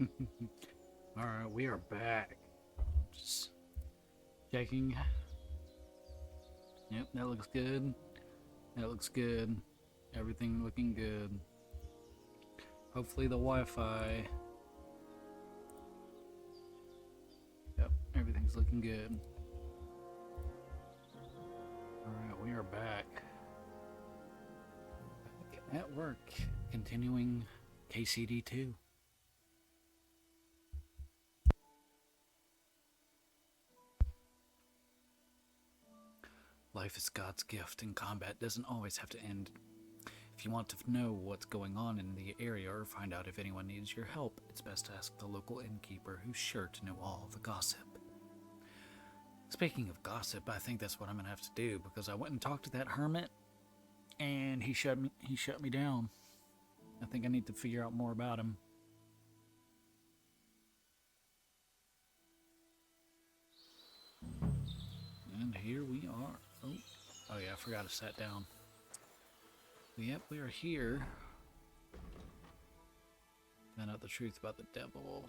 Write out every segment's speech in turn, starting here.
Alright, we are back. Just checking. Yep, that looks good. That looks good. Everything looking good. Hopefully the Wi-Fi. Yep, everything's looking good. Alright, we are back. At work. Continuing KCD 2. Life is God's gift, and combat doesn't always have to end. If you want to know what's going on in the area or find out if anyone needs your help, it's best to ask the local innkeeper, who's sure to know all the gossip. Speaking of gossip, I think that's what I'm gonna have to do, because I went and talked to that hermit, and he shut me down. I think I need to figure out more about him. And here we are. Oh yeah, I forgot to sat down. Yep, we are here. Find out the truth about the devil.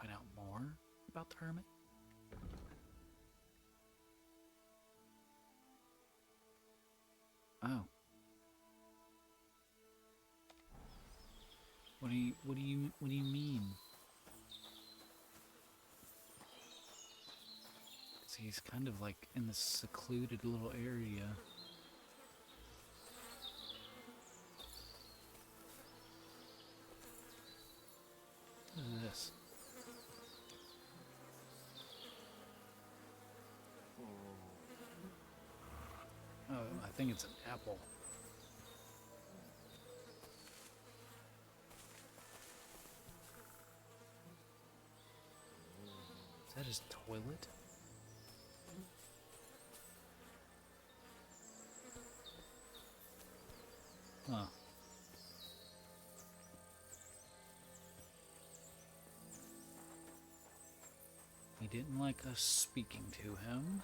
Find out more about the hermit. Oh. What do you mean? He's kind of like in this secluded little area. What is this? Oh, I think it's an apple. Is that his toilet? Huh. He didn't like us speaking to him.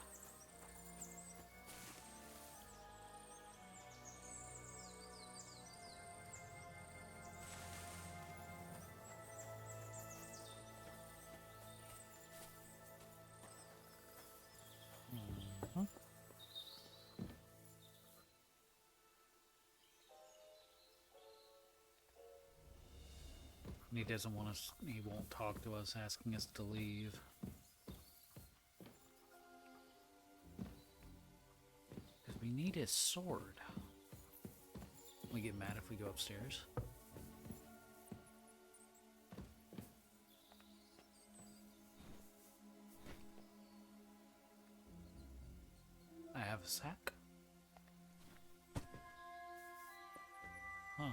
And he doesn't want us, he won't talk to us, asking us to leave. Because we need his sword. We get mad if we go upstairs. I have a sack. Huh.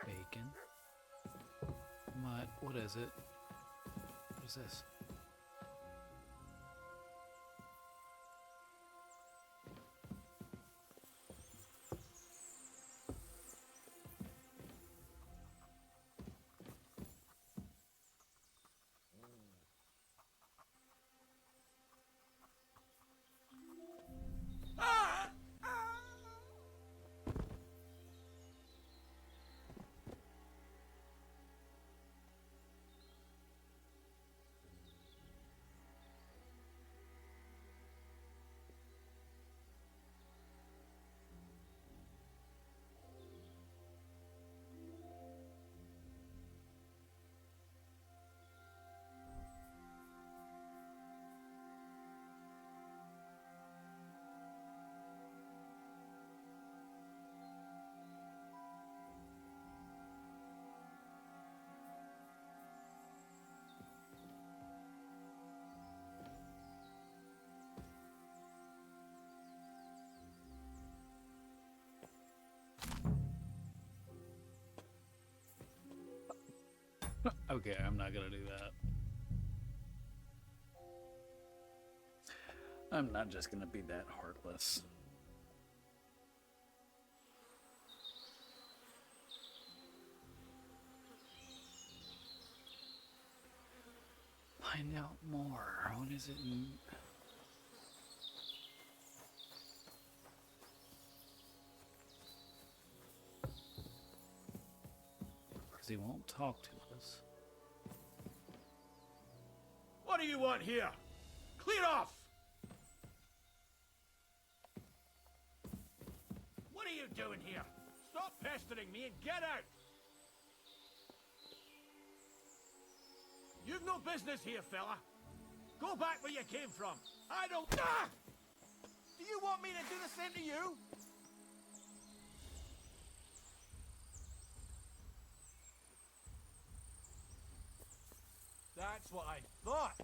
Bacon. What is it? What is this? Okay, I'm not gonna do that. I'm not just gonna be that heartless. Find out more. What is it? because he won't talk to us. What do you want here? Clear off! What are you doing here? Stop pestering me and get out! You've no business here, fella. Go back where you came from. I don't... Ah! Do you want me to do the same to you? That's what I thought.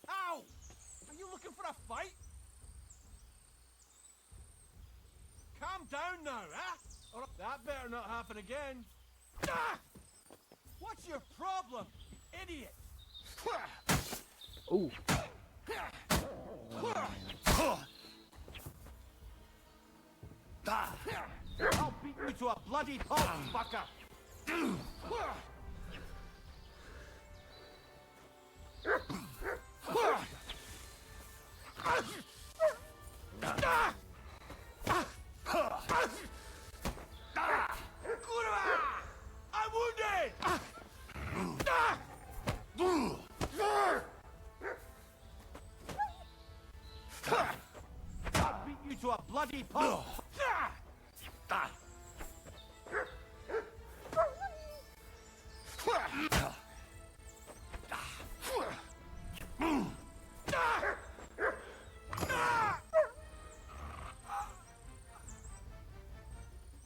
Ow! Are you looking for a fight? Calm down now, huh? Or that better not happen again. Ah! What's your problem, idiot? Ooh. I'll beat you to a bloody pulp, fucker! I'm wounded! I'll beat you to a bloody pulp!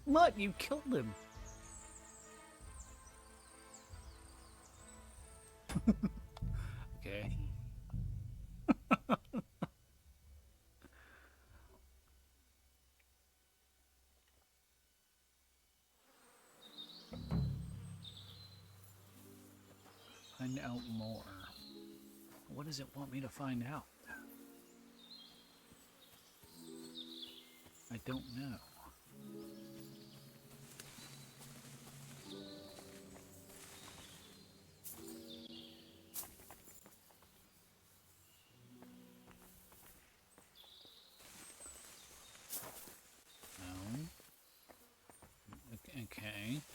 What? You killed him. Okay. Find out more. What does it want me to find out? I don't know.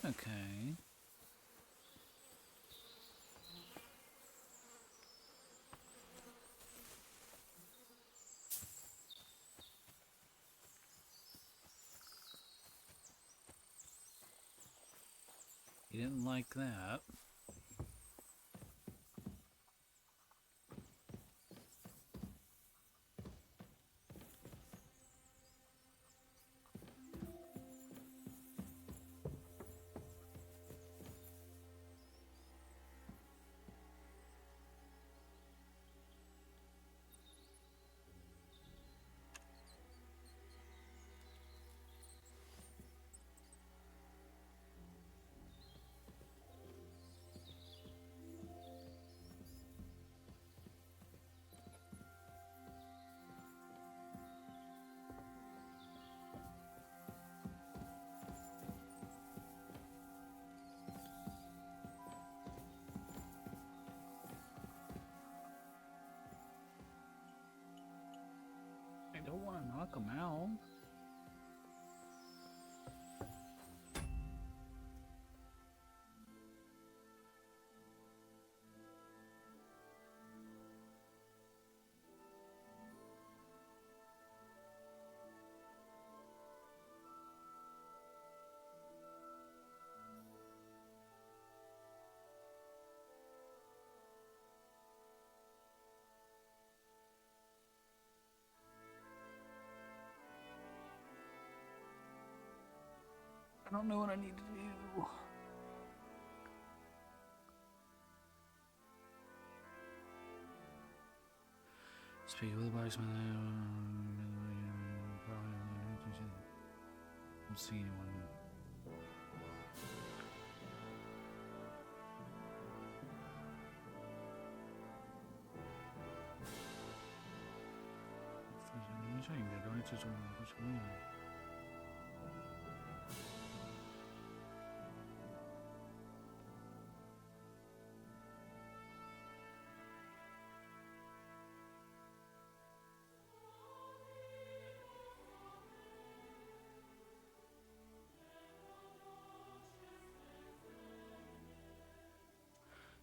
Okay. You didn't like that. I don't want to knock him out. I don't know what I need to do. Speak with the marksman. Don't see anyone.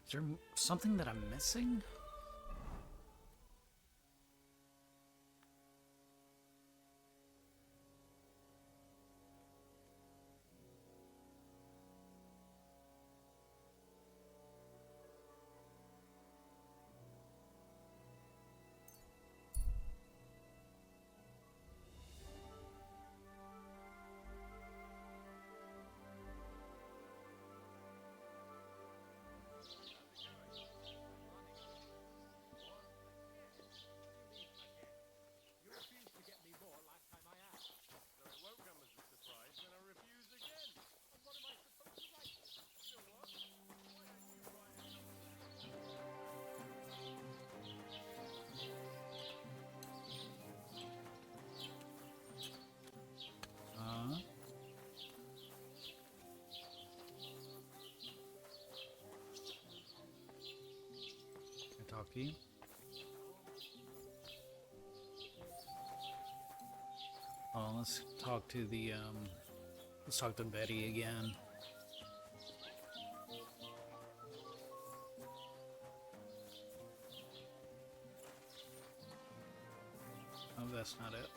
Is there something that I'm missing? You refused to get me more last time I asked. So it won't come as a surprise when I refuse again. And what am I supposed to write? You know what? Why don't you write it? Can I talk to you? Oh, let's talk to the, let's talk to Betty again. Oh, that's not it.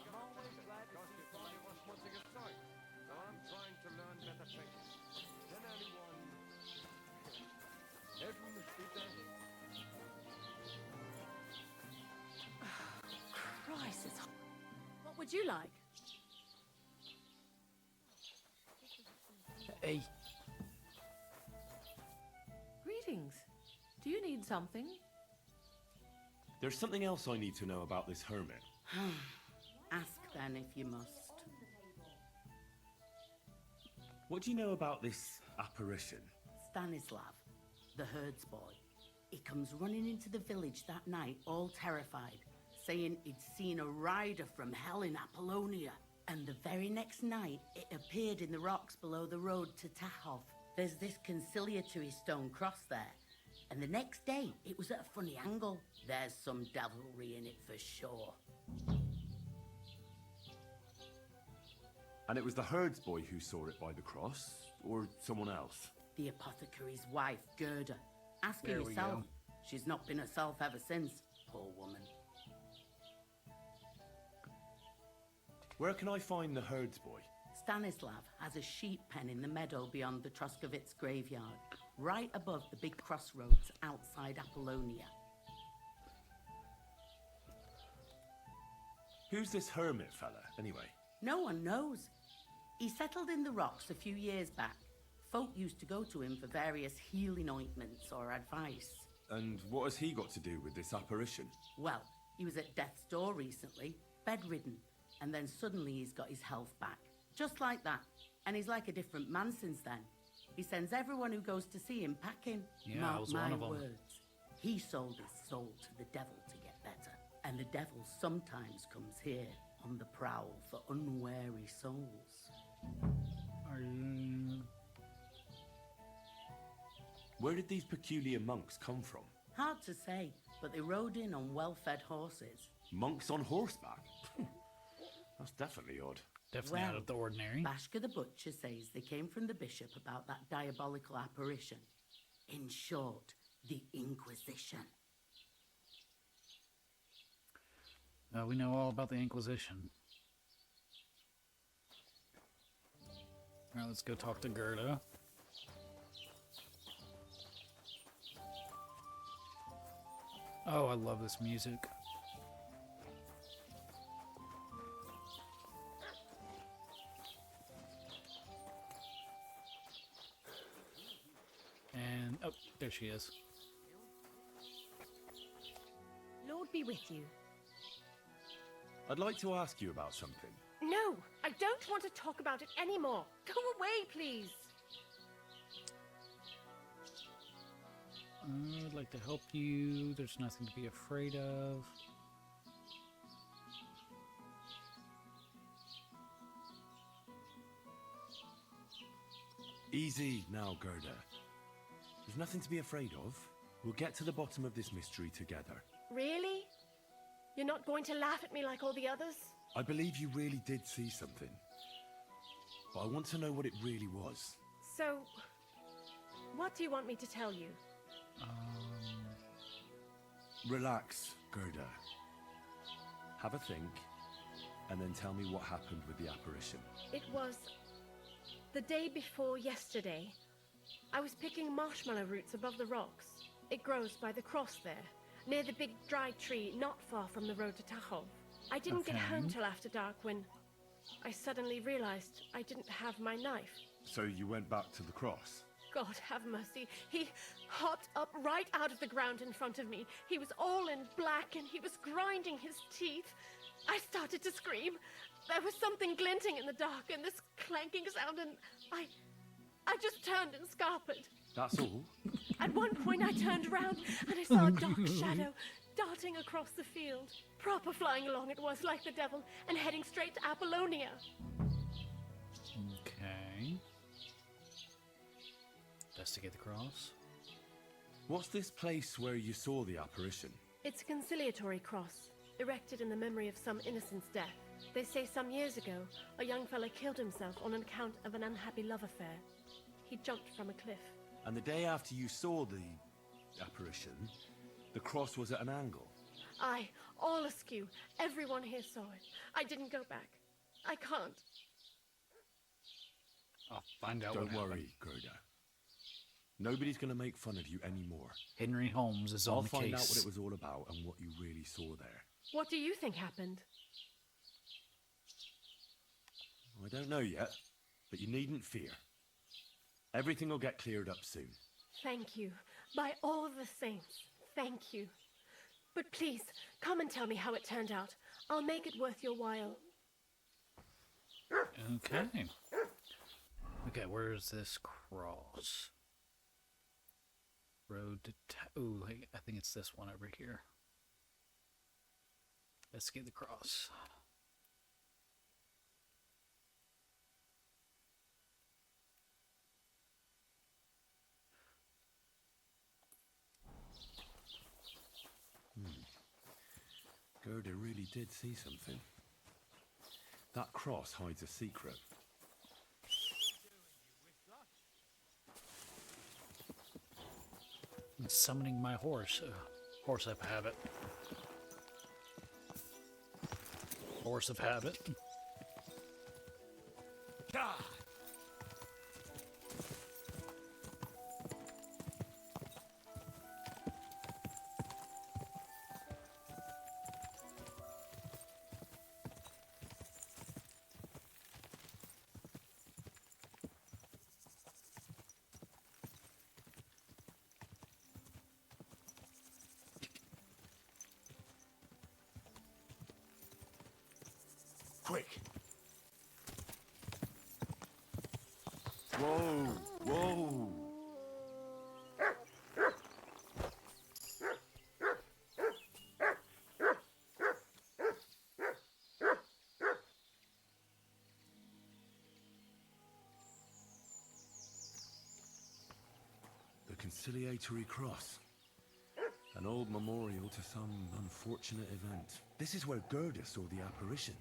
I'm always glad to see somebody wants more to get started. So I'm trying to learn better techniques. Then anyone... Everyone must be dead. Christ, it's hot. What would you like? Hey, Greetings. Do you need something? There's something else I need to know about this hermit. Ask then if you must. What do you know about this apparition? Stanislav, the herds boy. He comes running into the village that night, all terrified, saying he'd seen a rider from hell in Apollonia. And the very next night, it appeared in the rocks below the road to Tahov. There's this conciliatory stone cross there. And the next day, it was at a funny angle. There's some devilry in it for sure. And it was the herds boy who saw it by the cross, or someone else? The apothecary's wife, Gerda. Ask her There we yourself. go. She's not been herself ever since, poor woman. Where can I find the herds boy? Stanislav has a sheep pen in the meadow beyond the Troskovitz graveyard, right above the big crossroads outside Apollonia. Who's this hermit fella, anyway? No one knows. He settled in the rocks a few years back. Folk used to go to him for various healing ointments or advice. And what has he got to do with this apparition? Well, he was at death's door recently, bedridden, and then suddenly he's got his health back. Just like that. And he's like a different man since then. He sends everyone who goes to see him packing. Yeah, I Mark was my one of 'em. words. He sold his soul to the devil to get better. And the devil sometimes comes here on the prowl for unwary souls. are you... Where did these peculiar monks come from? Hard to say, but they rode in on well-fed horses. Monks on horseback? That's definitely odd. Definitely out Well, of the ordinary. Bashka the butcher says they came from the bishop about that diabolical apparition. In short, the Inquisition. We know all about the Inquisition. Alright, let's go talk to Gerda. Oh, I love this music. And, oh, there she is. Lord be with you. I'd like to ask you about something. No, I don't want to talk about it anymore. Go away, please. I'd like to help you. There's nothing to be afraid of. Easy now, Gerda. There's nothing to be afraid of. We'll get to the bottom of this mystery together. Really? You're not going to laugh at me like all the others? I believe you really did see something. but I want to know what it really was. So, what do you want me to tell you? Relax, Gerda. Have a think, and then tell me what happened with the apparition. It was the day before yesterday. I was picking marshmallow roots above the rocks. It grows by the cross there, near the big dry tree not far from the road to Tachov. I didn't get home till after dark when I suddenly realized I didn't have my knife. So you went back to the cross? God have mercy. He hopped up right out of the ground in front of me. He was all in black and he was grinding his teeth. I started to scream. There was something glinting in the dark and this clanking sound, and I just turned and scarpered. That's all? At one point I turned around and I saw a dark shadow darting across the field. Proper flying along it was, like the devil, and heading straight to Apollonia. Okay. Investigate the cross. What's this place where you saw the apparition? It's a conciliatory cross, erected in the memory of some innocent's death. They say some years ago, a young fella killed himself on account of an unhappy love affair. He jumped from a cliff. And the day after you saw the apparition, the cross was at an angle. Aye, all askew. Everyone here saw it. I didn't go back. I can't. I'll find out. Don't what worry, Gerda. Nobody's going to make fun of you anymore. Henry Holmes is I'll on the case. find out what it was all about and what you really saw there. What do you think happened? I don't know yet, but you needn't fear. Everything will get cleared up soon. Thank you. By all the saints, thank you. But please, come and tell me how it turned out. I'll make it worth your while. Okay. Okay, where's this cross? Road to ooh, I think it's this one over here. Let's get the cross. Gerda really did see something. That cross hides a secret. I'm summoning my horse. Horse of habit. Horse of habit. Quick! Whoa! Whoa! The conciliatory cross. An old memorial to some unfortunate event. This is where Gerda saw the apparition.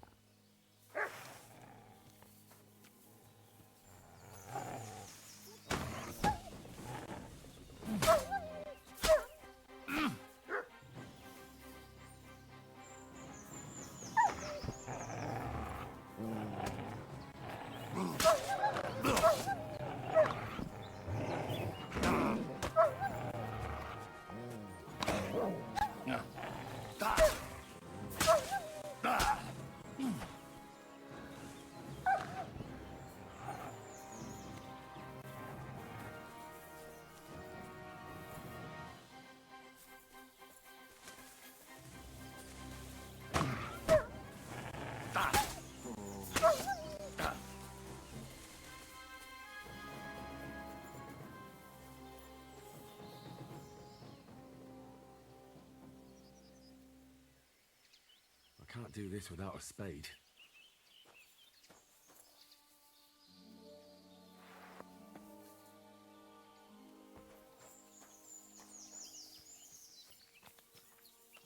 I can't do this without a spade.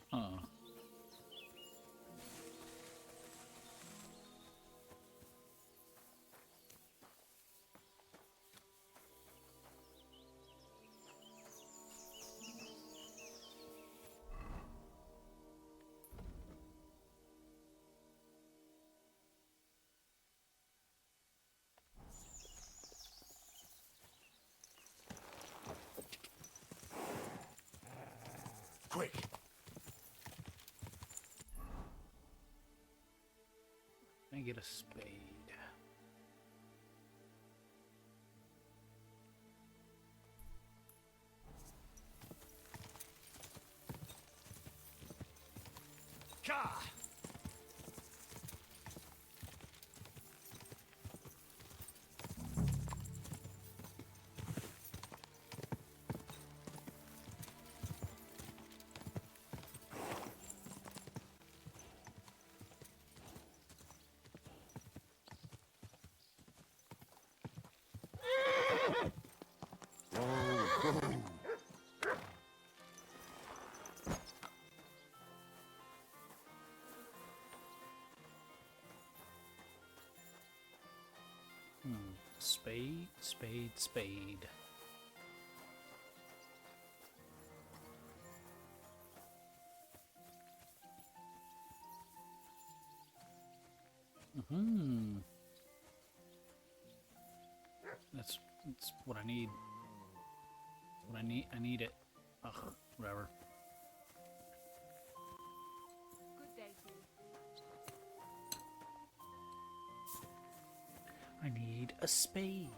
Huh. Can I get a spade? Ka! Spade, spade, spade. That's what I need. What I need it. Ugh, whatever. Good day to you. I need a spade.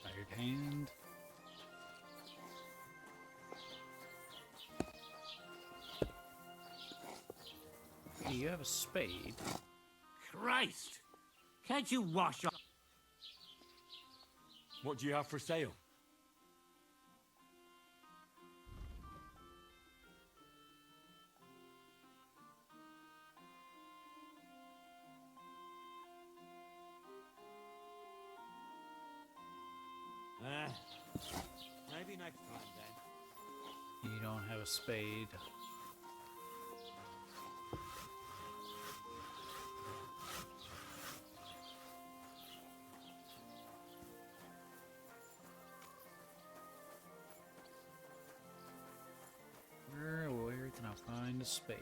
Hired hand. Hey, you have a spade. Christ! Can't you wash up? What do you have for sale? Maybe next time then. You don't have a spade. Where can I find a spade?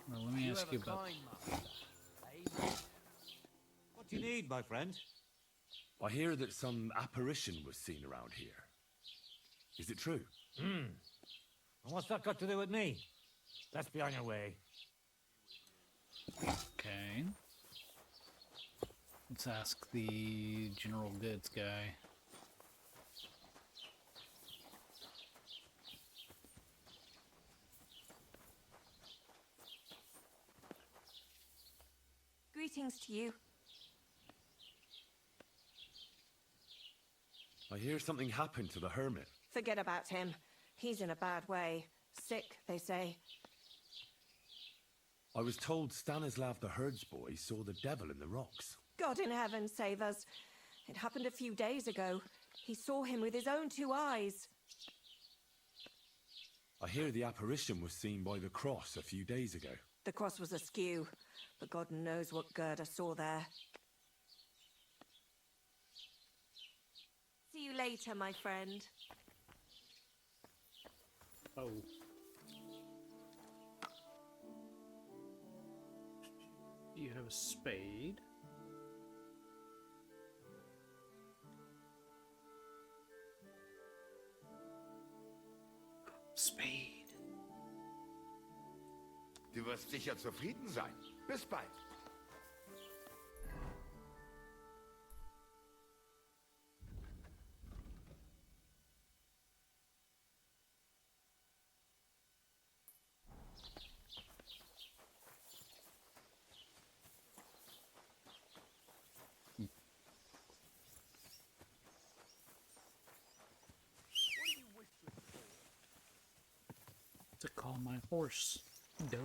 Well, let me ask you about. What do you need, my friend? I hear that some apparition was seen around here. Is it true? And what's that got to do with me? Let's be on your way. Okay. Let's ask the general goods guy. Greetings to you. I hear something happened to the hermit. Forget about him. He's in a bad way. Sick, they say. I was told Stanislav the herdsboy saw the devil in the rocks. God in heaven save us. It happened a few days ago. He saw him with his own 2 eyes. I hear the apparition was seen by the cross a few days ago. The cross was askew, but God knows what Gerda saw there. See you later, my friend. Oh. You have a spade. Spade. Du wirst sicher zufrieden sein. Bis bald. To call my horse. Duh.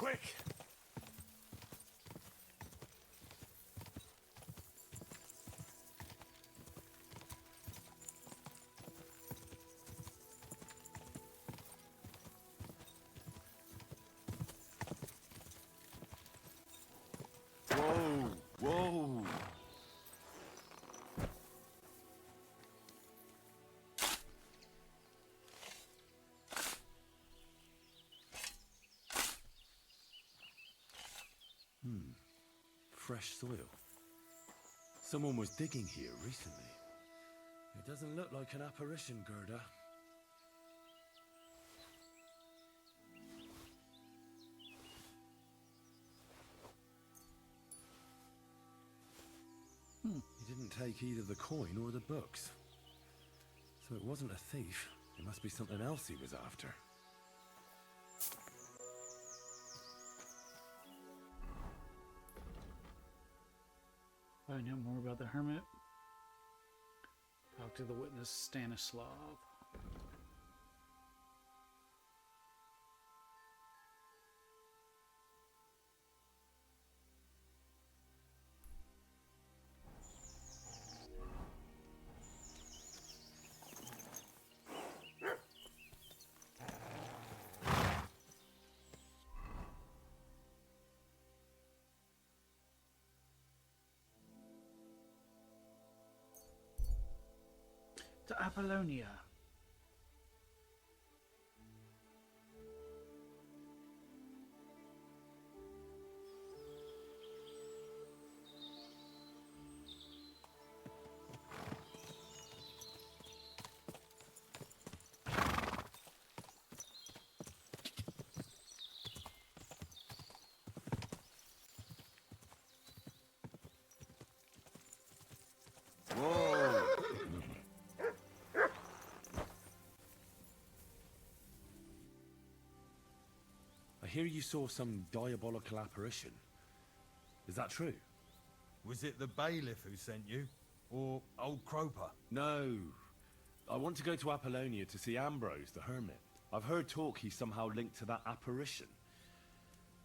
Quick! Whoa! Whoa! Fresh soil. Someone was digging here recently. It doesn't look like an apparition, Gerda. He didn't take either the coin or the books. So it wasn't a thief. It must be something else he was after. Find out more about the hermit. Talk to the witness Stanislav. To Apollonia. Whoa! I hear you saw some diabolical apparition. Is that true? Was it the bailiff who sent you? Or old Croper? No. I want to go to Apollonia to see Ambrose, the hermit. I've heard talk he's somehow linked to that apparition.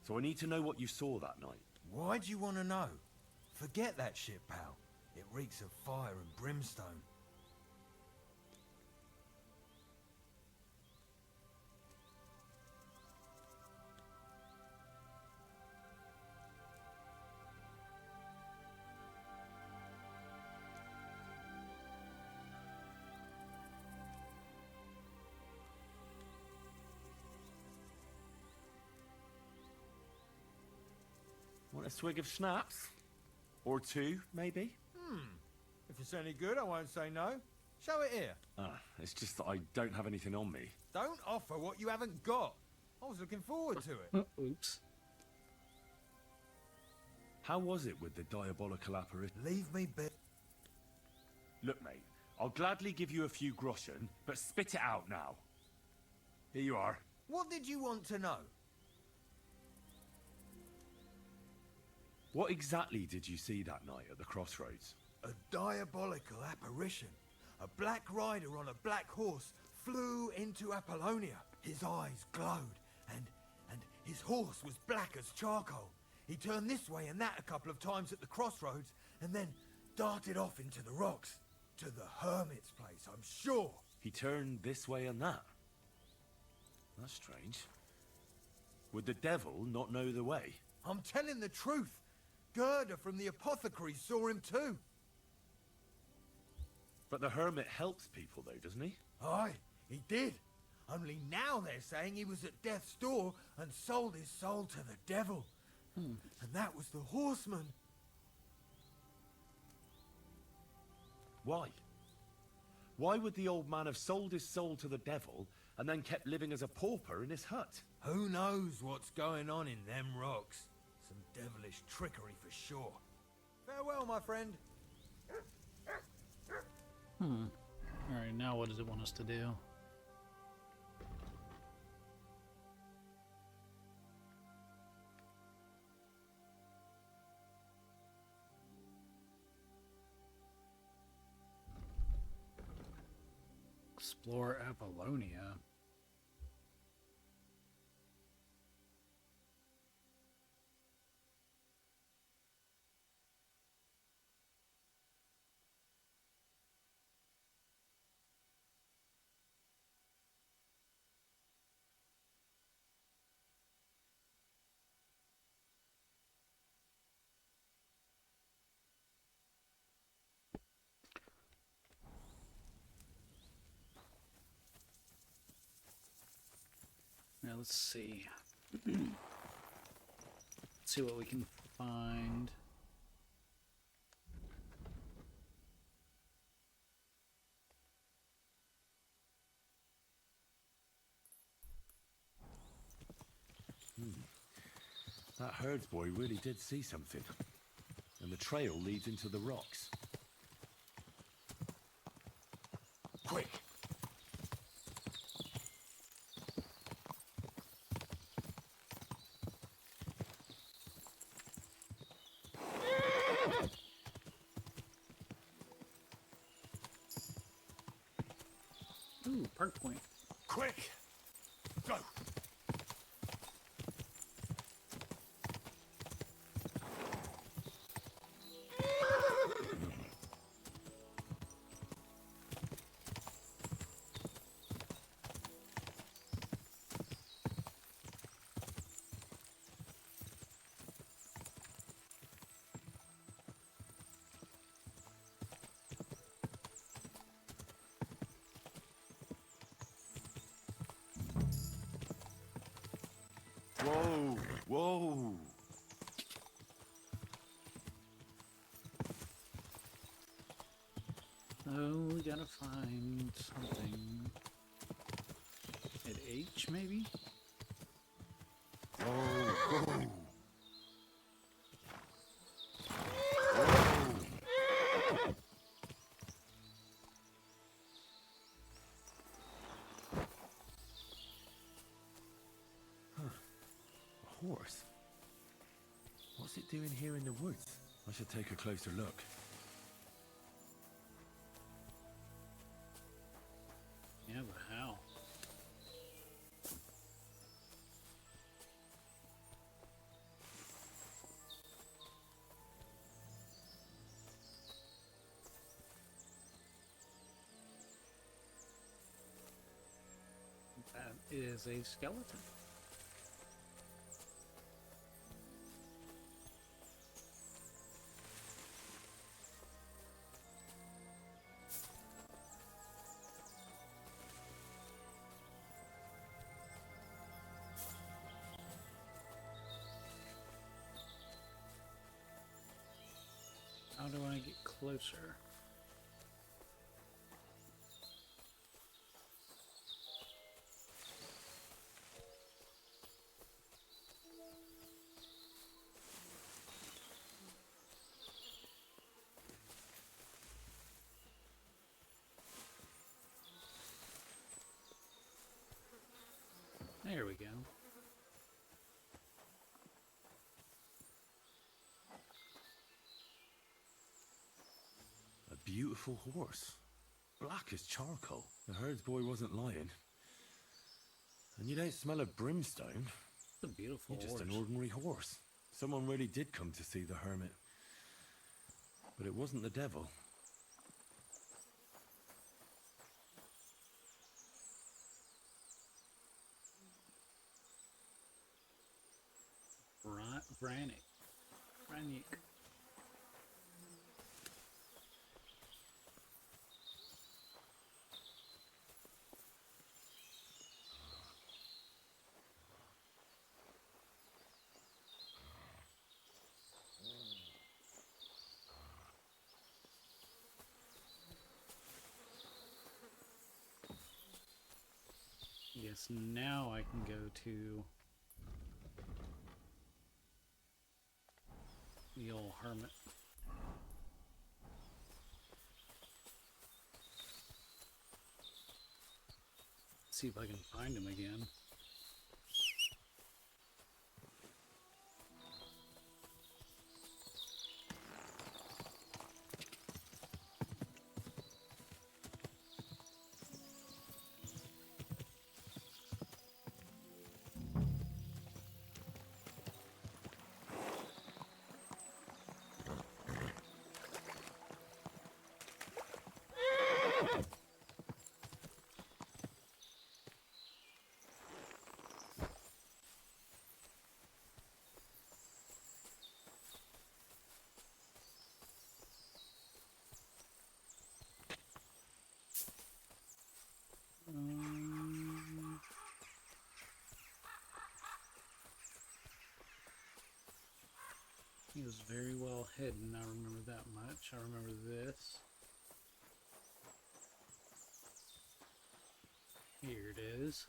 So I need to know what you saw that night. Why do you want to know? Forget that shit, pal. It reeks of fire and brimstone. Want a swig of schnapps? Or two, maybe? If it's any good, I won't say no. Show it here. It's just that I don't have anything on me. Don't offer what you haven't got. I was looking forward to it. Oops. How was it with the diabolical apparition? Leave me be. Look, mate, I'll gladly give you a few groschen, but spit it out now. Here you are. What did you want to know? What exactly did you see that night at the crossroads? A diabolical apparition. A black rider on a black horse flew into Apollonia. His eyes glowed, and his horse was black as charcoal. He turned this way and that a couple of times at the crossroads, and then darted off into the rocks. To the hermit's place, I'm sure. He turned this way and that. That's strange. Would the devil not know the way? I'm telling the truth. Gerda from the apothecary saw him too. But the hermit helps people though, doesn't he? Aye, he did. Only now they're saying he was at death's door and sold his soul to the devil. And that was the horseman. Why? Why would the old man have sold his soul to the devil and then kept living as a pauper in his hut? Who knows what's going on in them rocks? Some devilish trickery for sure. Farewell, my friend. Alright, now what does it want us to do? Explore Apollonia. let's see. Let's see what we can find. That herdsboy really did see something. And the trail leads into the rocks. Quick! Ooh, park point. Quick! Go! Whoa! Whoa! Oh, we gotta find something. At H, maybe? Whoa! Whoa! A horse? What's it doing here in the woods? I should take a closer look. Yeah, but how? That is a skeleton. How do I get closer? There we go. A beautiful horse. Black as charcoal. The herdsboy wasn't lying. And you don't smell of brimstone. It's a beautiful You're horse. just an ordinary horse. Someone really did come to see the hermit. But it wasn't the devil. Vranik. Yes, now I can go to the old hermit. See if I can find him again. very well hidden. I remember that much. I remember this. Here it is.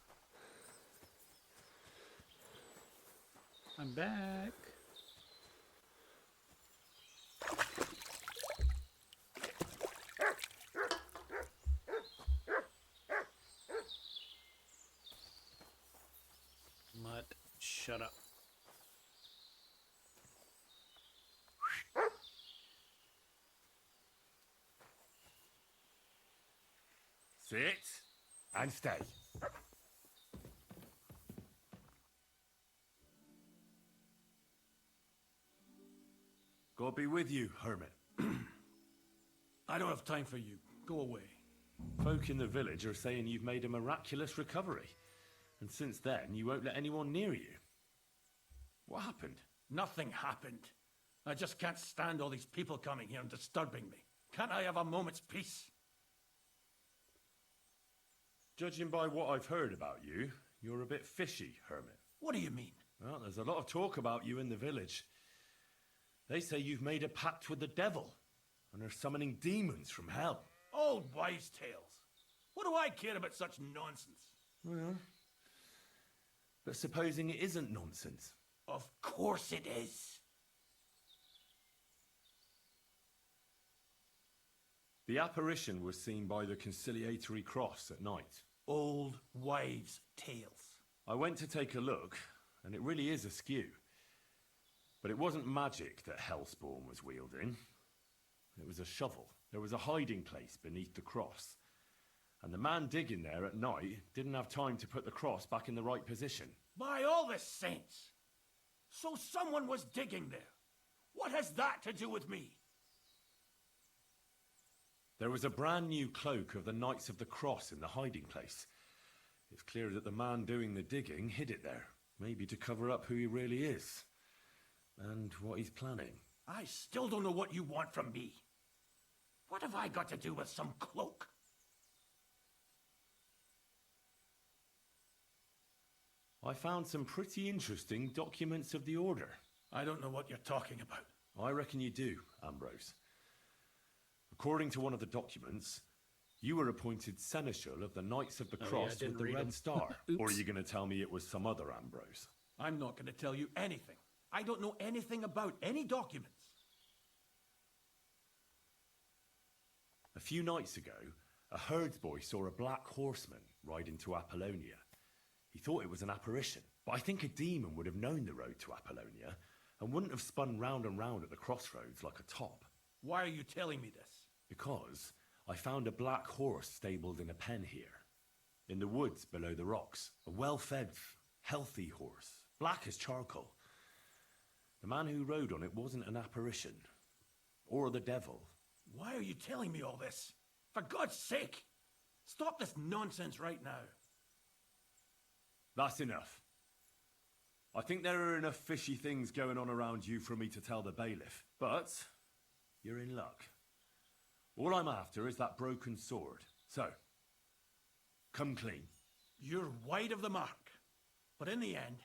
I'm back. Mutt, shut up. Sit and stay. God be with you, hermit. I don't have time for you. Go away. Folk in the village are saying you've made a miraculous recovery. And since then, you won't let anyone near you. What happened? Nothing happened. I just can't stand all these people coming here and disturbing me. Can't I have a moment's peace? Judging by what I've heard about you, you're a bit fishy, hermit. What do you mean? Well, there's a lot of talk about you in the village. They say you've made a pact with the devil and are summoning demons from hell. Old wives' tales. What do I care about such nonsense? Well, but supposing it isn't nonsense. Of course it is. The apparition was seen by the conciliatory cross at night. Old wives' tales. I went to take a look, and it really is askew. But it wasn't magic that Hellspawn was wielding. It was a shovel. There was a hiding place beneath the cross. And the man digging there at night didn't have time to put the cross back in the right position. By all the saints! So someone was digging there. What has that to do with me? There was a brand new cloak of the Knights of the Cross in the hiding place. It's clear that the man doing the digging hid it there, maybe to cover up who he really is. And what he's planning. I still don't know what you want from me. What have I got to do with some cloak? I found some pretty interesting documents of the Order. I don't know what you're talking about. I reckon you do, Ambrose. According to one of the documents, you were appointed Seneschal of the Knights of the Cross with the Red Star. Or are you going to tell me it was some other Ambrose? I'm not going to tell you anything. I don't know anything about any documents. A few nights ago, a herdsboy saw a black horseman ride into Apollonia. He thought it was an apparition, but I think a demon would have known the road to Apollonia and wouldn't have spun round and round at the crossroads like a top. Why are you telling me this? Because I found a black horse stabled in a pen here, in the woods below the rocks. A well-fed, healthy horse, black as charcoal. The man who rode on it wasn't an apparition, or the devil. Why are you telling me all this? For God's sake! Stop this nonsense right now. That's enough. I think there are enough fishy things going on around you for me to tell the bailiff, but you're in luck. All I'm after is that broken sword. So, come clean. You're wide of the mark. But in the end,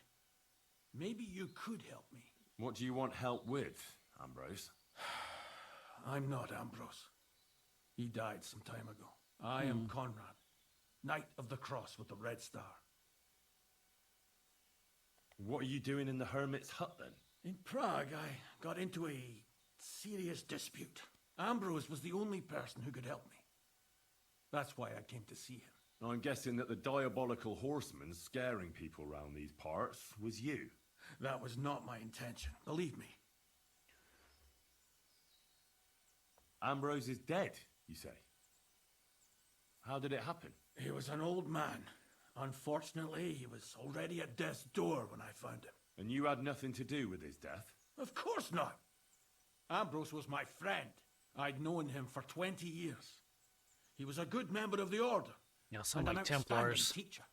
maybe you could help me. What do you want help with, Ambrose? I'm not Ambrose. He died some time ago. I am Conrad, Knight of the Cross with the Red Star. What are you doing in the hermit's hut, then? In Prague, I got into a serious dispute. Ambrose was the only person who could help me. That's why I came to see him. I'm guessing that the diabolical horseman scaring people round these parts was you. That was not my intention, believe me. Ambrose is dead, you say? How did it happen? He was an old man. Unfortunately, he was already at death's door when I found him. And you had nothing to do with his death? Of course not. Ambrose was my friend. I'd known him for 20 years. He was a good member of the Order. Y'all sound and like an outstanding Templars. teacher.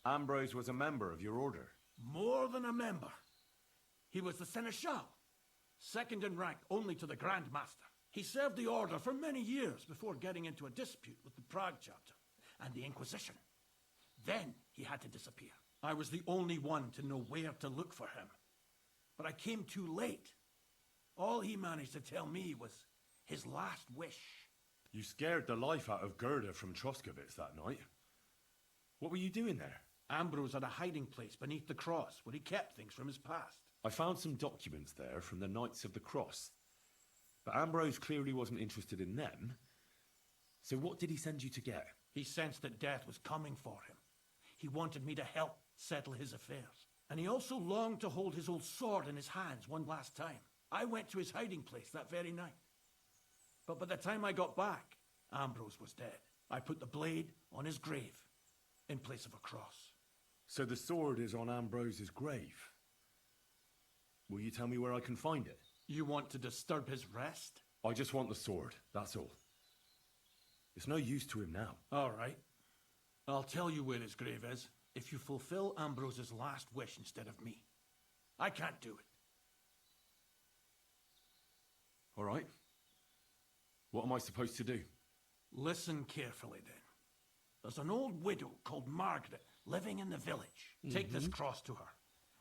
Ambrose was a member of your order. More than a member. He was the Seneschal, second in rank only to the Grand Master. He served the Order for many years before getting into a dispute with the Prague chapter and the Inquisition. Then he had to disappear. I was the only one to know where to look for him. But I came too late. All he managed to tell me was his last wish. You scared the life out of Gerda from Troskowitz that night. What were you doing there? Ambrose had a hiding place beneath the cross where he kept things from his past. I found some documents there from the Knights of the Cross. But Ambrose clearly wasn't interested in them. So what did he send you to get? He sensed that death was coming for him. He wanted me to help settle his affairs. And he also longed to hold his old sword in his hands one last time. I went to his hiding place that very night. But by the time I got back, Ambrose was dead. I put the blade on his grave in place of a cross. So the sword is on Ambrose's grave. Will you tell me where I can find it? You want to disturb his rest? I just want the sword, that's all. It's no use to him now. All right. I'll tell you where his grave is if you fulfill Ambrose's last wish instead of me. I can't do it. All right. What am I supposed to do? Listen carefully then. There's an old widow called Margaret living in the village. Take this cross to her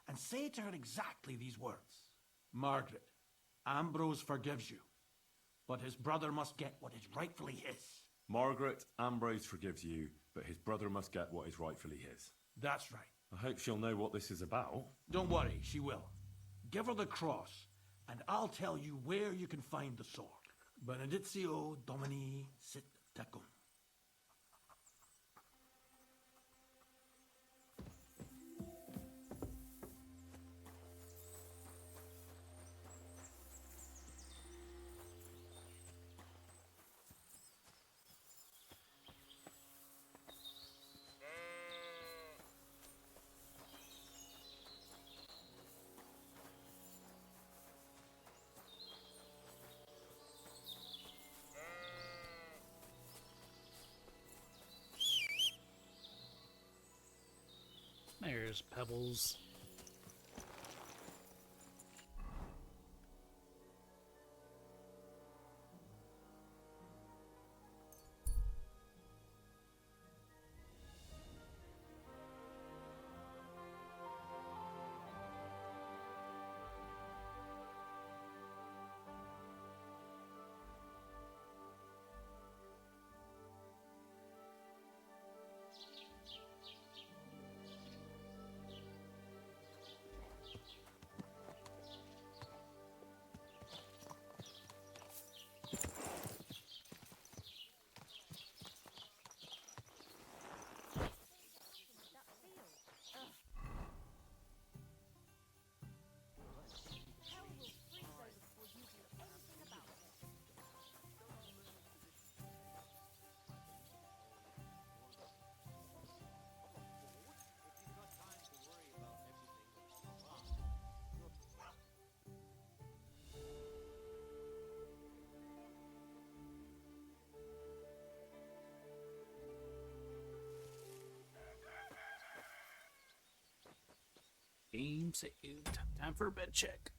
and say to her exactly these words. Margaret, Ambrose forgives you, but his brother must get what is rightfully his. Margaret, Ambrose forgives you, but his brother must get what is rightfully his. That's right. I hope she'll know what this is about. Don't worry, she will. Give her the cross, and I'll tell you where you can find the sword. Benedictio Domini sit tecum. There's Pebbles. Game saved. Time for a bed check.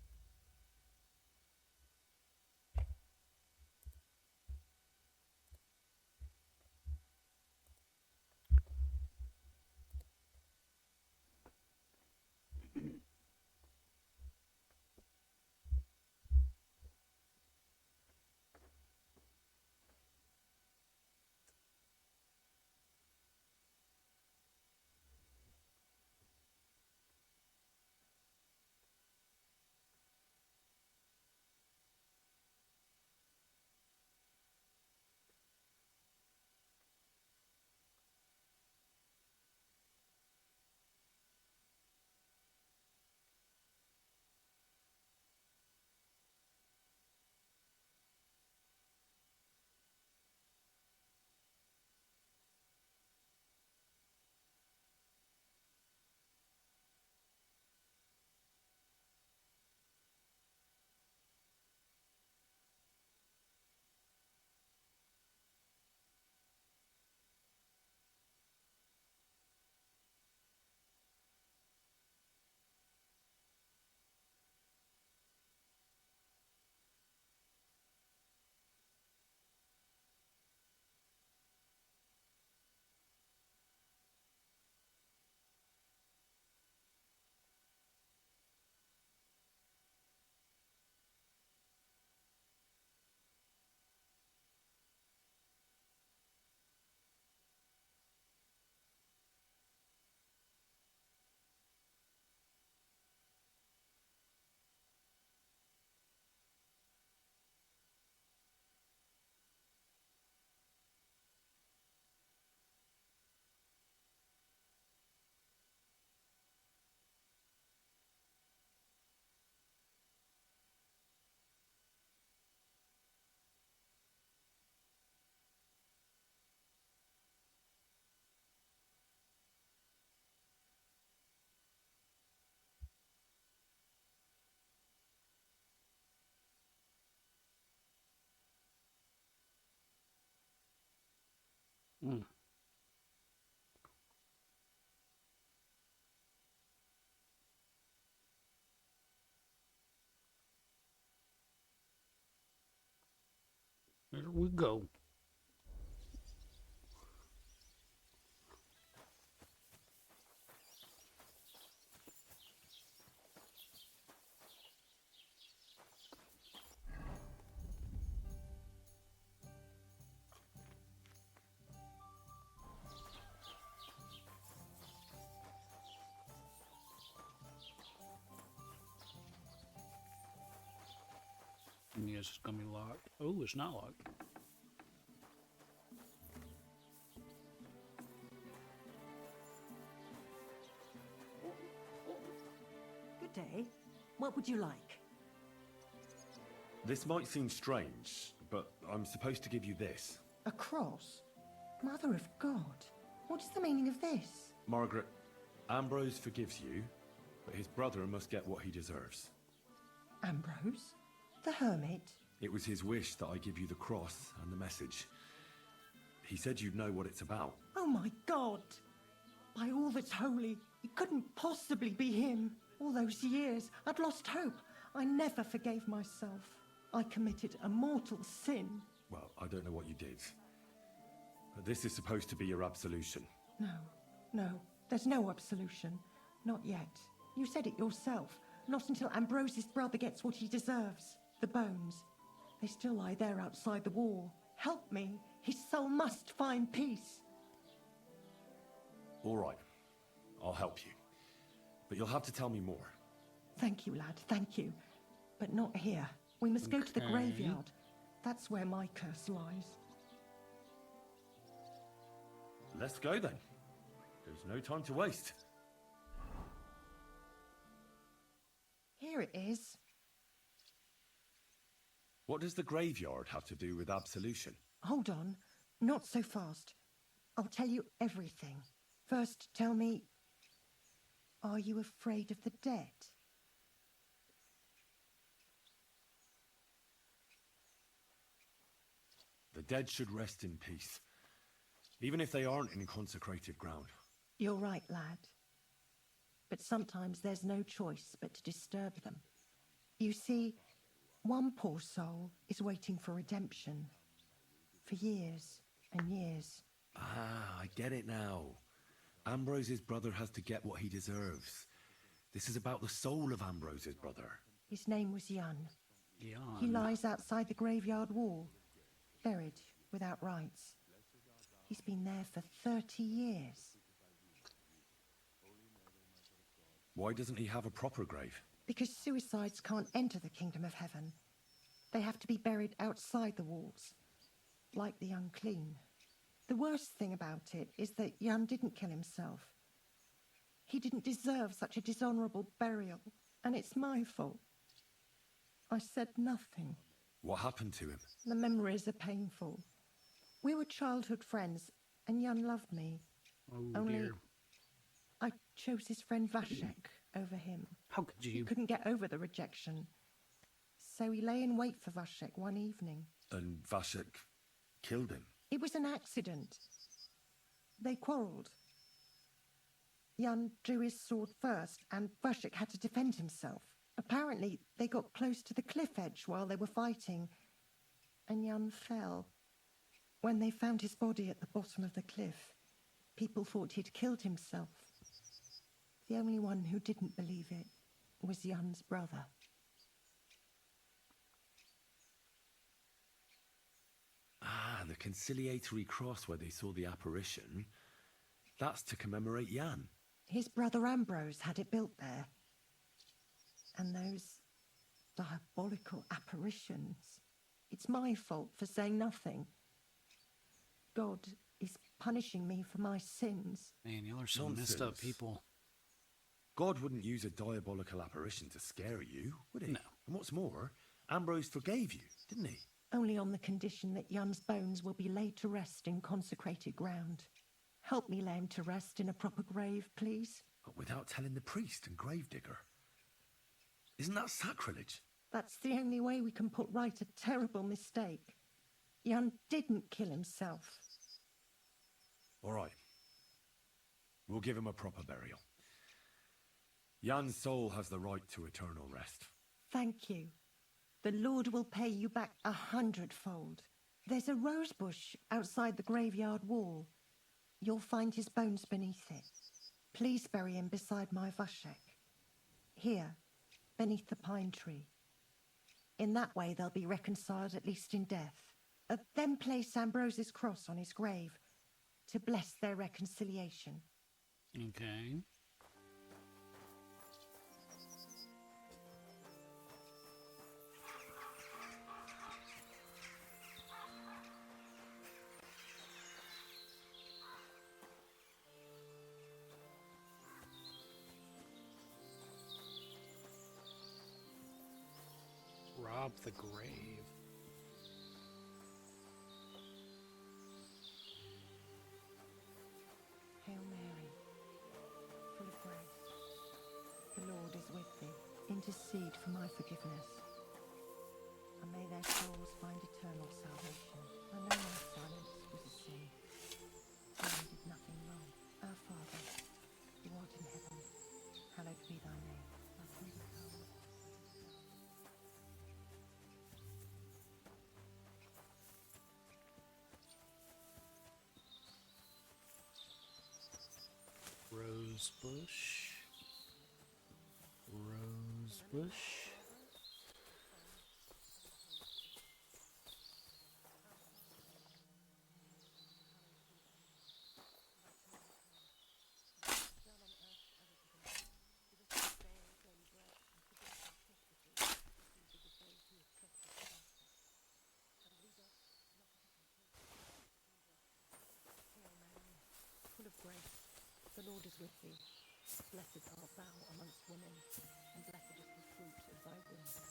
Mm. There we go. Yes, it's gonna be locked. Oh, it's not locked. Good day. What would you like? This might seem strange, but I'm supposed to give you this. A cross? Mother of God. What is the meaning of this? Margaret, Ambrose forgives you, but his brother must get what he deserves. Ambrose? The hermit? It was his wish that I give you the cross and the message. He said you'd know what it's about. Oh my God! By all that's holy, it couldn't possibly be him. All those years, I'd lost hope. I never forgave myself. I committed a mortal sin. Well, I don't know what you did. But this is supposed to be your absolution. No, there's no absolution. Not yet. You said it yourself. Not until Ambrose's brother gets what he deserves. The bones. They still lie there outside the wall. Help me. His soul must find peace. All right. I'll help you. But you'll have to tell me more. Thank you, lad, thank you. But not here. We must go to the Okay. graveyard. That's where my curse lies. Let's go then. There's no time to waste. Here it is. What does the graveyard have to do with absolution? Hold on. Not so fast. I'll tell you everything. First, tell me, are you afraid of the dead? The dead should rest in peace, even if they aren't in consecrated ground. You're right, lad. But sometimes there's no choice but to disturb them. You see, one poor soul is waiting for redemption. For years and years. Ah, I get it now. Ambrose's brother has to get what he deserves. This is about the soul of Ambrose's brother. His name was Jan. He Jan. lies outside the graveyard wall, buried without rites. He's been there for 30 years. Why doesn't he have a proper grave? Because suicides can't enter the kingdom of heaven. They have to be buried outside the walls, like the unclean. The worst thing about it is that Jan didn't kill himself. He didn't deserve such a dishonorable burial, and it's my fault. I said nothing. What happened to him? The memories are painful. We were childhood friends, and Jan loved me. Oh Only dear. I chose his friend Vashek over him. How could He you? couldn't get over the rejection. So he lay in wait for Vashek one evening. And Vashek killed him. It was an accident. They quarrelled. Jan drew his sword first, and Vashek had to defend himself. Apparently, they got close to the cliff edge while they were fighting, and Jan fell. When they found his body at the bottom of the cliff, people thought he'd killed himself. The only one who didn't believe it was Jan's brother. Ah, the conciliatory cross where they saw the apparition. That's to commemorate Jan. His brother Ambrose had it built there. And those diabolical apparitions. It's my fault for saying nothing. God is punishing me for my sins. Man, y'all are so messed up Nonsense. people. God wouldn't use a diabolical apparition to scare you, would he? No. And what's more, Ambrose forgave you, didn't he? Only on the condition that Jan's bones will be laid to rest in consecrated ground. Help me lay him to rest in a proper grave, please. But without telling the priest and gravedigger. Isn't that sacrilege? That's the only way we can put right a terrible mistake. Jan didn't kill himself. All right. We'll give him a proper burial. Jan's soul has the right to eternal rest. Thank you. The Lord will pay you back 100-fold. There's a rose bush outside the graveyard wall. You'll find his bones beneath it. Please bury him beside my Vashek. Here, beneath the pine tree. In that way they'll be reconciled, at least in death. Then place Ambrose's cross on his grave to bless their reconciliation. Okay. Rob the grave. Hail Mary, full of grace, the Lord is with thee. Intercede for my forgiveness, and may their souls find eternal salvation. I know my silence was a sin. I did nothing wrong. Our Father, who art in heaven, hallowed be thy name. Thy kingdom come. Rosebush. Rosebush. Full of grace, the Lord is with thee. Blessed art thou amongst women, and blessed is the fruit of thy womb, Jesus.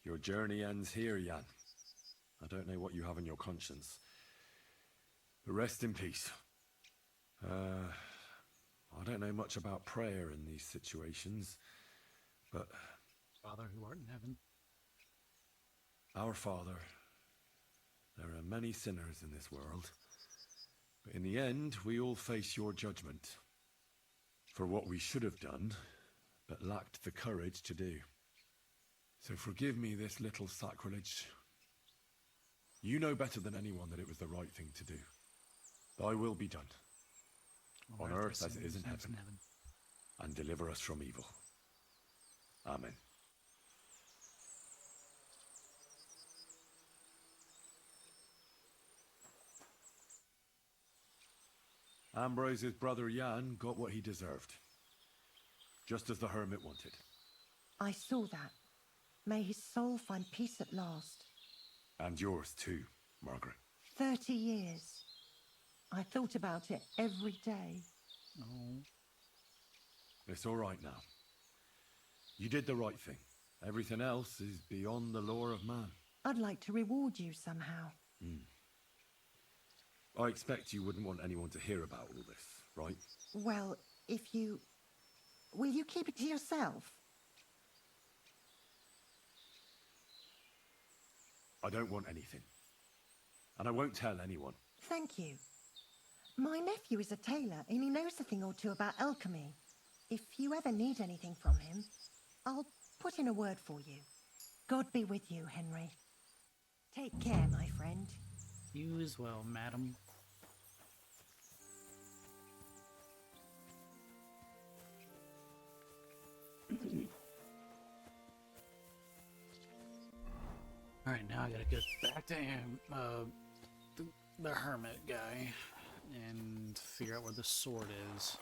Your journey ends here, Jan. I don't know what you have on your conscience. But rest in peace. I don't know much about prayer in these situations, but... Father who art in heaven. Our Father, there are many sinners in this world, but in the end, we all face your judgment for what we should have done, but lacked the courage to do. So forgive me this little sacrilege. You know better than anyone that it was the right thing to do. Thy will be done, on earth as it is in heaven, and deliver us from evil. Amen. Ambrose's brother Jan got what he deserved, just as the hermit wanted. I saw that. May his soul find peace at last. And yours too, Margaret. 30 years. I thought about it every day. Oh. It's all right now. You did the right thing. Everything else is beyond the law of man. I'd like to reward you somehow. I expect you wouldn't want anyone to hear about all this, right? Well, if you... Will you keep it to yourself? I don't want anything. And I won't tell anyone. Thank you. My nephew is a tailor, and he knows a thing or two about alchemy. If you ever need anything from him, I'll put in a word for you. God be with you, Henry. Take care, my friend. You as well, madam. Alright, now I gotta get back to him, the hermit guy, and figure out where the sword is.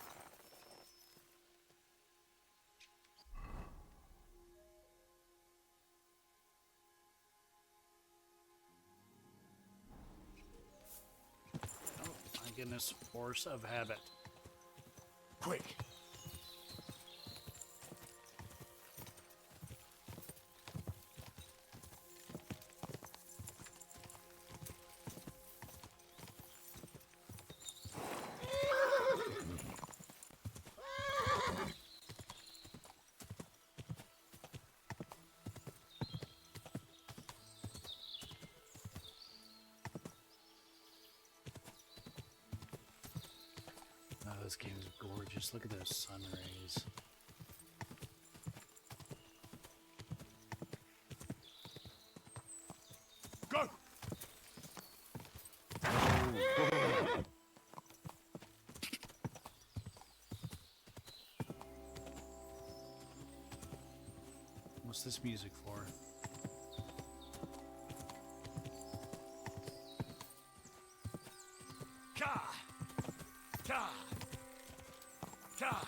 Oh my goodness, force of habit. Quick! this game is gorgeous. Look at those sun rays. Go! What's this music for? Ka! Ka! Ka!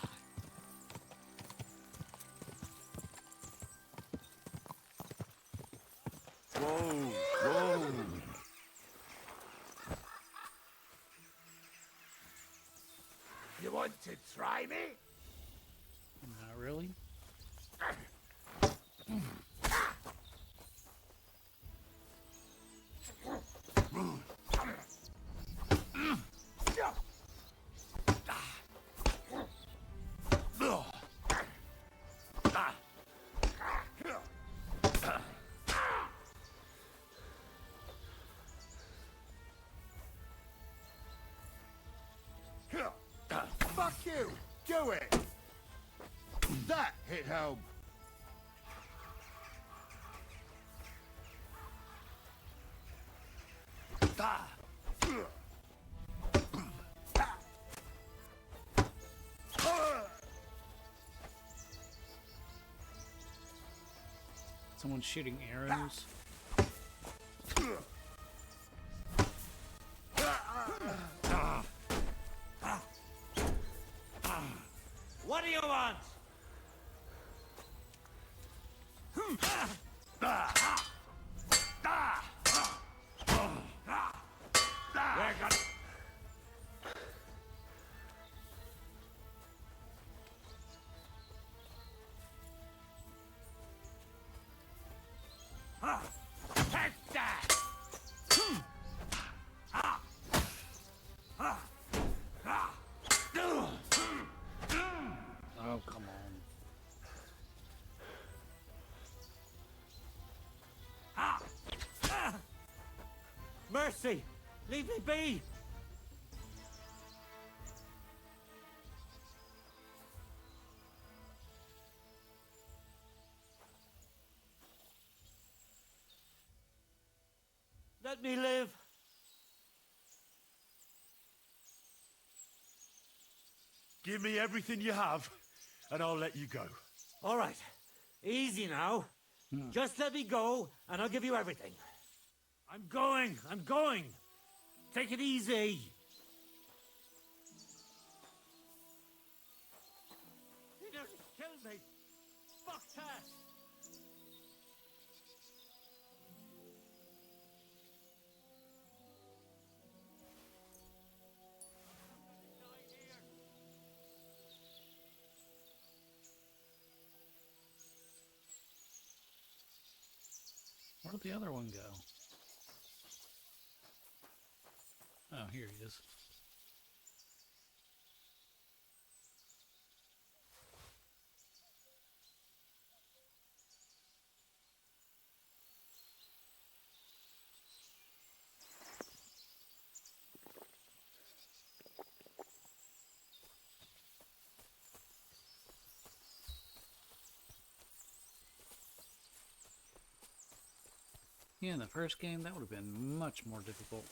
Whoa, whoa. You want to try me? Not really. Fuck you! Do it! That hit home! Someone shooting arrows. What do you want? We're gonna... Take that! Oh, come on. Mercy! Leave me be! Let me live! Give me everything you have, and I'll let you go. All right. Easy now. Just let me go, and I'll give you everything. I'm going! I'm going! Take it easy! He nearly killed me! Fuck that! Where'd the other one go? Oh, here he is. Yeah, in the first game, that would have been much more difficult.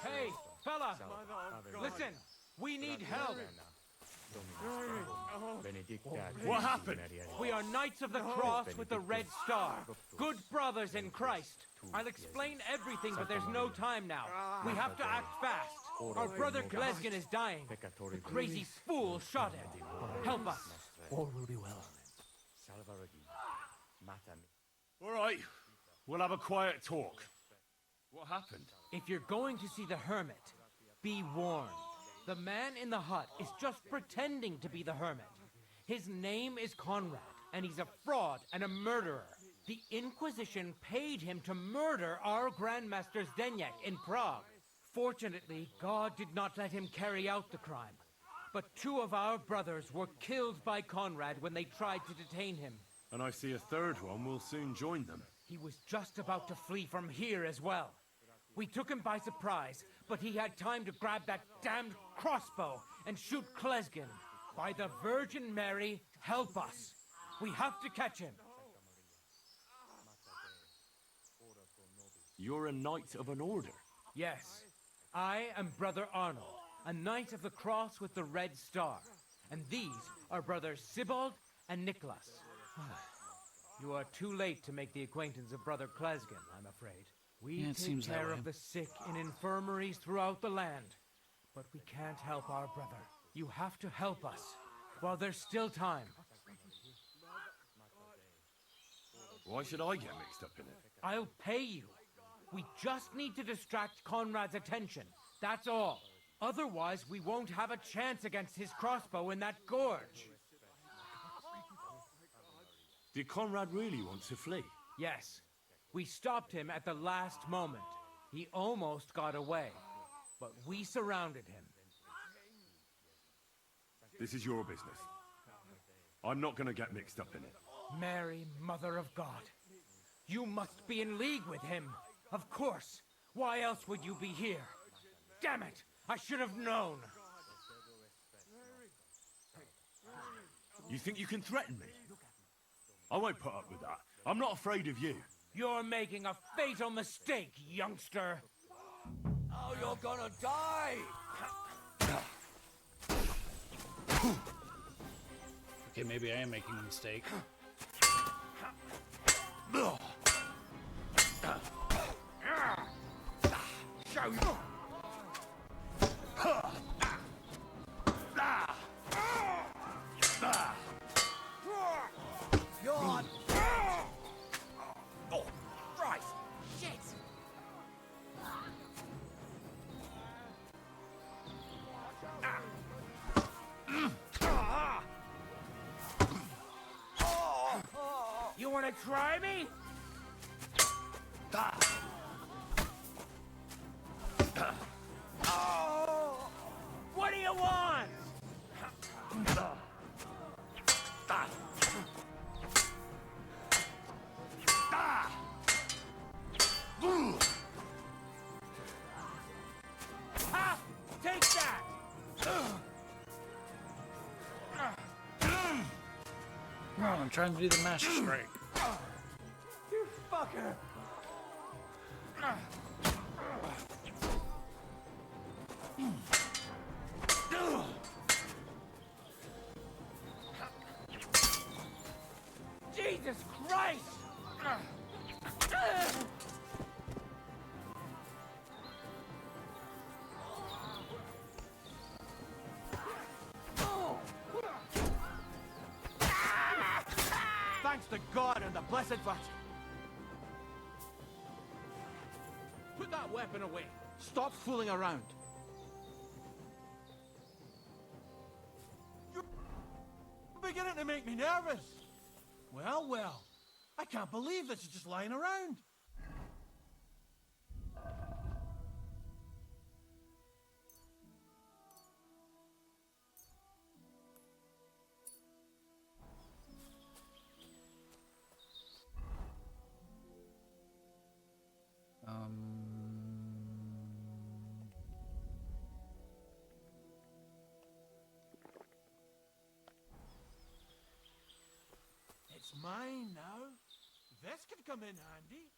Hey, fella! Listen, we need help! What happened? We are Knights of the Cross with the Red Star. Good brothers in Christ. I'll explain everything, but there's no time now. We have to act fast. Our brother Glesgan is dying. The crazy fool shot him. Help us. All will be well. All right, we'll have a quiet talk. What happened? If you're going to see the hermit, be warned. The man in the hut is just pretending to be the hermit. His name is Conrad, and he's a fraud and a murderer. The Inquisition paid him to murder our Grandmaster Zdeněk in Prague. Fortunately, God did not let him carry out the crime. But 2 of our brothers were killed by Conrad when they tried to detain him. And I see a third one will soon join them. He was just about to flee from here as well. We took him by surprise, but he had time to grab that damned crossbow and shoot Klesgan. By the Virgin Mary, help us. We have to catch him. You're a knight of an order. Yes, I am Brother Arnold, a Knight of the Cross with the Red Star. And these are Brothers Sibald and Nicholas. You are too late to make the acquaintance of Brother Klesgan, I'm afraid. We Yeah, it take seems that care way. of the sick in infirmaries throughout the land. But we can't help our brother. You have to help us while there's still time. Why should I get mixed up in it? I'll pay you. We just need to distract Conrad's attention. That's all. Otherwise, we won't have a chance against his crossbow in that gorge. Did Conrad really want to flee? Yes. We stopped him at the last moment. He almost got away, but we surrounded him. This is your business. I'm not gonna get mixed up in it. Mary, Mother of God. You must be in league with him. Of course. Why else would you be here? Damn it! I should have known. You think you can threaten me? I won't put up with that. I'm not afraid of you. You're making a fatal mistake, youngster. Oh, you're gonna die! Okay, maybe I am making a mistake. Show you! You're dead! Oh, Christ! Shit! You wanna try me? What do you want? Ha! Take that! No, I'm trying to do the master strike. You fucker! Jesus Christ! Thanks to God and the Blessed Virgin. Put that weapon away. Stop fooling around. You're beginning to make me nervous. Well, well. I can't believe this is just lying around. It's mine now. This could come in handy.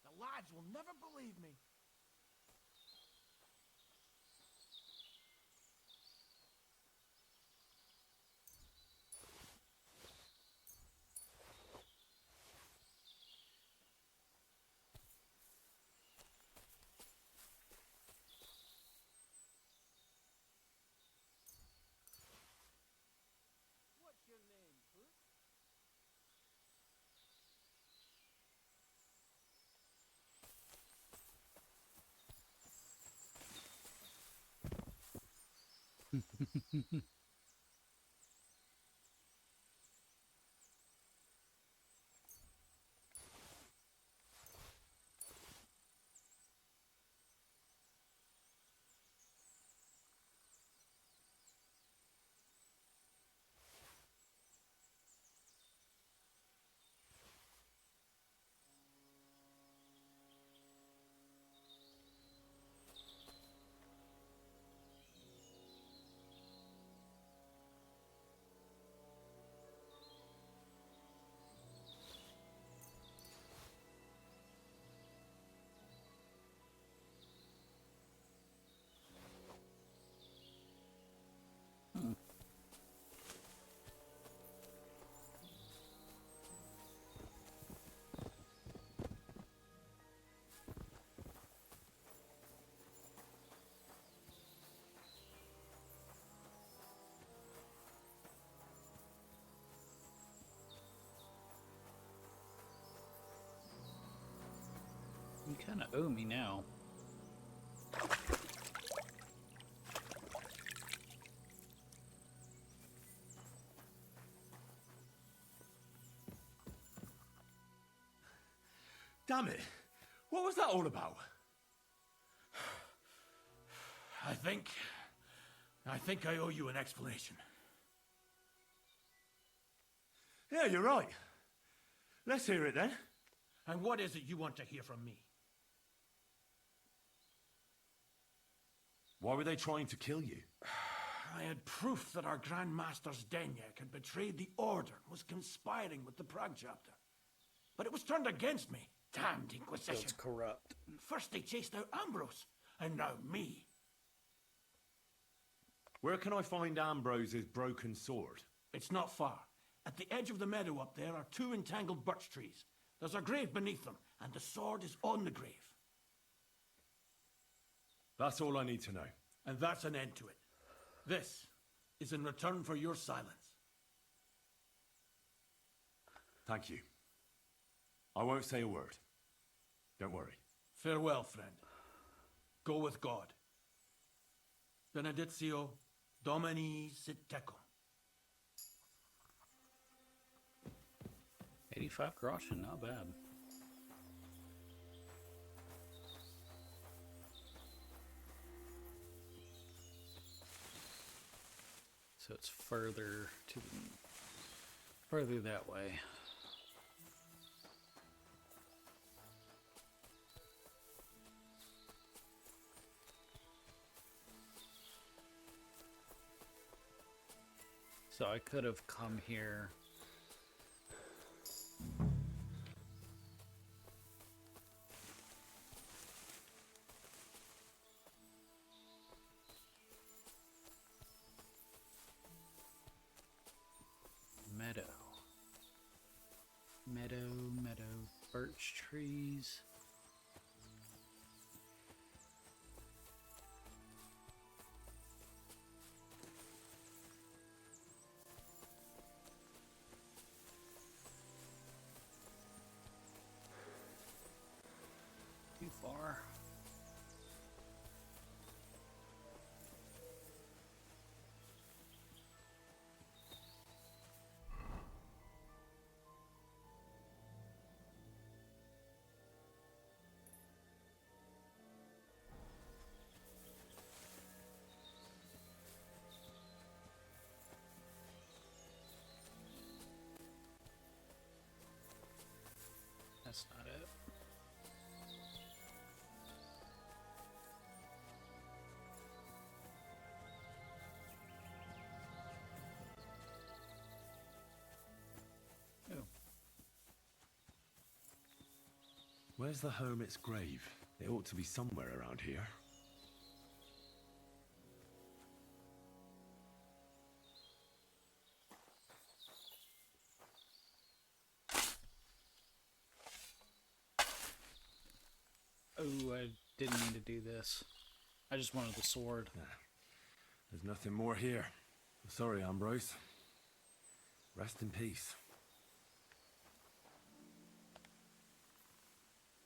The lads will never believe me. You kind of owe me now. Damn it! What was that all about? I think I owe you an explanation. Yeah, you're right. Let's hear it then. And what is it you want to hear from me? Why were they trying to kill you? I had proof that our Grand Master Zdenek had betrayed the Order and was conspiring with the Prague chapter. But it was turned against me. Damned Inquisition. It's corrupt. First they chased out Ambrose, and now me. Where can I find Ambrose's broken sword? It's not far. At the edge of the meadow up there are 2 entangled birch trees. There's a grave beneath them, and the sword is on the grave. That's all I need to know. And that's an end to it. This is in return for your silence. Thank you. I won't say a word. Don't worry. Farewell, friend. Go with God. Benedictio Domini sit tecum. 85 groschen, not bad. So it's further that way. So I could have come here. Meadow, birch trees. Too far. That's not it. Oh. Where's the hermit's grave? It ought to be somewhere around here. Oh, I didn't mean to do this. I just wanted the sword. There's nothing more here. Sorry, Ambrose. Rest in peace.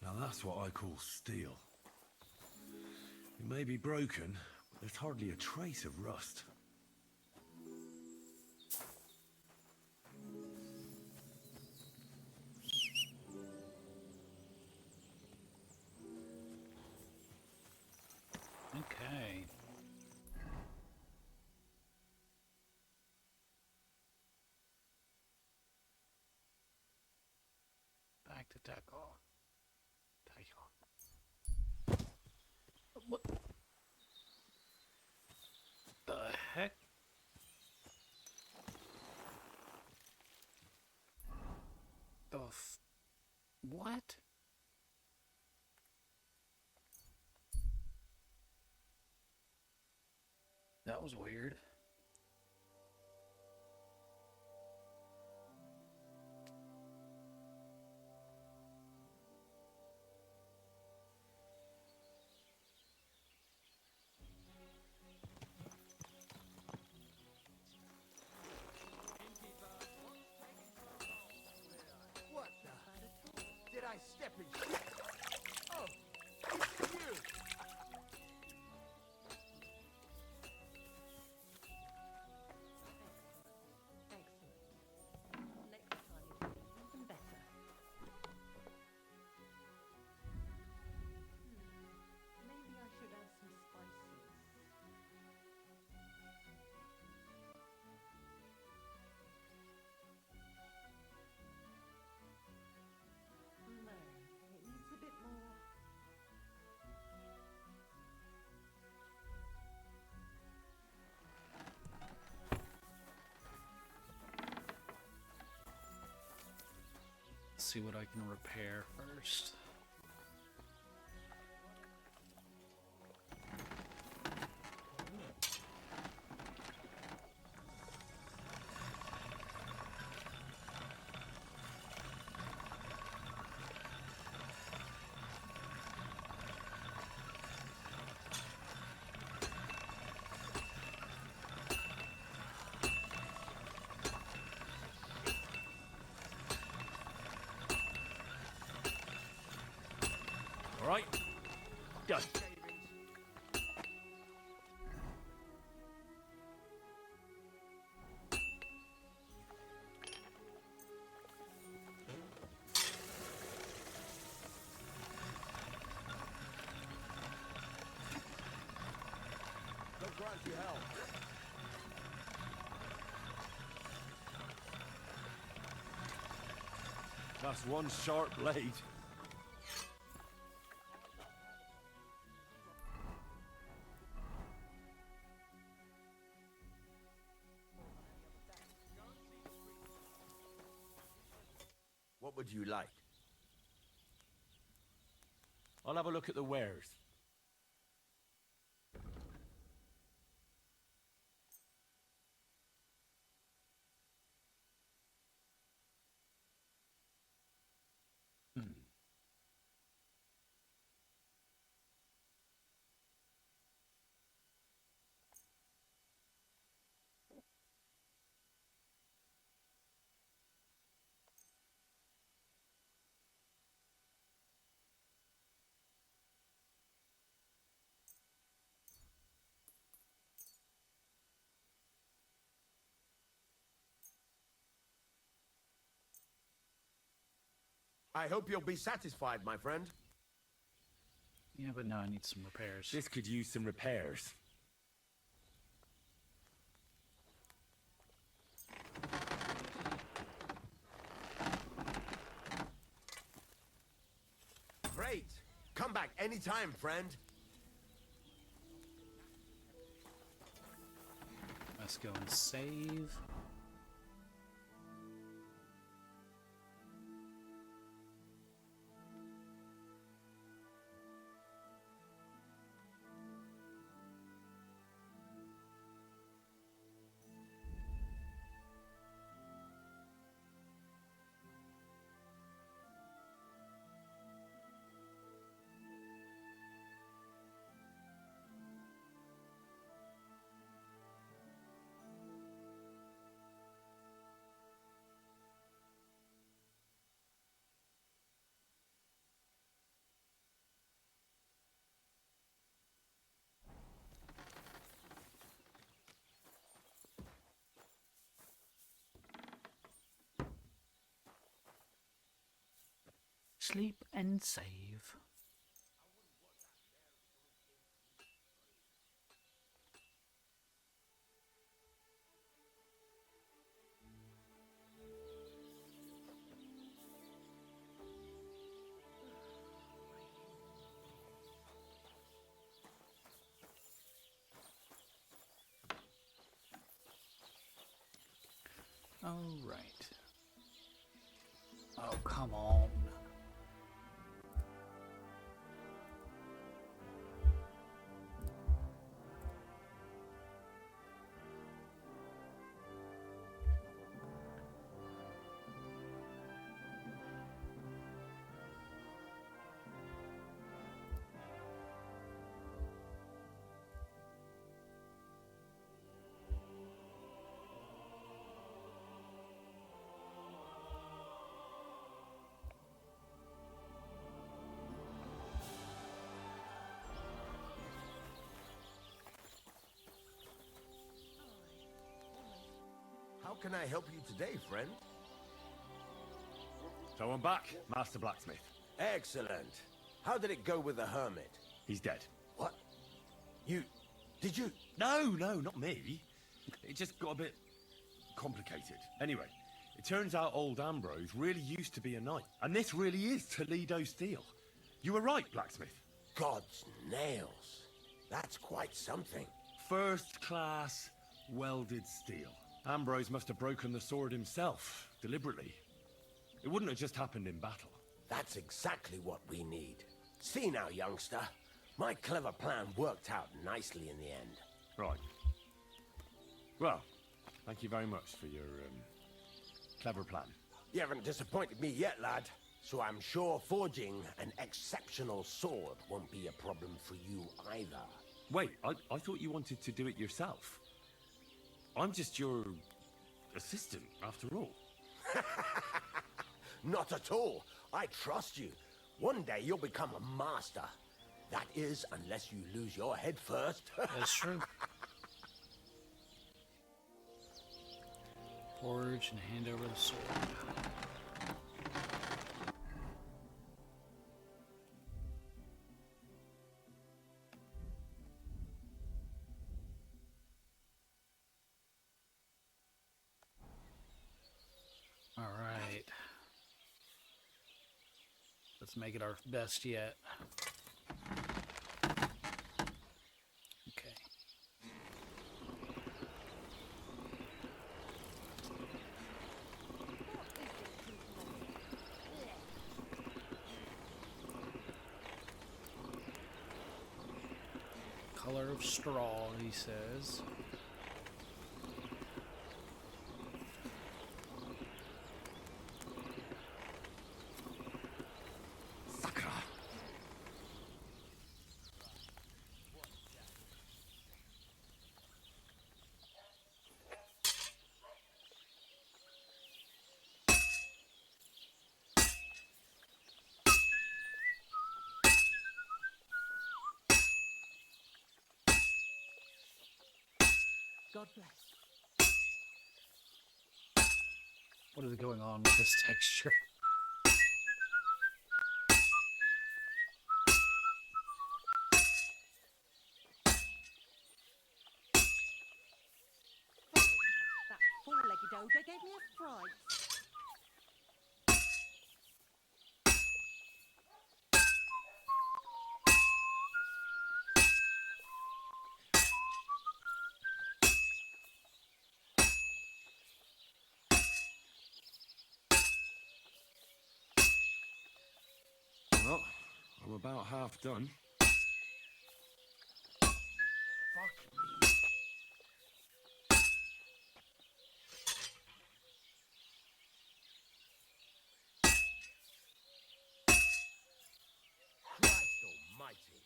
Now that's what I call steel. It may be broken, but there's hardly a trace of rust. back to tackle. What the heck? What? That was weird. What the? Did I step in shit? Oh, it's you! Excellent. Next time you do even better. Maybe I should add some spices. No, it needs a bit more. Let's see what I can repair first. All right, go. Don't grant you help. That's one sharp blade. What would you like? I'll have a look at the wares. I hope you'll be satisfied, my friend. Yeah, but now I need some repairs. This could use some repairs. Great. Come back anytime, friend. Let's go and save. Sleep and save. All right. Oh, come on. How can I help you today, friend? So I'm back, Master Blacksmith. Excellent. How did it go with the hermit? He's dead. What? Did you? No, not me. It just got a bit complicated. Anyway, it turns out old Ambrose really used to be a knight. And this really is Toledo steel. You were right, Blacksmith. God's nails. That's quite something. First class welded steel. Ambrose must have broken the sword himself, deliberately. It wouldn't have just happened in battle. That's exactly what we need. See now, youngster. My clever plan worked out nicely in the end. Right. Well, thank you very much for your, clever plan. You haven't disappointed me yet, lad. So I'm sure forging an exceptional sword won't be a problem for you either. Wait, I thought you wanted to do it yourself. I'm just your assistant, after all. Not at all. I trust you. One day you'll become a master. That is, unless you lose your head first. That's true. Forge and hand over the sword. All right. Let's make it our best yet. Okay. Color of straw, he says. God bless. What is going on with this texture? That four-legged ogre gave me a fright. Well, I'm about half done. Fuck me. Christ almighty.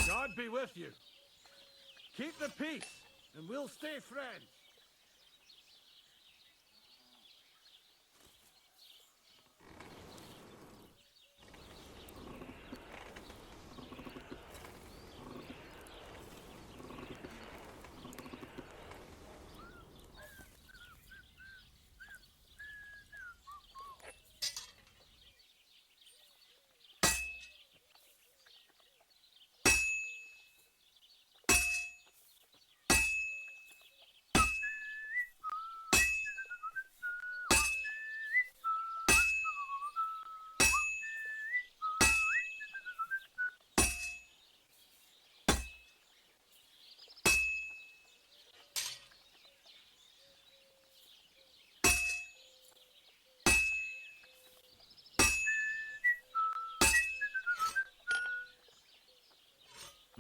God be with you. Keep the peace, and we'll stay friends.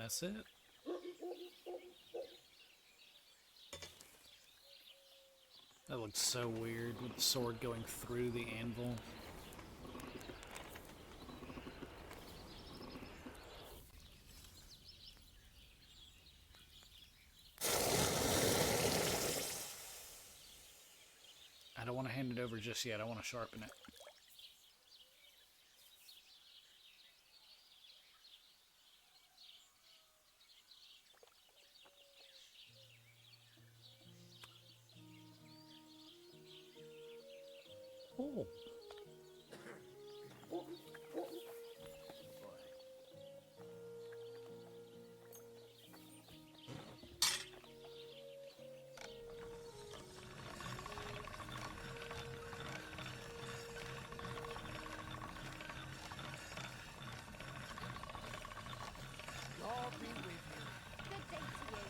That's it. That looked so weird with the sword going through the anvil. I don't want to hand it over just yet. I want to sharpen it. Oh. God be with you. Good day to you.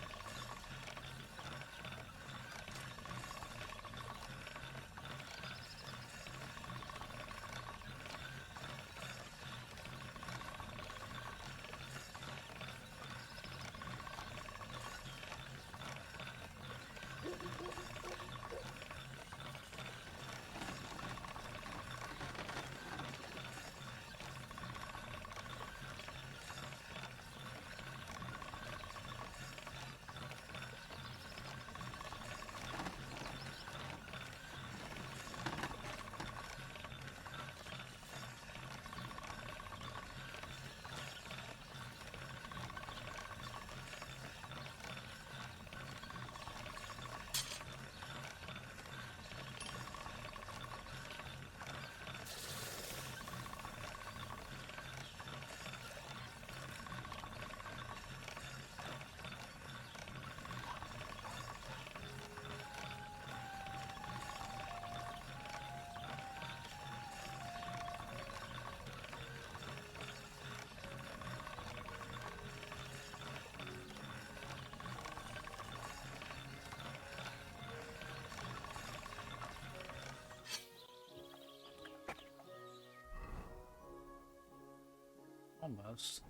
Almost.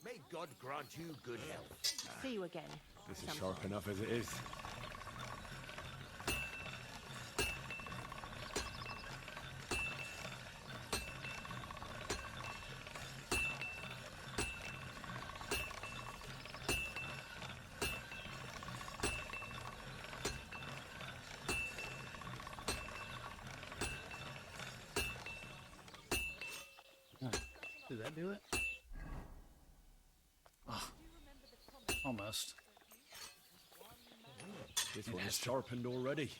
May God grant you good health. See you again. This is sometime. sharp enough as it is. Did that do it? Oh, almost. This one is sharpened already.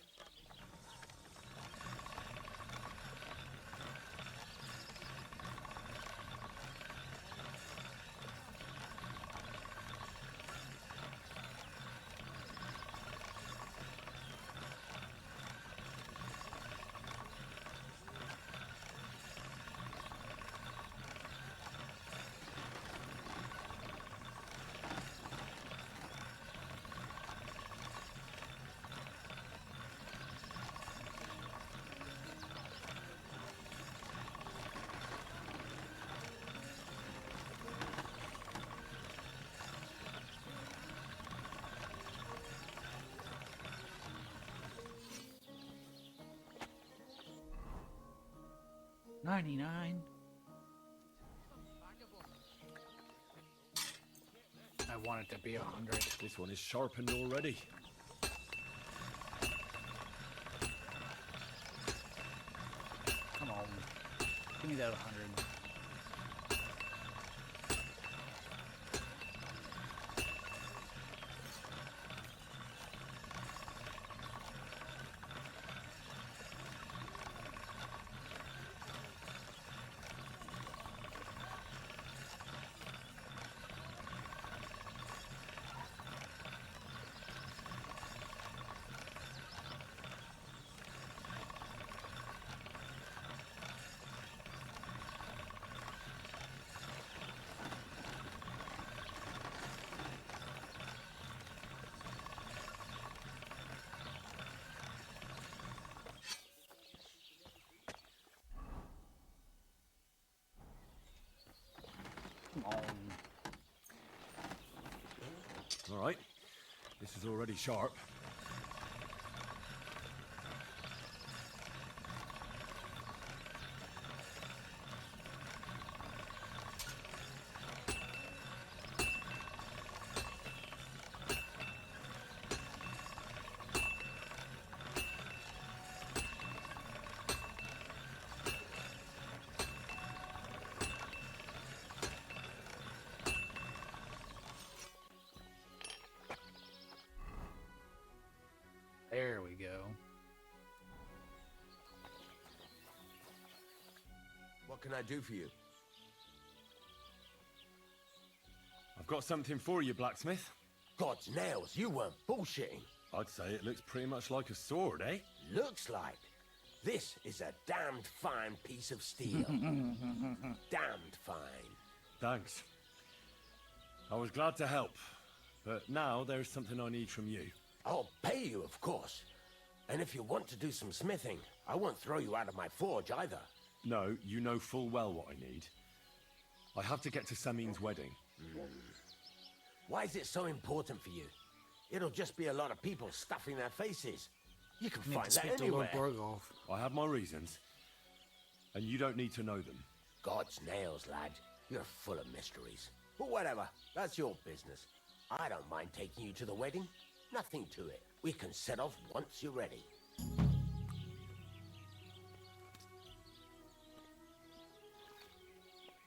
$99. I want it to be 100. This one is sharpened already. Come on. Give me that 100. All right. This is already sharp. There we go. What can I do for you? I've got something for you, blacksmith. God's nails, you weren't bullshitting. I'd say it looks pretty much like a sword, eh? Looks like. This is a damned fine piece of steel. Damned fine. Thanks. I was glad to help, but now there's something I need from you. I'll pay you, of course. And if you want to do some smithing, I won't throw you out of my forge either. No, you know full well what I need. I have to get to Samin's wedding. Why is it so important for you? It'll just be a lot of people stuffing their faces. You can Need find to that speak to anywhere. Lord Borgolf. I have my reasons, and you don't need to know them. God's nails, lad. You're full of mysteries. But whatever, that's your business. I don't mind taking you to the wedding. Nothing to it. We can set off once you're ready.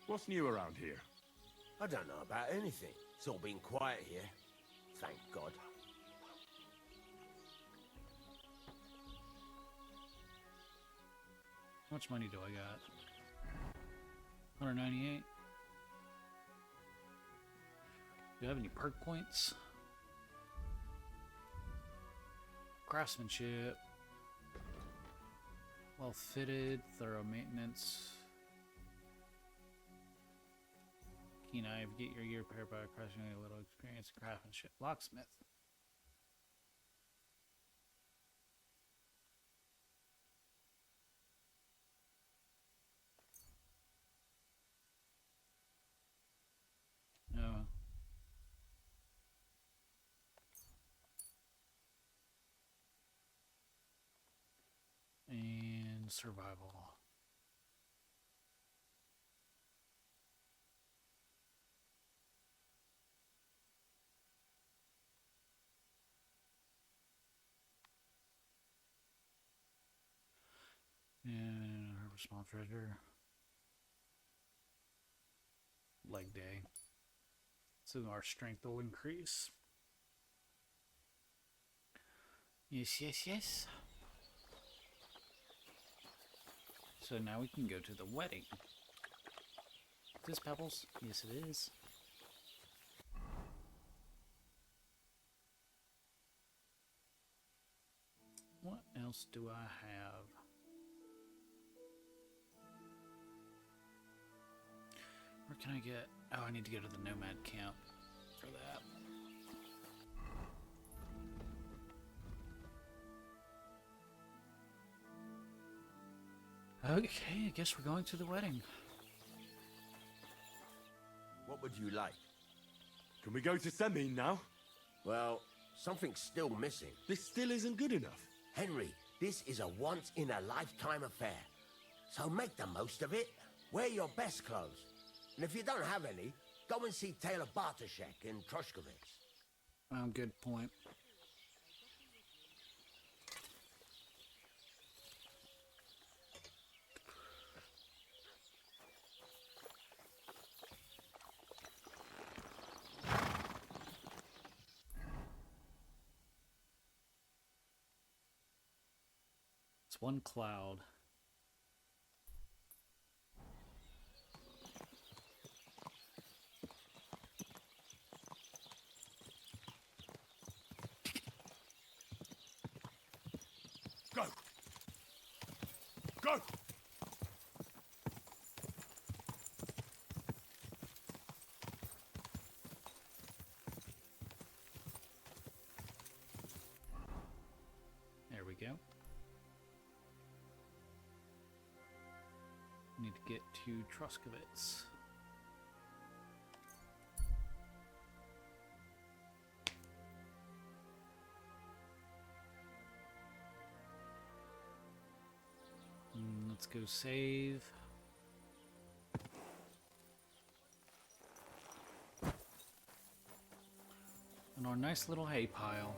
What's new around here? I don't know about anything. It's all been quiet here. Thank God. How much money do I got? 198. Do I have any perk points? Craftsmanship. Well fitted, thorough maintenance. Keen eye, get your gear repaired by craftsman, a little experience in craftsmanship. Locksmith. No. And survival. And her small treasure. Leg day. So our strength will increase. Yes, yes, yes. So now we can go to the wedding. Is this Pebbles? Yes, it is. What else do I have? Where can I get... Oh, I need to go to the Nomad camp for that. Okay, I guess we're going to the wedding. What would you like? Can we go to Samin now? Well, something's still missing. This still isn't good enough. Henry, this is a once-in-a-lifetime affair. So make the most of it. Wear your best clothes. And if you don't have any, go and see Taylor Bartoshek in Troshkovitz. Good point. It's one cloud. Go! Go! There we go. Need to get to Troshkovitz. Let's go save. On our nice little hay pile.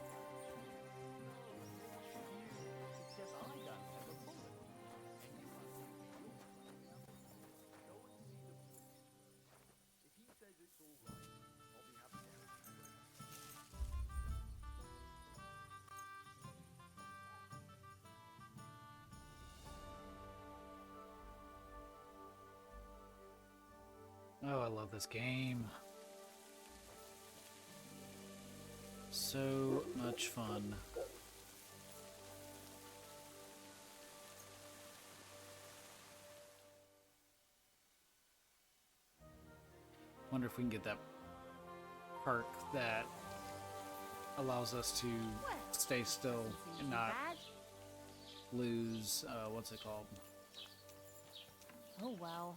Oh, I love this game. So much fun. Wonder if we can get that perk that allows us to stay still and not lose, what's it called? Oh well,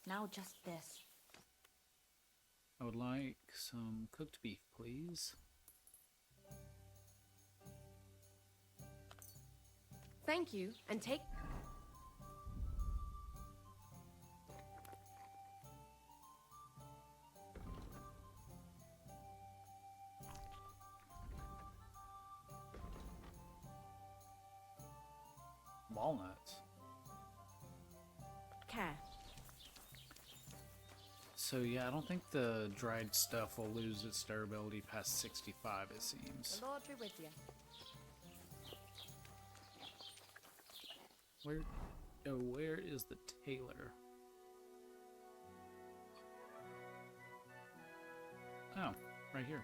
now just this. I would like some cooked beef, please. Thank you, and take... Walnuts. care. So yeah, I don't think the dried stuff will lose its durability past 65, it seems. The Lord be with you. Where is the tailor? Oh, right here.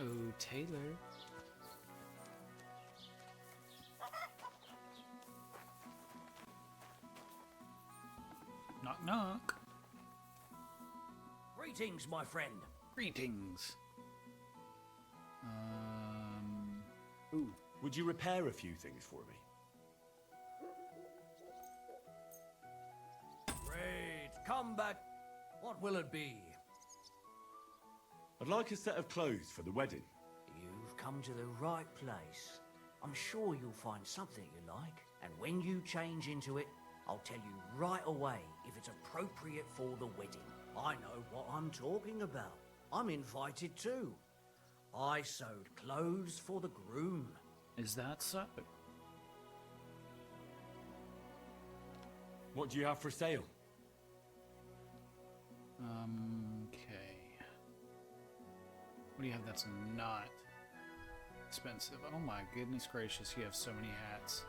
Oh, Taylor. Knock, knock. Greetings, my friend. Greetings. Ooh. Would you repair a few things for me? Great. Come back. What will it be? I'd like a set of clothes for the wedding. You've come to the right place. I'm sure you'll find something you like. And when you change into it, I'll tell you right away if it's appropriate for the wedding. I know what I'm talking about. I'm invited too. I sewed clothes for the groom. Is that so? What do you have for sale? Okay. What do you have that's not expensive? Oh my goodness gracious, you have so many hats.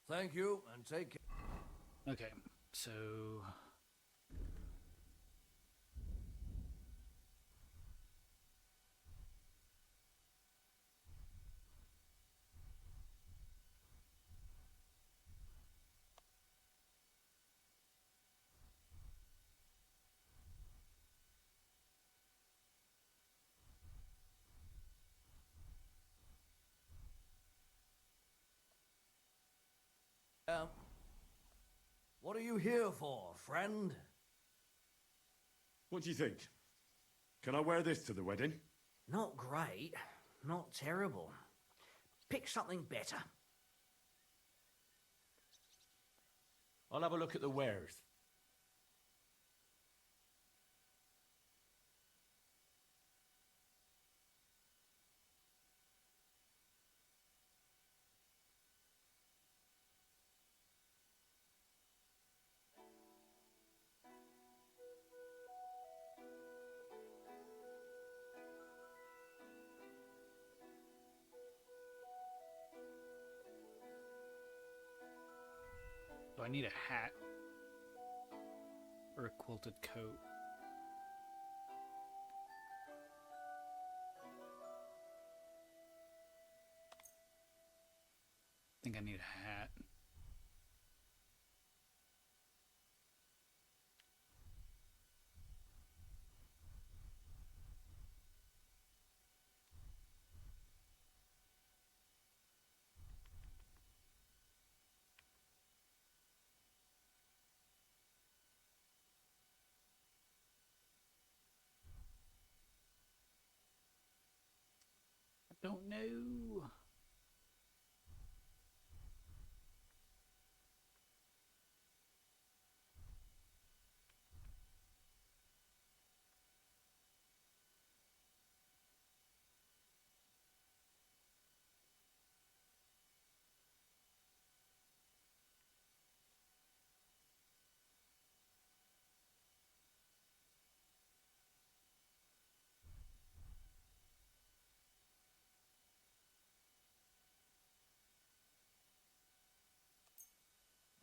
Thank you, and take care. Okay, so What are you here for, friend? What do you think? Can I wear this to the wedding? Not great, not terrible. Pick something better. I'll have a look at the wares. Do I need a hat? Or a quilted coat? I think I need a hat. I don't know.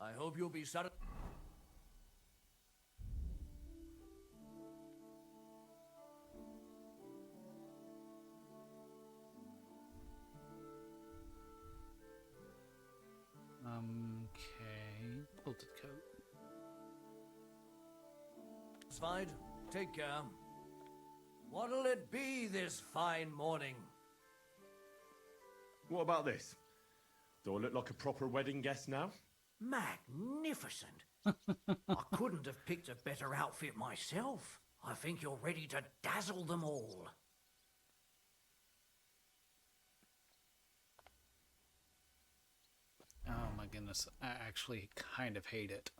I hope you'll be satisfied. Okay. Quilted coat. Satisfied? Take care. What'll it be this fine morning? What about this? Do I look like a proper wedding guest now? Magnificent. I couldn't have picked a better outfit myself. I think you're ready to dazzle them all. Oh my goodness, I actually kind of hate it.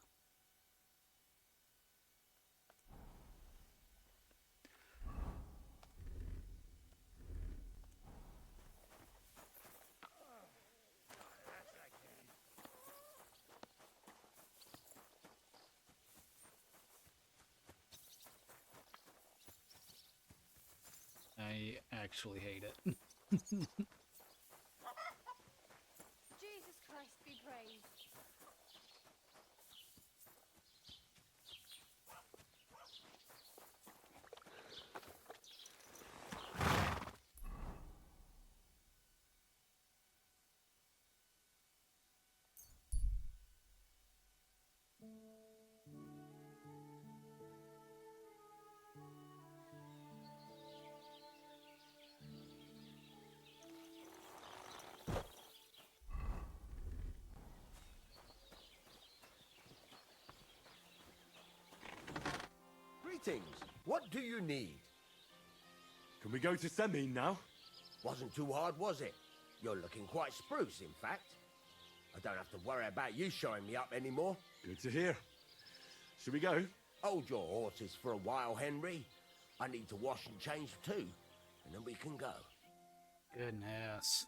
I actually hate it. Jesus Christ be praised. Greetings. What do you need? Can we go to Semin now? Wasn't too hard, was it? You're looking quite spruce, in fact. I don't have to worry about you showing me up anymore. Good to hear. Should we go? Hold your horses for a while, Henry. I need to wash and change too, and then we can go. Goodness.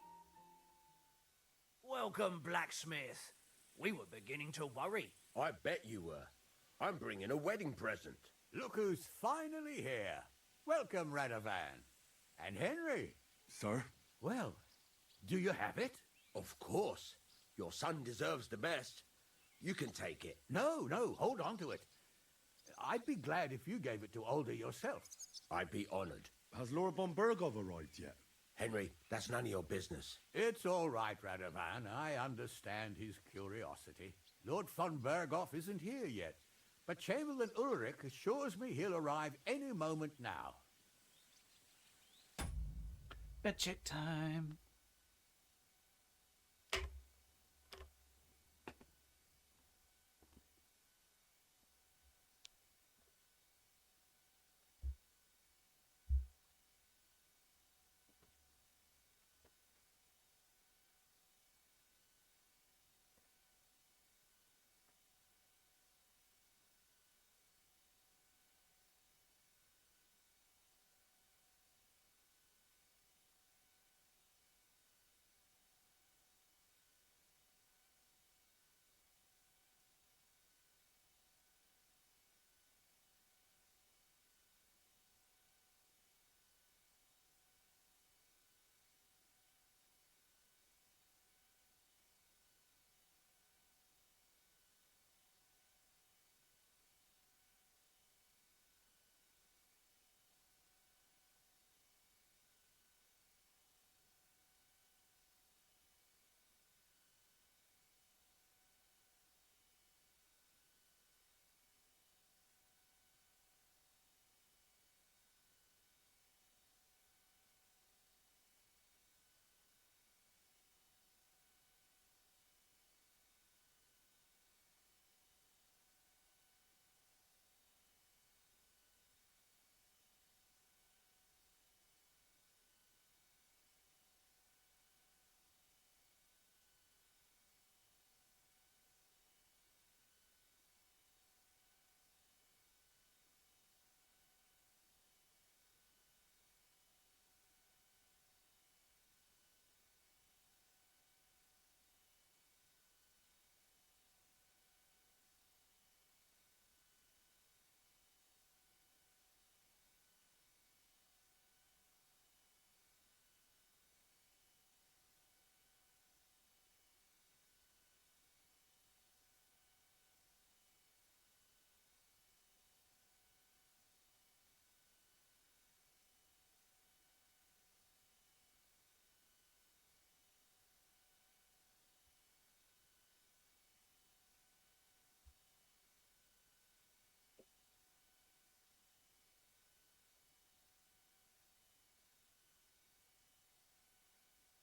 Welcome, blacksmith. We were beginning to worry. I bet you were. I'm bringing a wedding present. Look who's finally here. Welcome, Radovan. And Henry. Sir? Well, do you have it? Of course. Your son deserves the best. You can take it. No, hold on to it. I'd be glad if you gave it to Alder yourself. I'd be honored. Has Laura von Bergov arrived yet? Henry, that's none of your business. It's all right, Radovan. I understand his curiosity. Lord von Berghoff isn't here yet, but Chamberlain Ulrich assures me he'll arrive any moment now. Bed check time.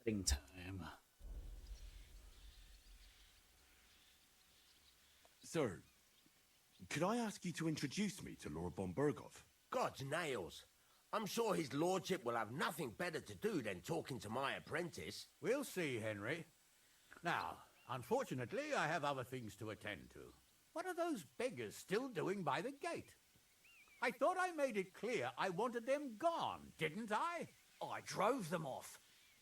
Wedding time. Sir, could I ask you to introduce me to Lord von Berghoff? God's nails. I'm sure his lordship will have nothing better to do than talking to my apprentice. We'll see, Henry. Now, unfortunately, I have other things to attend to. What are those beggars still doing by the gate? I thought I made it clear I wanted them gone, didn't I? I drove them off,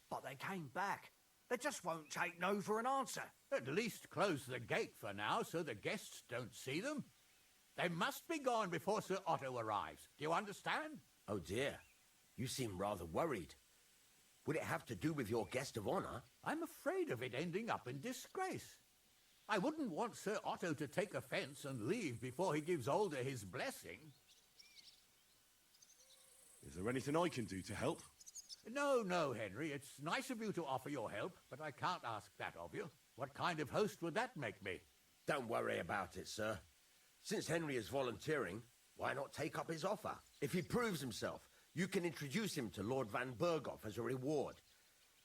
but they came back. They just won't take no for an answer. At least close the gate for now so the guests don't see them. They must be gone before Sir Otto arrives. Do you understand? Oh dear, you seem rather worried. Would it have to do with your guest of honor? I'm afraid of it ending up in disgrace. I wouldn't want Sir Otto to take offense and leave before he gives Older his blessing. Is there anything I can do to help? No, Henry. It's nice of you to offer your help, but I can't ask that of you. What kind of host would that make me? Don't worry about it, sir. Since Henry is volunteering, why not take up his offer? If he proves himself, you can introduce him to Lord van Berghoff as a reward,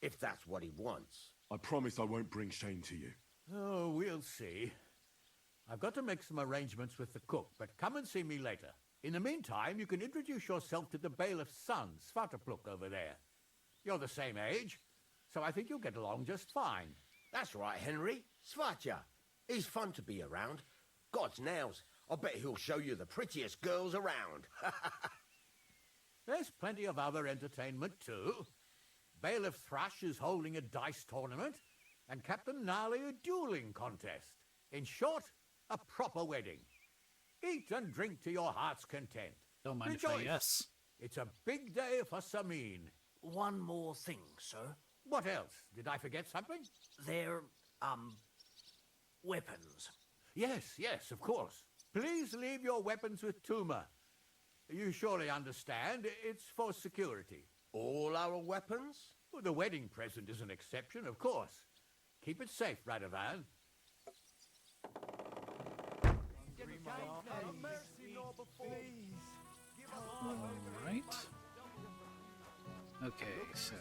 if that's what he wants. I promise I won't bring shame to you. Oh, we'll see. I've got to make some arrangements with the cook, but come and see me later. In the meantime, you can introduce yourself to the bailiff's son, Svartapluk, over there. You're the same age, so I think you'll get along just fine. That's right, Henry. Svatja. He's fun to be around. God's nails. I bet he'll show you the prettiest girls around. There's plenty of other entertainment, too. Bailiff Thrush is holding a dice tournament, and Captain Gnarly a dueling contest. In short, a proper wedding. Eat and drink to your heart's content. Don't mind Rejoice. if I yes. It's a big day for Samin. One more thing, sir. What else? Did I forget something? They're, weapons. Yes, of course. Please leave your weapons with Tuma. You surely understand, it's for security. All our weapons? Well, the wedding present is an exception, of course. Keep it safe, Radovan. Alright. Okay, so...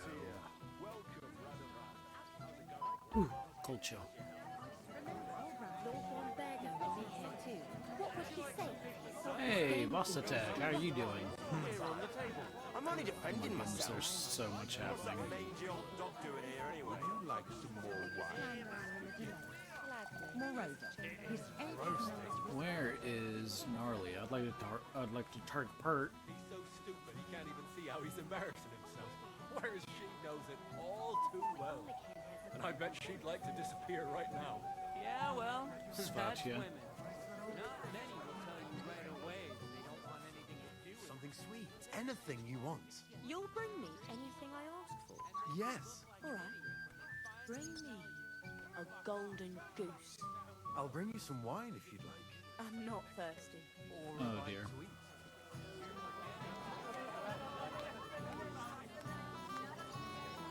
Ooh, cold chill. Lord von Berger will be here too. What would he say? Hey, boss attack, how are you doing? I'm only defending myself. There's so much happening. Moreover, his Where is Gnarly? I'd like to target Pert. He's so stupid he can't even see how he's embarrassing himself. Whereas she knows it all too well. And I bet she'd like to disappear right now. Yeah, well, that's Svatja. women. Not many will tell you right away that they don't want anything to do with Something sweet. Anything you want. You'll bring me anything I ask for. Yes. All right. Bring me a golden goose. I'll bring you some wine if you'd like. I'm not thirsty. Oh dear.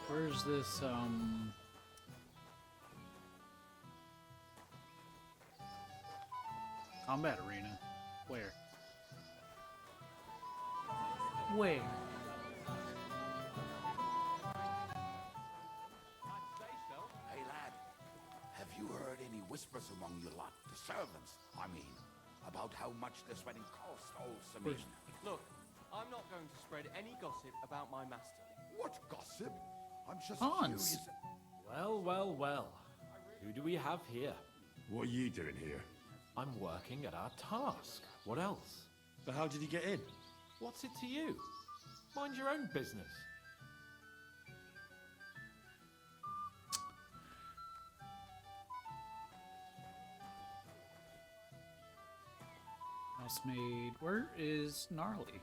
Where's this, combat arena? Where? Where? Hey, lad. Have you heard any whispers among your lot, the servants, I mean, about how much this wedding cost, old Samin? Look, I'm not going to spread any gossip about my master. What gossip? I'm just Hans. curious. Well. Who do we have here? What are you doing here? I'm working at our task. What else? But how did he get in? What's it to you? Mind your own business. Housemaid. Where is Gnarly?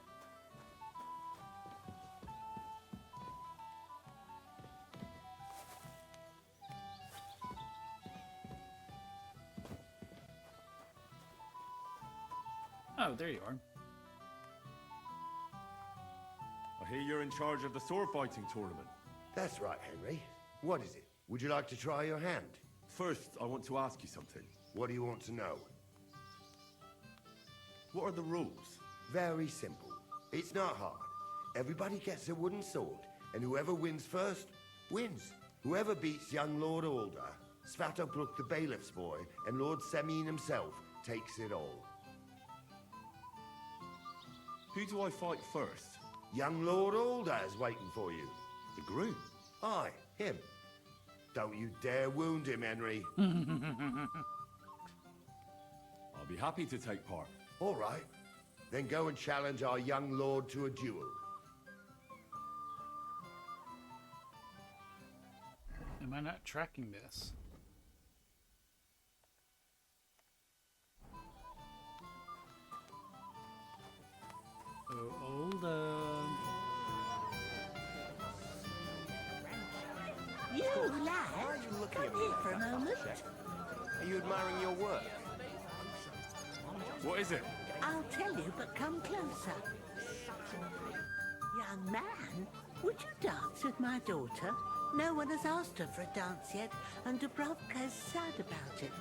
Oh, there you are. I hear you're in charge of the sword fighting tournament. That's right, Henry. What is it? Would you like to try your hand? First, I want to ask you something. What do you want to know? What are the rules? Very simple. It's not hard. Everybody gets a wooden sword, and whoever wins first, wins. Whoever beats young Lord Alder, Svatopluck the bailiff's boy, and Lord Semyon himself takes it all. Who do I fight first? Young Lord Alder is waiting for you. The groom? Aye, him. Don't you dare wound him, Henry. I'll be happy to take part. All right. Then go and challenge our young lord to a duel. Am I not tracking this? Oh, hold on. You lad, come here for a moment. Are you admiring your work? What is it? I'll tell you, but come closer. Young man, would you dance with my daughter? No one has asked her for a dance yet, and Dubrovka's sad about it,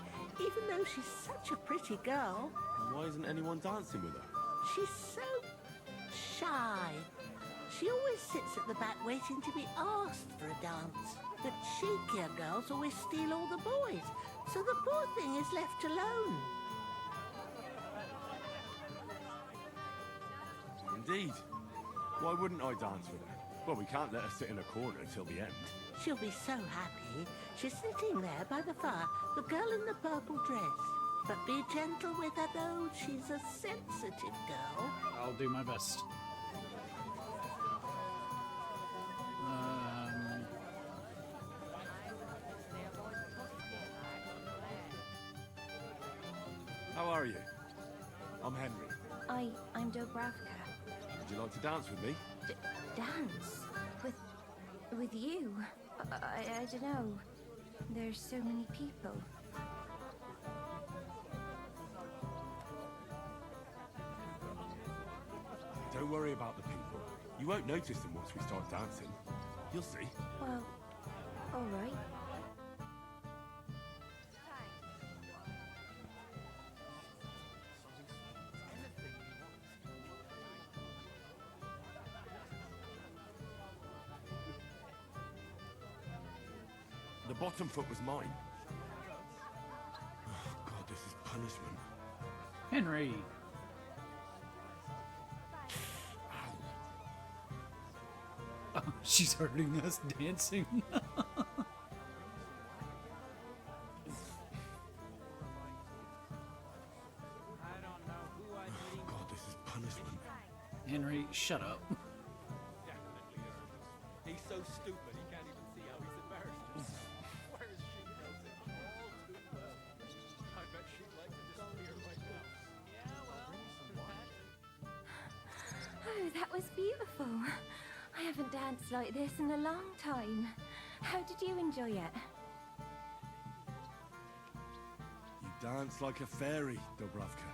even though she's such a pretty girl. And why isn't anyone dancing with her? She's so shy. She always sits at the back waiting to be asked for a dance. But cheekier girls always steal all the boys, so the poor thing is left alone. Indeed. Why wouldn't I dance with her? Well, we can't let her sit in a corner till the end. She'll be so happy. She's sitting there by the fire, the girl in the purple dress. But be gentle with her, though. She's a sensitive girl. I'll do my best. How are you? I'm Henry. I'm Dubravka. Would you like to dance with me? Dance? With you? I don't know. There's so many people. Don't worry about the people. You won't notice them once we start dancing. You'll see. Well, all right. The bottom foot was mine. Oh, God, this is punishment. Henry! Oh, she's hurting us dancing. God, this is punishment. Henry, shut up. He's so stupid he can't even see how he's embarrassed. Whereas she knows it all too well. I bet she'd like to disappear right now. Oh, that was beautiful. I haven't danced like this in a long time. How did you enjoy it? You dance like a fairy, Dubravka.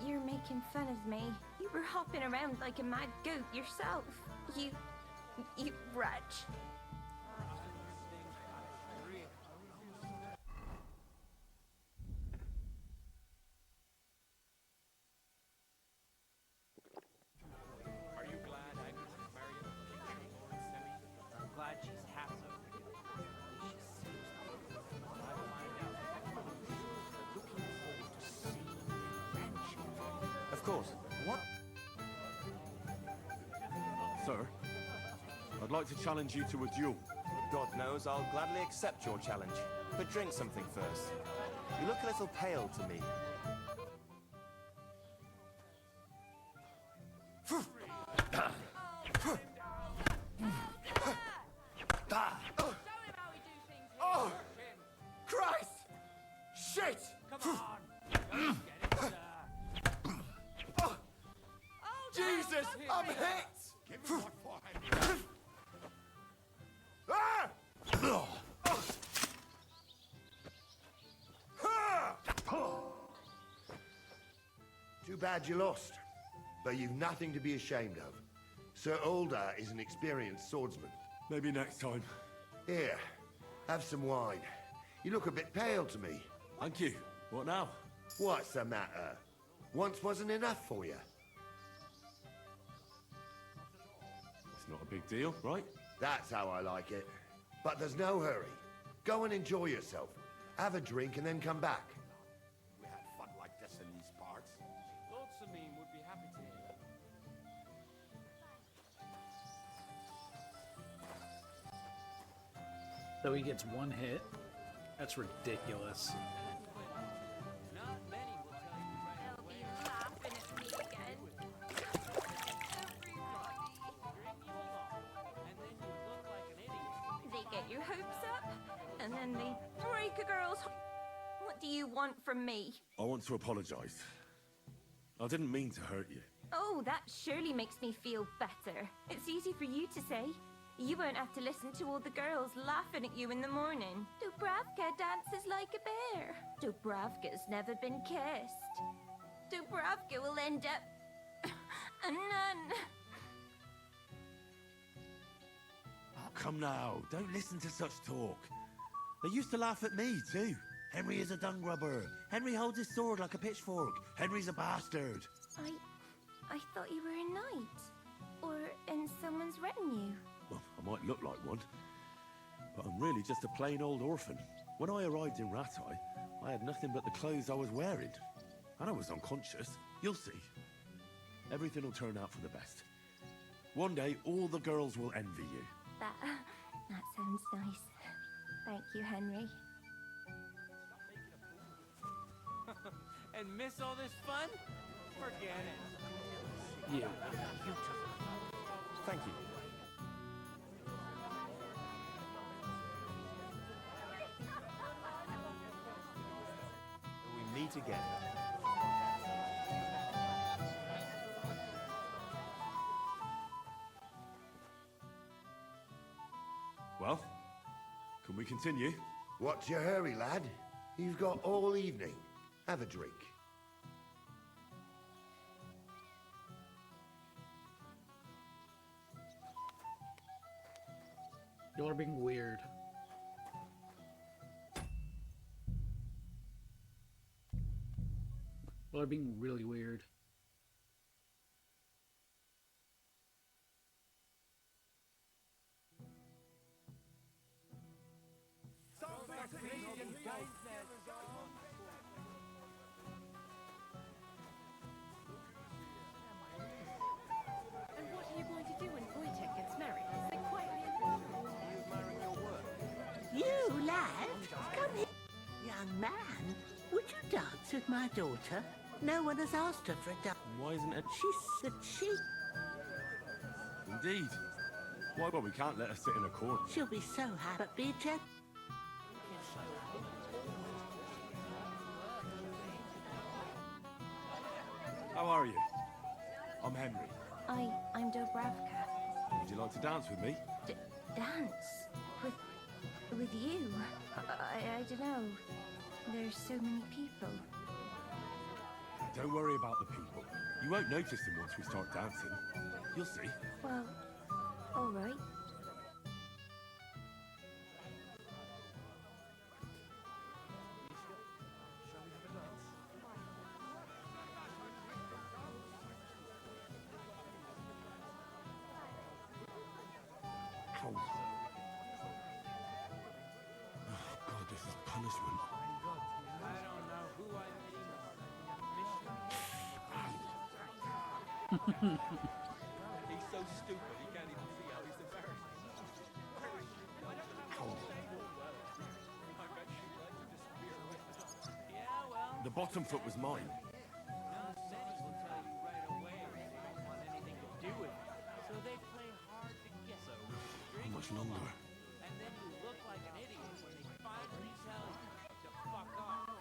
You're making fun of me. You were hopping around like a mad goat yourself. You wretch. Are you glad Agnes is marrying future Lord Semi? I'm glad she's happy. She seems to be what I find out. Looking forward to seeing their grandchildren. Of course. What? Sir, I'd like to challenge you to a duel. God knows I'll gladly accept your challenge. But drink something first. You look a little pale to me. Oh! Christ! Shit! Come on! Jesus! I'm hit! Give him what for, Henry. Ah! Too bad you lost. But you've nothing to be ashamed of. Sir Alder is an experienced swordsman. Maybe next time. Here, have some wine. You look a bit pale to me. Thank you. What now? What's the matter? Once wasn't enough for you. It's not a big deal, right? That's how I like it. But there's no hurry. Go and enjoy yourself. Have a drink and then come back. We had fun like this in these parts. Lord Salim would be happy to hear that. So he gets one hit? That's ridiculous. Not many will tell you right They'll away. be laughing at me again. They get your hopes up, and then they break a girl's heart. What do you want from me? I want to apologize. I didn't mean to hurt you. Oh, that surely makes me feel better. It's easy for you to say. You won't have to listen to all the girls laughing at you in the morning. Dubravka dances like a bear. Dubravka's never been kissed. Dubravka will end up a nun. Oh, come now. Don't listen to such talk. They used to laugh at me, too. Henry is a dung grubber. Henry holds his sword like a pitchfork. Henry's a bastard. I thought you were a knight. Or in someone's retinue. Well, I might look like one, but I'm really just a plain old orphan. When I arrived in Rattay, I had nothing but the clothes I was wearing. And I was unconscious. You'll see. Everything will turn out for the best. One day, all the girls will envy you. That sounds nice. Thank you, Henry. And miss all this fun? Forget it. You. Thank you. We meet again. Well, can we continue? What's your hurry, lad? You've got all evening. Have a drink. Y'all are being weird. Y'all are being really weird. And what are you going to do when Wojtek gets married? Say quietly and quietly. You, lad, come here. Young man, would you dance with my daughter? No one has asked her for a dance. Why isn't it? She said she... Indeed. Why? Well, we can't let her sit in a corner. She'll be so happy. But be gentle. How are you? I'm Henry. I'm Dubravka. Would you like to dance with me? Dance? With you? I don't know. There's so many people. Don't worry about the people. You won't notice them once we start dancing. You'll see. Well, all right. Ow. Oh, God, this is punishment. I don't know who I He's so stupid, he can't even see how he's embarrassed. Yeah, well. The bottom foot was mine. Not many will tell you right away if they don't want anything to do with it. So they play hard to get. So How much longer? and then you look like an idiot when they finally tell you to fuck off.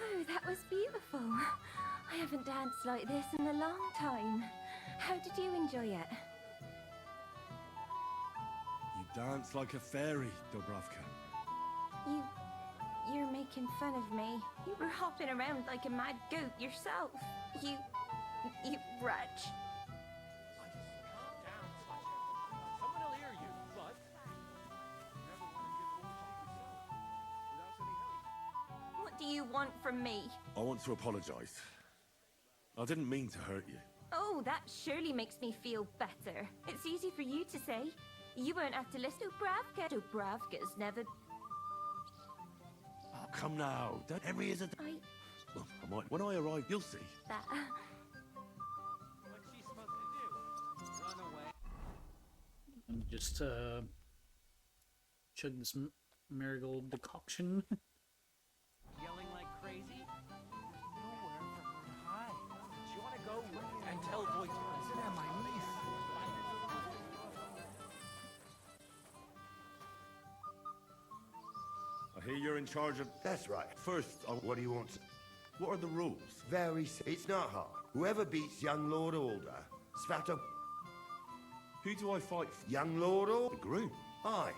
Oh, that was beautiful. I haven't danced like this in a long time. How did you enjoy it? You dance like a fairy, Dubravka. You're making fun of me. You were hopping around like a mad goat yourself. You wretch. Someone will hear you, but you never want to get what she without any help. What do you want from me? I want to apologize. I didn't mean to hurt you. Oh, Oh, that surely makes me feel better. It's easy for you to say. You won't have to listen. Dubravka's never... Oh, come now. Don't Henry is a... Well, I might... When I arrive, you'll see. That... What's she supposed to do? Run away? I'm just, chug this marigold decoction. Yelling like crazy? Nowhere for her to hide. Do you want to go and tell Voight to consider my niece? I hear you're in charge of... That's right. First, what do you want? What are the rules? It's not hard. Whoever beats young Lord Alder, Svato... Who do I fight for? Young Lord Alder? The groom. Aye.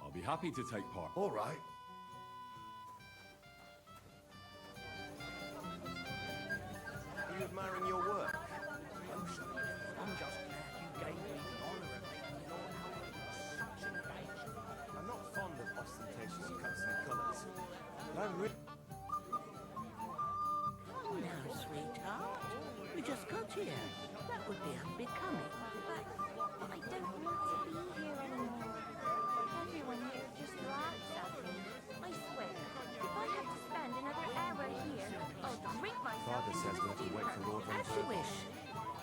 I'll be happy to take part. All right. Are you admiring your work? No, sir. I'm just glad you gave me the honour of being Lord Howard on such an occasion. I'm not fond of ostentatious cuts and colours. I'm really... Come now, sweetheart. We just got here. That would be unbecoming. But I don't want to be here anymore. Everyone here just laughs at me. I swear, if I have to spend another hour here, I'll drink myself Father into says a we're to wait for Lord Van As you wish.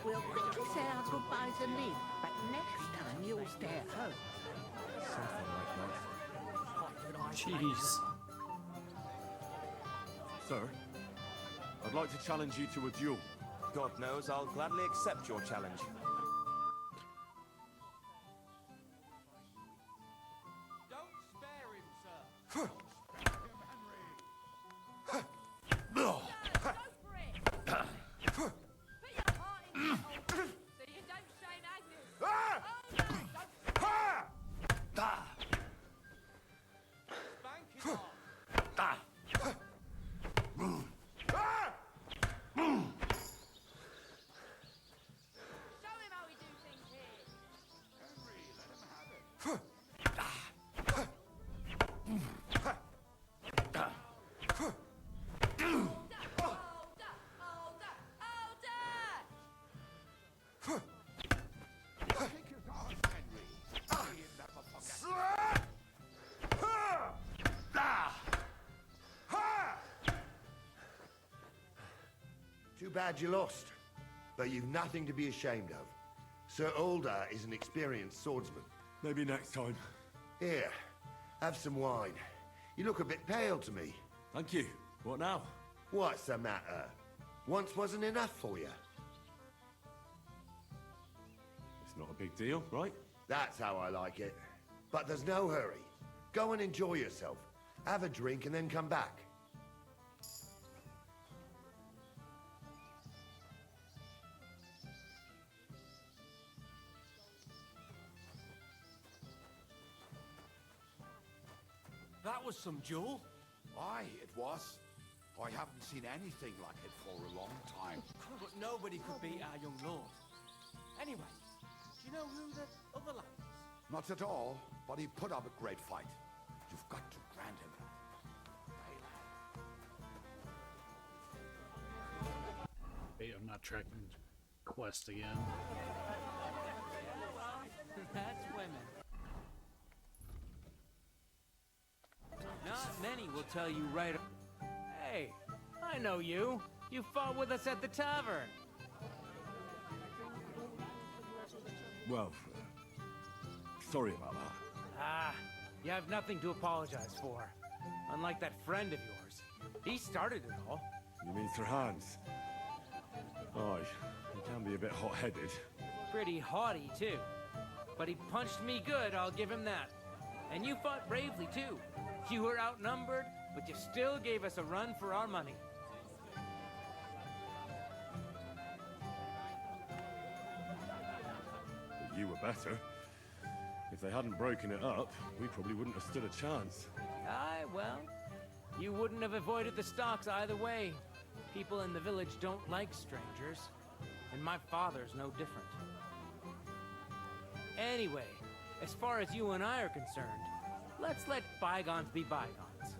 We'll quickly say our goodbyes and leave, but next time you'll stay at home. Something like that. Jeez. Sir, I'd like to challenge you to a duel. God knows I'll gladly accept your challenge. Don't spare him, sir. Too bad you lost. But you've nothing to be ashamed of. Sir Alder is an experienced swordsman. Maybe next time. Here, have some wine. You look a bit pale to me. Thank you. What now? What's the matter? Once wasn't enough for you. It's not a big deal, right? That's how I like it. But there's no hurry. Go and enjoy yourself. Have a drink and then come back. That was some duel. Aye, it was. I haven't seen anything like it for a long time. But nobody could beat our young lord. Anyway, do you know who the other lad is? Not at all, but he put up a great fight. You've got to grant him. Wait, I'm not tracking quest again. That's women. Not many will tell you right. Hey, I know you. You fought with us at the tavern. Well, sorry about that. Ah, you have nothing to apologize for. Unlike that friend of yours. He started it all. You mean Sir Hans? Aye, he can be a bit hot-headed. Pretty haughty, too. But he punched me good, I'll give him that. And you fought bravely, too. You were outnumbered, but you still gave us a run for our money. But you were better. If they hadn't broken it up, we probably wouldn't have stood a chance. Aye, well, you wouldn't have avoided the stocks either way. People in the village don't like strangers, and my father's no different. Anyway, as far as you and I are concerned, let's let bygones be bygones.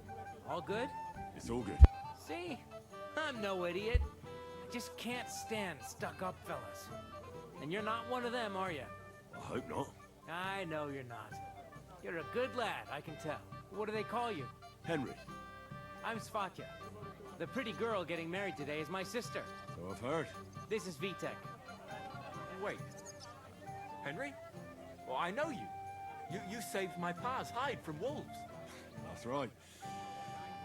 All good? It's all good. See? I'm no idiot. just can't stand stuck-up fellas. And you're not one of them, are you? I hope not. I know you're not. You're a good lad, I can tell. What do they call you? Henry. I'm Svatya. The pretty girl getting married today is my sister. So I've heard. This is Vitek. Wait. Henry? Well, I know you. You saved my pa's hide from wolves. That's right.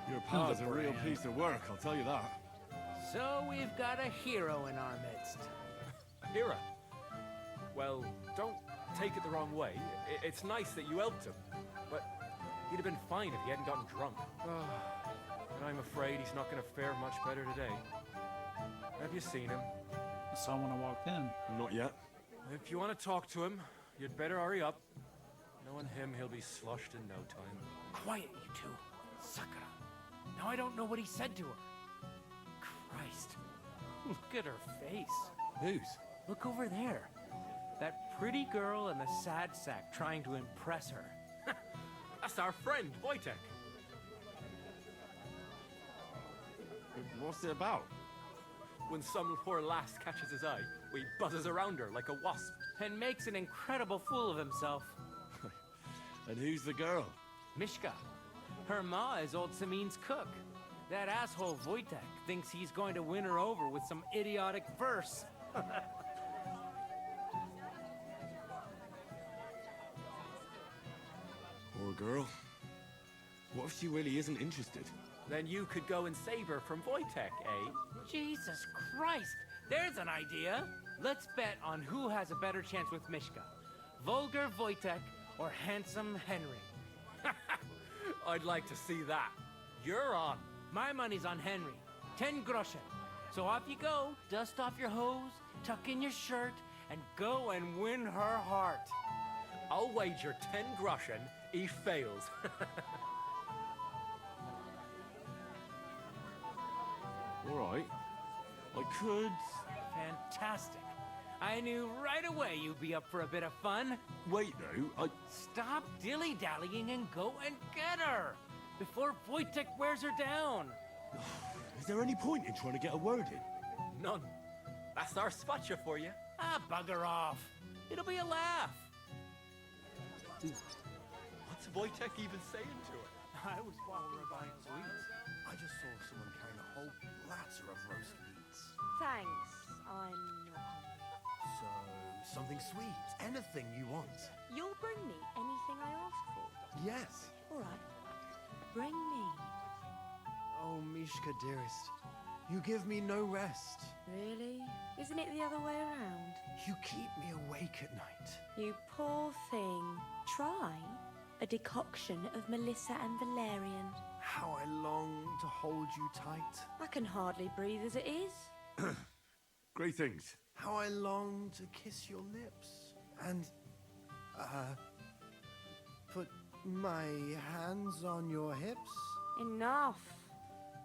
Your pa's a real brand. piece of work, I'll tell you that. So we've got a hero in our midst. A hero? Well, don't take it the wrong way. It's nice that you helped him. But he'd have been fine if he hadn't gotten drunk. And I'm afraid he's not going to fare much better today. Have you seen him? I saw when I walked in. Not yet. If you want to talk to him, you'd better hurry up. Knowing him, he'll be sloshed in no time. Quiet, you two. Sakura. Now I don't know what he said to her. Christ. Look at her face. Whose? Look over there. That pretty girl in the sad sack trying to impress her. That's our friend, Wojtek. What's it about? When some poor lass catches his eye, we buzzes around her like a wasp. And makes an incredible fool of himself. And who's the girl? Mishka. Her ma is old Samin's cook. That asshole Wojtek thinks he's going to win her over with some idiotic verse. Poor girl. What if she really isn't interested? Then you could go and save her from Wojtek, eh? Jesus Christ! There's an idea! Let's bet on who has a better chance with Mishka. Vulgar Wojtek or handsome Henry. I'd like to see that. You're on. My money's on Henry. 10 groschen. So off you go, dust off your hose, tuck in your shirt, and go and win her heart. I'll wager 10 groschen he fails. All right. I could... Fantastic. I knew right away you'd be up for a bit of fun. Wait, though. Stop dilly-dallying and go and get her! Before Wojtek wears her down! Is there any point in trying to get a word in? None. That's our Svatya for you. Ah, bugger off. It'll be a laugh. What's Wojtek even saying to her? I was walking buying sweets. I just saw someone carrying a whole platter of roast meats. Thanks, I'm not hungry. So, something sweet. Anything you want. You'll bring me anything I ask for? Yes. All right. Bring me. Oh, Mishka, dearest. You give me no rest. Really? Isn't it the other way around? You keep me awake at night. You poor thing. Try a decoction of Melissa and Valerian. How I long to hold you tight. I can hardly breathe as it is. Great things. How I long to kiss your lips. And, put my hands on your hips. Enough.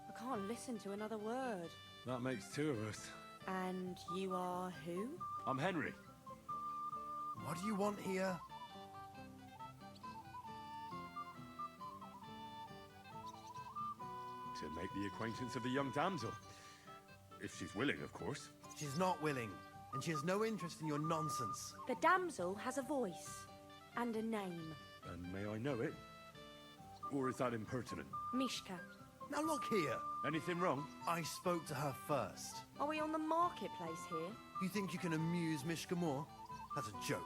I can't listen to another word. That makes two of us. And you are who? I'm Henry. What do you want here? To make the acquaintance of the young damsel. If she's willing, of course. She's not willing, and she has no interest in your nonsense. The damsel has a voice and a name. And may I know it? Or is that impertinent? Mishka. Now look here. Anything wrong? I spoke to her first. Are we on the marketplace here? You think you can amuse Mishka more? That's a joke.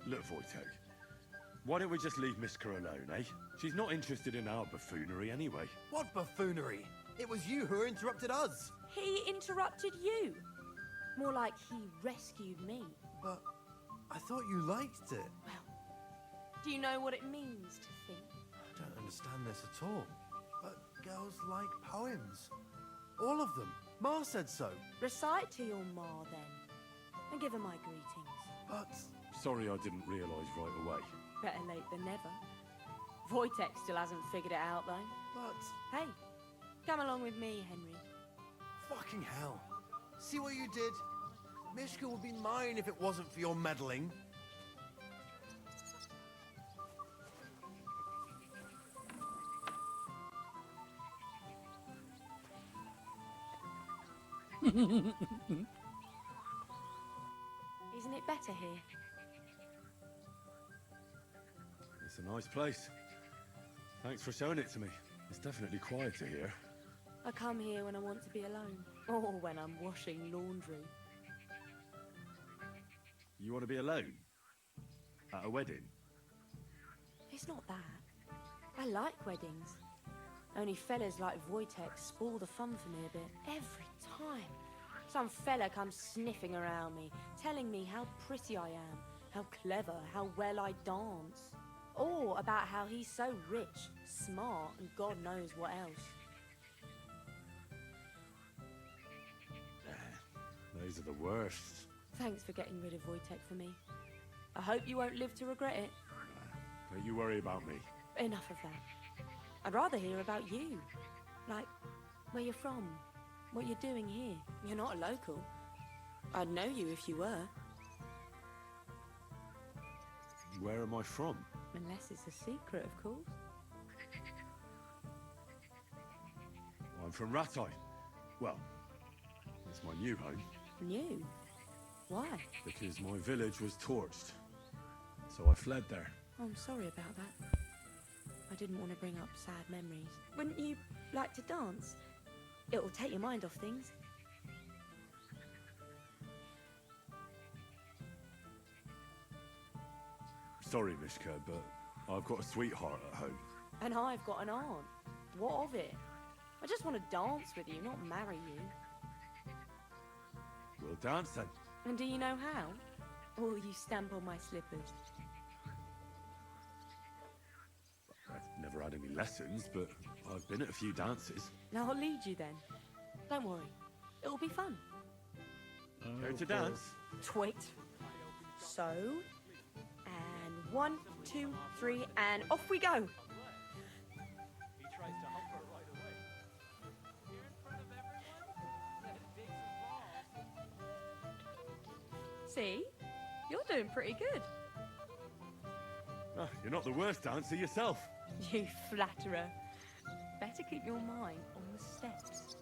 Look, Wojtek. Why don't we just leave Mishka alone, eh? She's not interested in our buffoonery anyway. What buffoonery? It was you who interrupted us. He interrupted you. More like he rescued me. But I thought you liked it. Well, do you know what it means to think? I don't understand this at all. But girls like poems. All of them. Ma said so. Recite to your ma, then. And give her my greetings. But... Sorry I didn't realise right away. Better late than never. Wojtek still hasn't figured it out, though. But... Hey, come along with me, Henry. Fucking hell. See what you did? Mishka would be mine if it wasn't for your meddling. Isn't it better here? It's a nice place. Thanks for showing it to me. It's definitely quieter here. I come here when I want to be alone, or when I'm washing laundry. You want to be alone? At a wedding? It's not that. I like weddings. Only fellas like Wojtek spoil the fun for me a bit. Every time. Some fella comes sniffing around me, telling me how pretty I am, how clever, how well I dance. Or about how he's so rich, smart, and God knows what else. Those are the worst. Thanks for getting rid of Wojtek for me. I hope you won't live to regret it. Don't you worry about me. Enough of that. I'd rather hear about you. Like, where you're from, what you're doing here. You're not a local. I'd know you if you were. Where am I from? Unless it's a secret, of course. I'm from Ratai. Well, it's my new home. New? Why? Because my village was torched. So I fled there. Oh, I'm sorry about that. I didn't want to bring up sad memories. Wouldn't you like to dance? It'll take your mind off things. Sorry, Mishka, but I've got a sweetheart at home. And I've got an aunt. What of it? I just want to dance with you, not marry you. We'll dance then. And do you know how? Or will you stamp on my slippers? I've never had any lessons, but I've been at a few dances. Now I'll lead you then. Don't worry. It'll be fun. Go to dance? Wait. So, and 1, 2, 3, and off we go. See? You're doing pretty good. Ah, you're not the worst dancer yourself. You flatterer. Better keep your mind on the steps.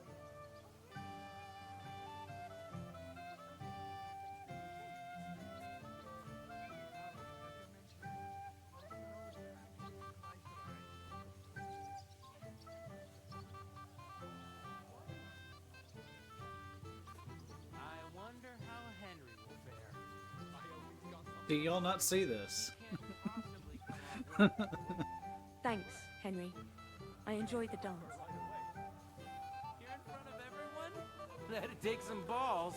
I wonder how Henry will fare. Do y'all not see this? Thanks, Henry. I enjoyed the dance. You're in front of everyone? That'd take some balls.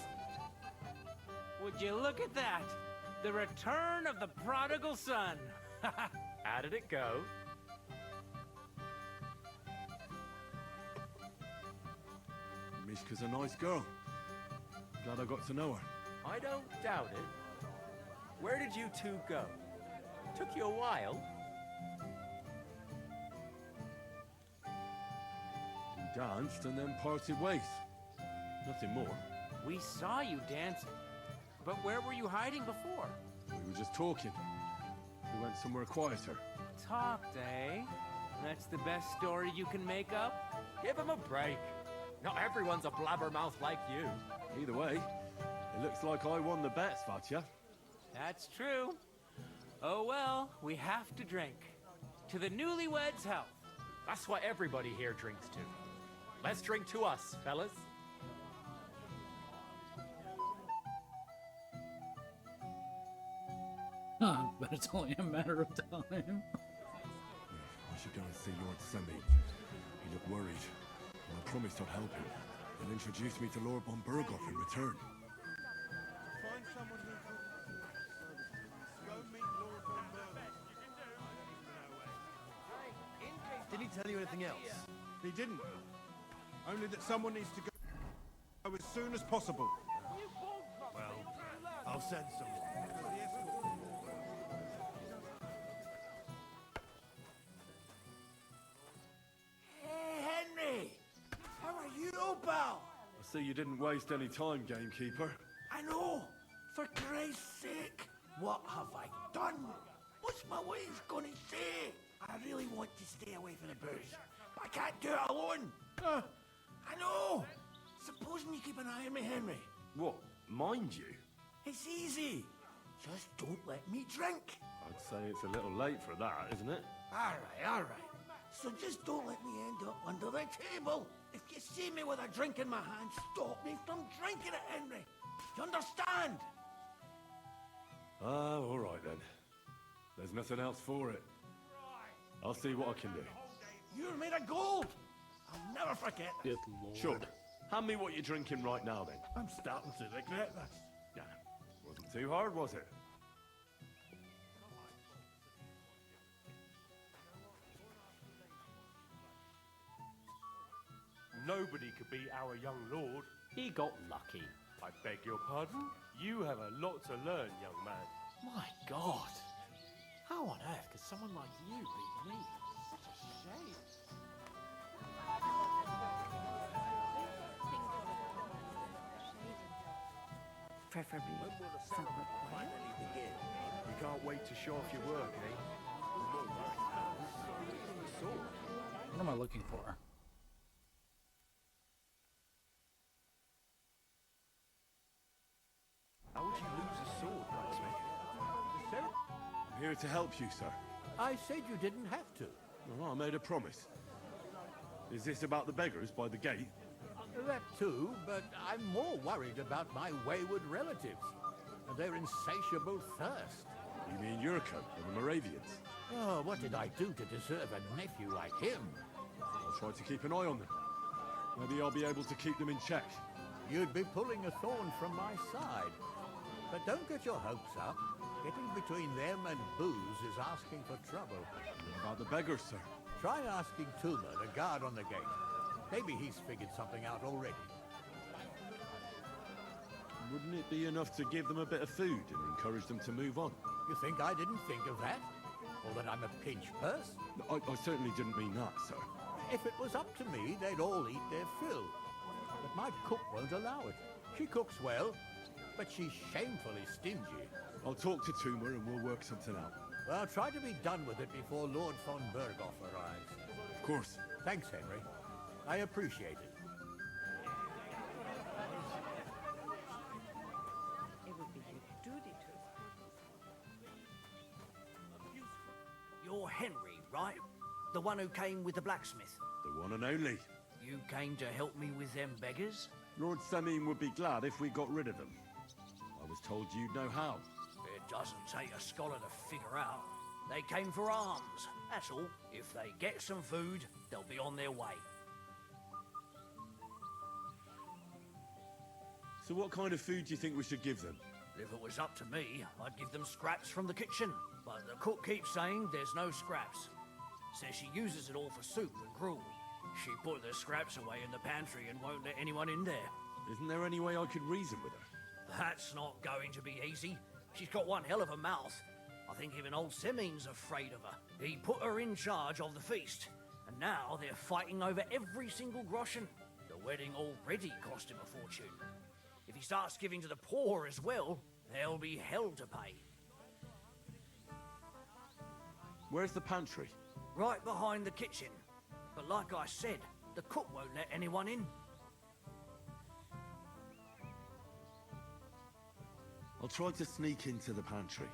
Would you look at that? The return of the prodigal son. How did it go? Mishka's a nice girl. Glad I got to know her. I don't doubt it. Where did you two go? Took you a while. We danced and then parted ways. Nothing more. We saw you dancing. But where were you hiding before? We were just talking. We went somewhere quieter. Talked, eh? That's the best story you can make up? Give him a break. Not everyone's a blabbermouth like you. Either way, it looks like I won the bet, Svatya. That's true. Oh well, we have to drink. To the newlyweds' health. That's what everybody here drinks to. Let's drink to us, fellas. Huh, but it's only a matter of time. I should go and see Lord Semi. He looked worried, and I promised I'd help him. He'll introduce me to Lord von Burghoff in return. Find someone who could... Go meet Lord von Burghoff. Did he tell you anything else? He didn't. Only that someone needs to go as soon as possible. Well, I'll send someone. Hey, Henry! How are you, pal? I see you didn't waste any time, gamekeeper. I know! For Christ's sake! What have I done? What's my wife gonna say? I really want to stay away from the booze, but I can't do it alone. I know! Supposing you keep an eye on me, Henry. What, mind you? It's easy. Just don't let me drink. I'd say it's a little late for that, isn't it? All right. So just don't let me end up under the table. If you see me with a drink in my hand, stop me from drinking it, Henry. You understand? All right then. There's nothing else for it. I'll see what I can do. You're made of gold. I'll never forget that. Good lord. Sure. Hand me what you're drinking right now then. I'm starting to regret this. Yeah. Wasn't too hard, was it? Nobody could beat our young lord. He got lucky. I beg your pardon? You have a lot to learn, young man. My God. How on earth could someone like you beat me? Such a shame. Preferably somewhat quiet. You can't wait to show off your work, eh? What am I looking for? How would you lose a sword, blacksmith? I'm here to help you, sir. I said you didn't have to. Well, I made a promise. Is this about the beggars by the gate? That too, but I'm more worried about my wayward relatives and their insatiable thirst. You mean Yurko and the Moravians? Oh, what did I do to deserve a nephew like him? I'll try to keep an eye on them. Maybe I'll be able to keep them in check. You'd be pulling a thorn from my side. But don't get your hopes up. Getting between them and booze is asking for trouble. What about the beggars, sir? Try asking Tuma, the guard on the gate. Maybe he's figured something out already. Wouldn't it be enough to give them a bit of food and encourage them to move on? You think I didn't think of that? Or that I'm a pinch purse? I certainly didn't mean that, sir. If it was up to me, they'd all eat their fill. But my cook won't allow it. She cooks well, but she's shamefully stingy. I'll talk to Tuma and we'll work something out. Well, try to be done with it before Lord von Berghoff arrives. Of course. Thanks, Henry. I appreciate it. It would be your duty to You're Henry, right? The one who came with the blacksmith. The one and only. You came to help me with them beggars? Lord Semine would be glad if we got rid of them. I was told you'd know how. It doesn't take a scholar to figure out. They came for alms, that's all. If they get some food, they'll be on their way. So what kind of food do you think we should give them? If it was up to me, I'd give them scraps from the kitchen. But the cook keeps saying there's no scraps. Says she uses it all for soup and gruel. She put the scraps away in the pantry and won't let anyone in there. Isn't there any way I could reason with her? That's not going to be easy. She's got one hell of a mouth. I think even old Semine's afraid of her. He put her in charge of the feast, and now they're fighting over every single groschen. The wedding already cost him a fortune. If he starts giving to the poor as well, there'll be hell to pay. Where's the pantry? Right behind the kitchen. But like I said, the cook won't let anyone in. I'll try to sneak into the pantry.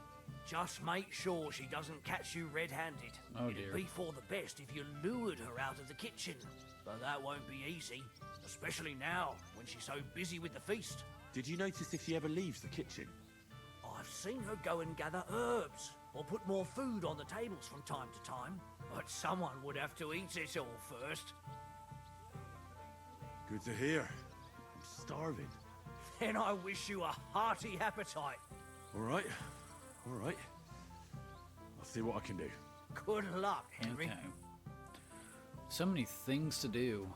Just make sure she doesn't catch you red-handed. Oh, It'd dear. be for the best if you lured her out of the kitchen. But that won't be easy, especially now, when she's so busy with the feast. Did you notice if she ever leaves the kitchen? I've seen her go and gather herbs, or put more food on the tables from time to time. But someone would have to eat it all first. Good to hear. I'm starving. Then I wish you a hearty appetite. All right. All right. I'll see what I can do. Good luck, Henry. Okay. So many things to do.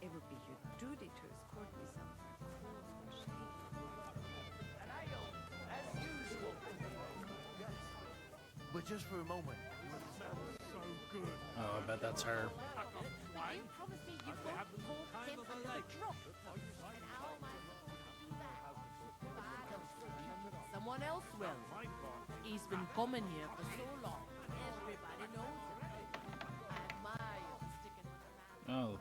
It would be your duty to escort me somewhere. But just for a moment. So good. Oh, I bet that's her. You promised me you won't talk him under the drop. Someone else will. He's been coming here for so long. Everybody knows it. I admire you sticking with the man. Oh.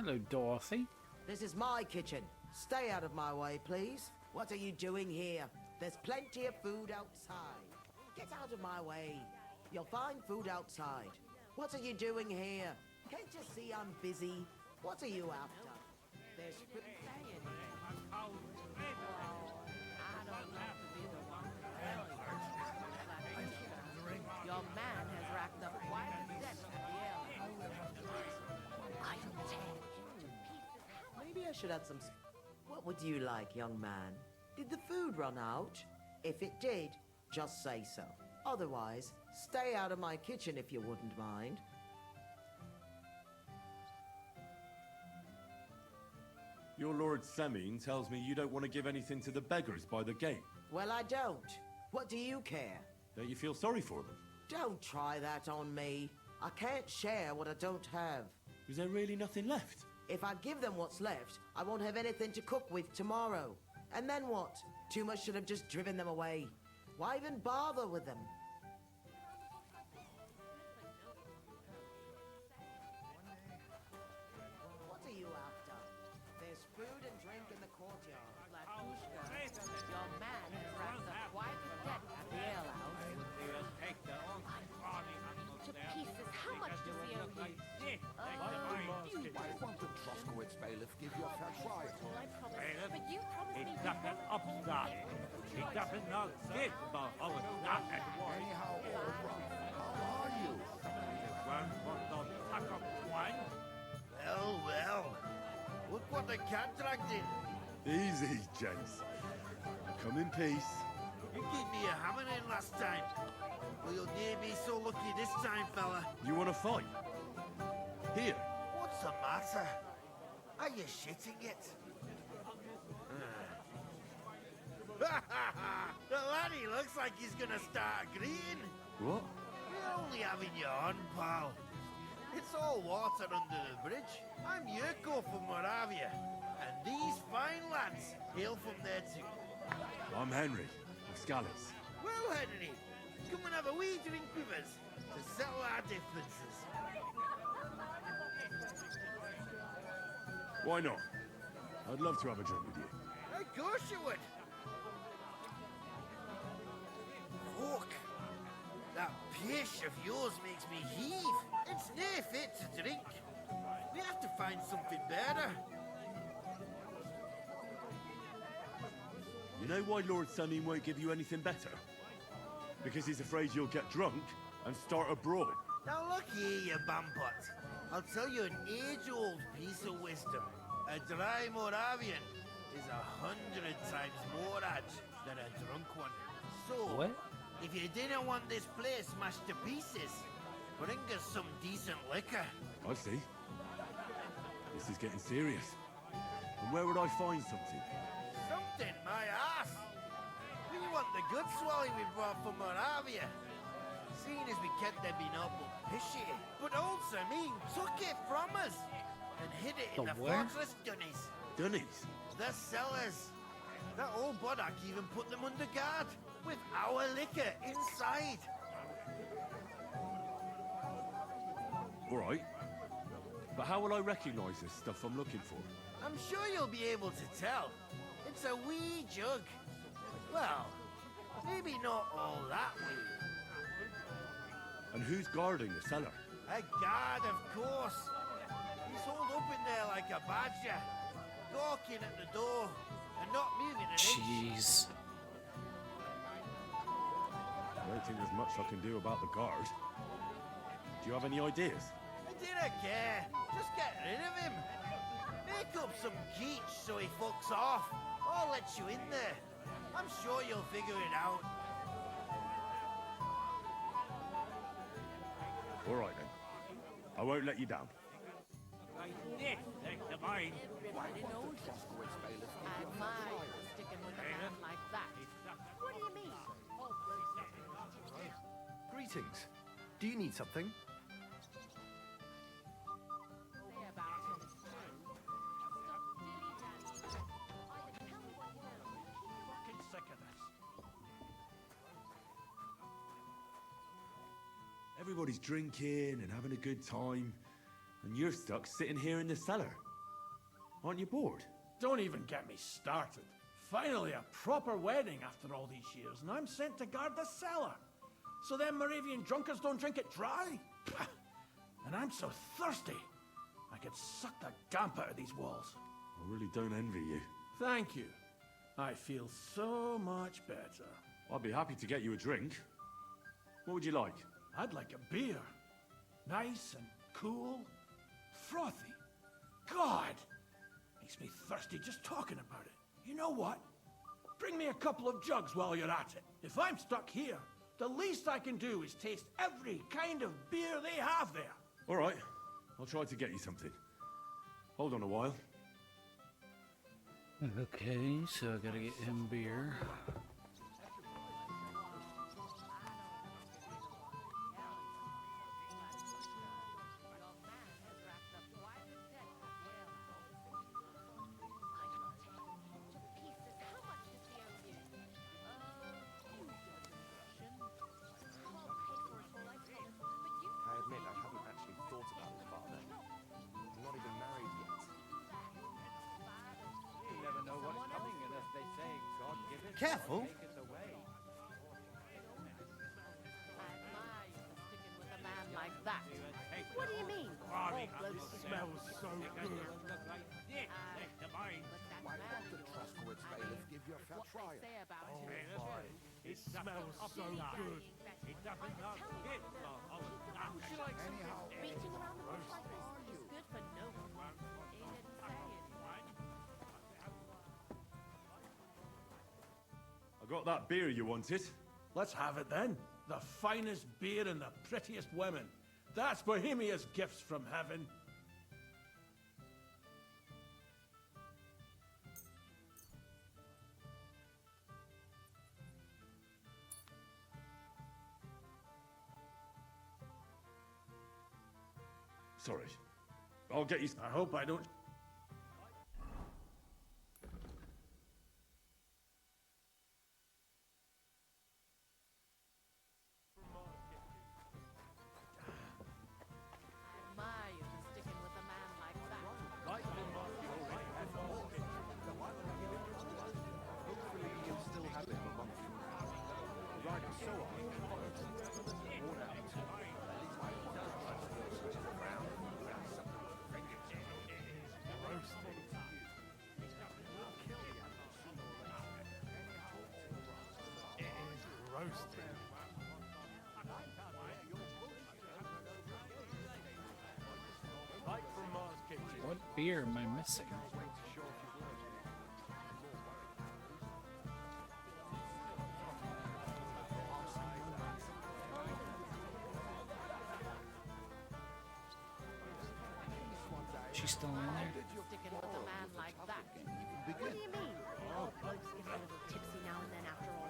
Hello, Dorothy. This is my kitchen. Stay out of my way, please. What are you doing here? There's plenty of food outside. Get out of my way. You'll find food outside. What are you doing here? Can't you see I'm busy? What are you after? There's food. Your man has racked up quite a debt at the I don't care. Maybe I should add some. What would you like, young man? Did the food run out? If it did, just say so. Otherwise, stay out of my kitchen if you wouldn't mind. Your Lord Semine tells me you don't want to give anything to the beggars by the gate. Well, I don't. What do you care? Don't you feel sorry for them? Don't try that on me. I can't share what I don't have. Is there really nothing left? If I give them what's left, I won't have anything to cook with tomorrow. And then what? Too much should have just driven them away. Why even bother with them? What are you after? There's food and drink in the courtyard. Your man has racked up quite a debt at the alehouse. To pieces. How much does he owe you? Why won't the Troskowitz bailiff give you a fair trial? I promise. But you promised me. Nothing upstart. He doesn't know shit about how it's nothing. Anyhow, how are you? Well, well. Look what the contract did. Easy, gents. Come in peace. You gave me a hammer in last time. Well, you'll near be so lucky this time, fella. You want to fight? Here. What's the matter? Are you shitting it? The laddie looks like he's gonna start agreeing. What? You're only having your on, pal. It's all water under the bridge. I'm Yurko from Moravia, and these fine lads hail from there too. I'm Henry of Scallis. Well, Henry, come and have a wee drink with us to settle our differences. Why not? I'd love to have a drink with you. Of course you would. Look, that pish of yours makes me heave. It's near fit to drink. We have to find something better. You know why Lord Semine won't give you anything better? Because he's afraid you'll get drunk and start a brawl. Now look here, you bampot. I'll tell you an age-old piece of wisdom. A dry Moravian is 100 times more edge than a drunk one. So, What? if you didn't want this place smashed to pieces, bring us some decent liquor. I see. This is getting serious. And where would I find something? Something, my ass. We want the good swally we brought from Moravia. Seeing as we kept them being up fishy. But old Semine took it from us and hid it in The the where? fortress dunnies. Dunnies? The cellars. That old Boddock even put them under guard with our liquor inside. All right. But how will I recognize this stuff I'm looking for? I'm sure you'll be able to tell. It's a wee jug. Well, maybe not all that wee. And who's guarding the cellar? A guard, of course. He's holed up in there like a badger, gawking at the door and not moving an inch. Jeez. I don't think there's much I can do about the guard. Do you have any ideas? I didn't care. Just get rid of him. Make up some geech so he fucks off. I'll let you in there. I'm sure you'll figure it out. All right then. I won't let you down. Like this, next to mine. Everybody knows you. I admire you sticking with a man like that. What do you mean? Greetings. Do you need something? Say about him. Fucking sick of this. Everybody's drinking and having a good time, and you're stuck sitting here in the cellar. Aren't you bored? Don't even get me started. Finally, a proper wedding after all these years, and I'm sent to guard the cellar. So them Moravian drunkards don't drink it dry? Pah. And I'm so thirsty, I could suck the damp out of these walls. I really don't envy you. Thank you. I feel so much better. I'd be happy to get you a drink. What would you like? I'd like a beer. Nice and cool. Frothy. God! Makes me thirsty just talking about it. You know what? Bring me a couple of jugs while you're at it. If I'm stuck here, the least I can do is taste every kind of beer they have there. All right. I'll try to get you something. Hold on a while. Okay, so I gotta get him beer. I admit I haven't actually thought about it, Father. I'm not even married yet. You never know what's coming unless they say God give it. Careful. God take it away. Sticking with a man like that. What do you mean? Blimey, All blokes it smells so good. Why Won't the Trustworth's bailiff give you a fair trial? say about Oh it? my, it smells so good. It doesn't look it. Would you like anyhow? Beating around the bush like this is good for no one. He didn't say it. I got that beer you wanted. Let's have it then. The finest beer and the prettiest women. That's Bohemia's gifts from heaven. Sorry. I'll get you... I hope I don't... My, you're sticking with a man like that. Hopefully you'll still have him among you. The ride was so hard, worn out. Roasted. Like from Mars Kitchen. What beer am I missing? She's still in there? Sticking with a man like that. What do you mean? Oh, blokes get a little tipsy now and then after all.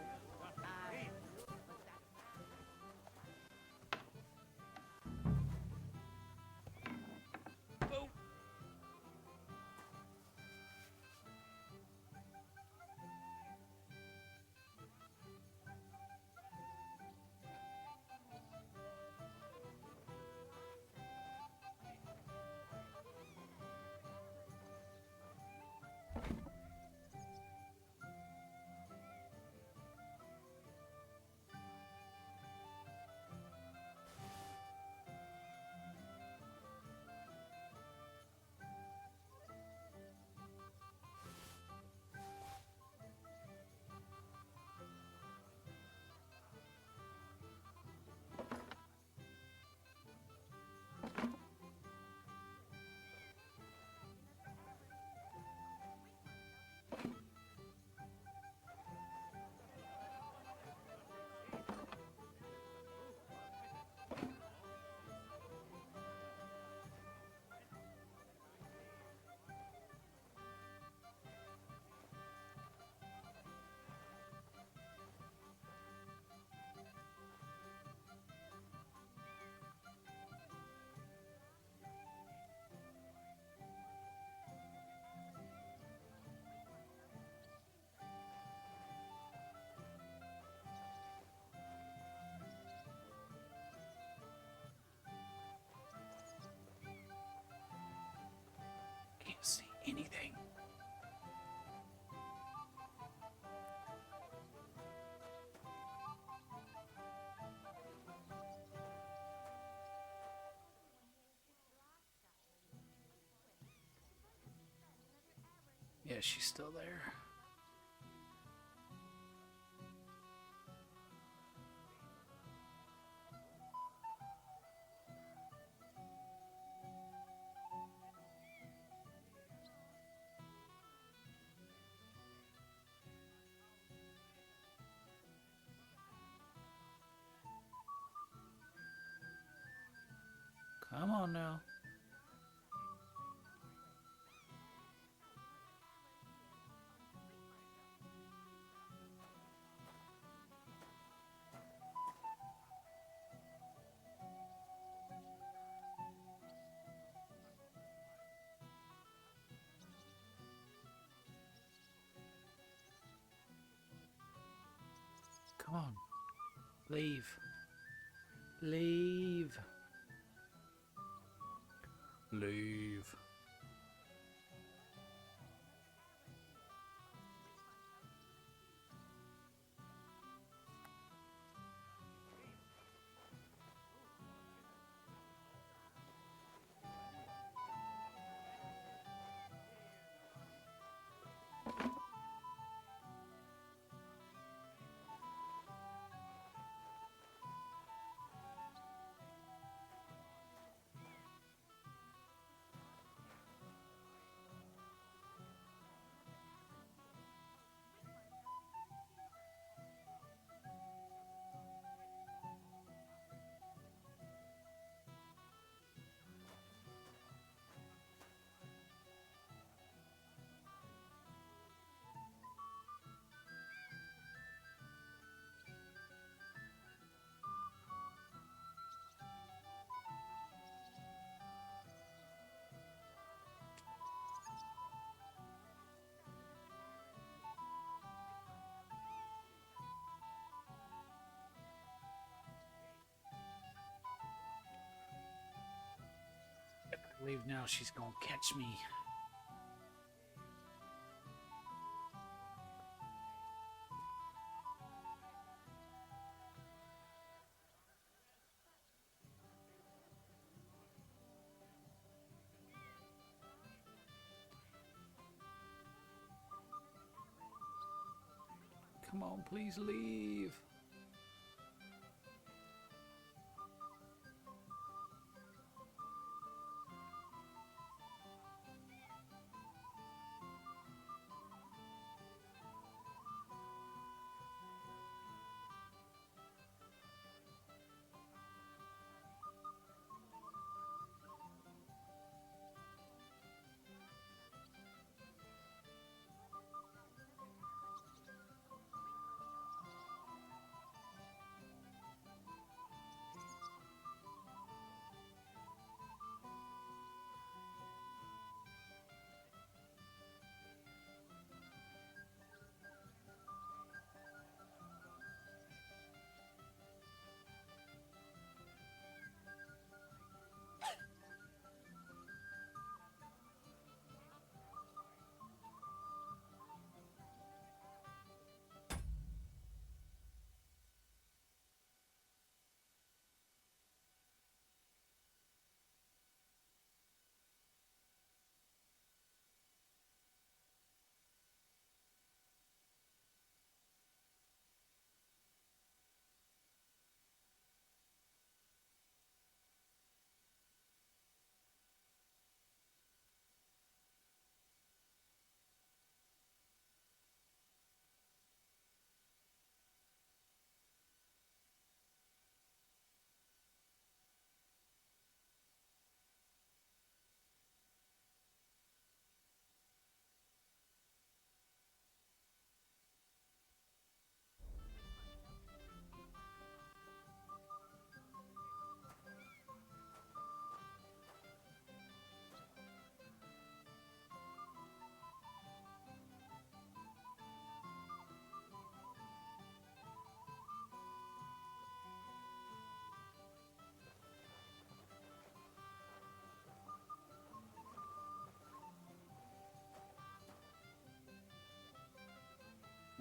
guess she's still there. Come on now. Come on. Leave. Leave. Leave. If I leave now, she's gonna catch me. Come on, please leave.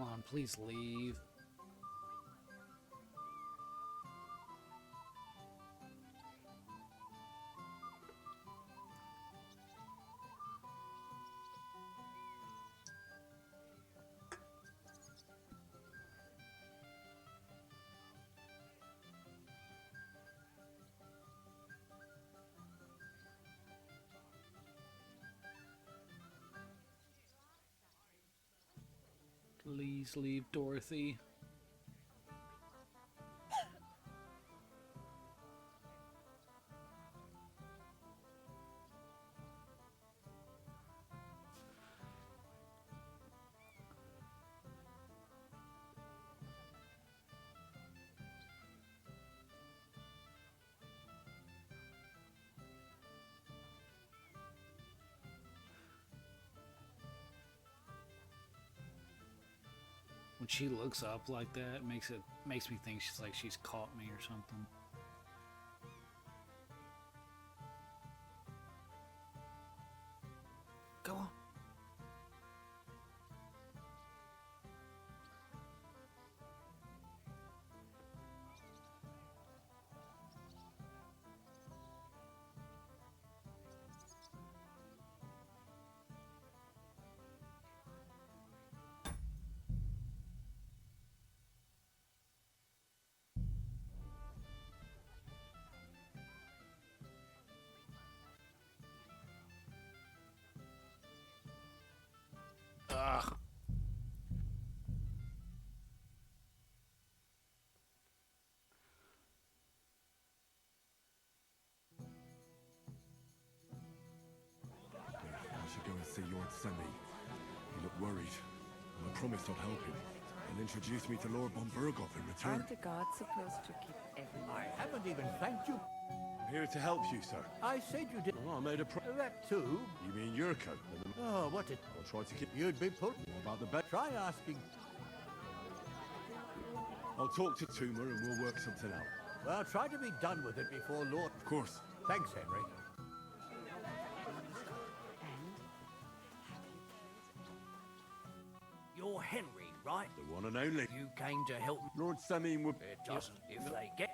Come on, please leave. Please leave, Dorothy. When she looks up like that, makes me think she's caught me or something. Go on. Ugh. I should go and see Lord Semi. He looked worried, and I promised I'd help him. And introduce me to Lord von Burghoff in return. Aren't the guards supposed to keep everyone? I haven't even thanked you. I'm here to help you, sir. I said you did. Oh, I made a That too? You mean Yurko? Oh, what did... I'll try to keep... You'd be put... What about the bed? Try asking... I'll talk to Toomer and we'll work something out. Well, try to be done with it before Lord... Of course. Thanks, Henry. You're Henry, right? The one and only. You came to help... Lord Samin would... It doesn't. If they get...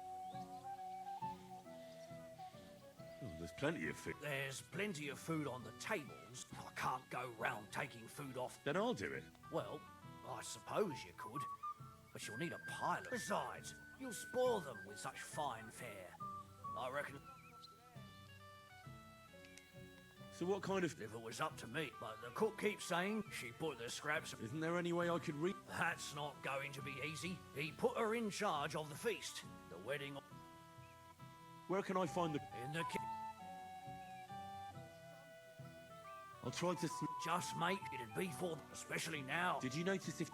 Oh, there's plenty of food. There's plenty of food on the tables. I can't go round taking food off... Then I'll do it. Well, I suppose you could. But you'll need a pilot. Besides, you'll spoil them with such fine fare. I reckon... So what kind of... If it was up to me, but the cook keeps saying she put the scraps... Isn't there any way I could read... That's not going to be easy. He put her in charge of the feast. The wedding... Where can I find the... In the kitchen. I'll try to... Just, mate, it'd be for... Especially now. Did you notice if...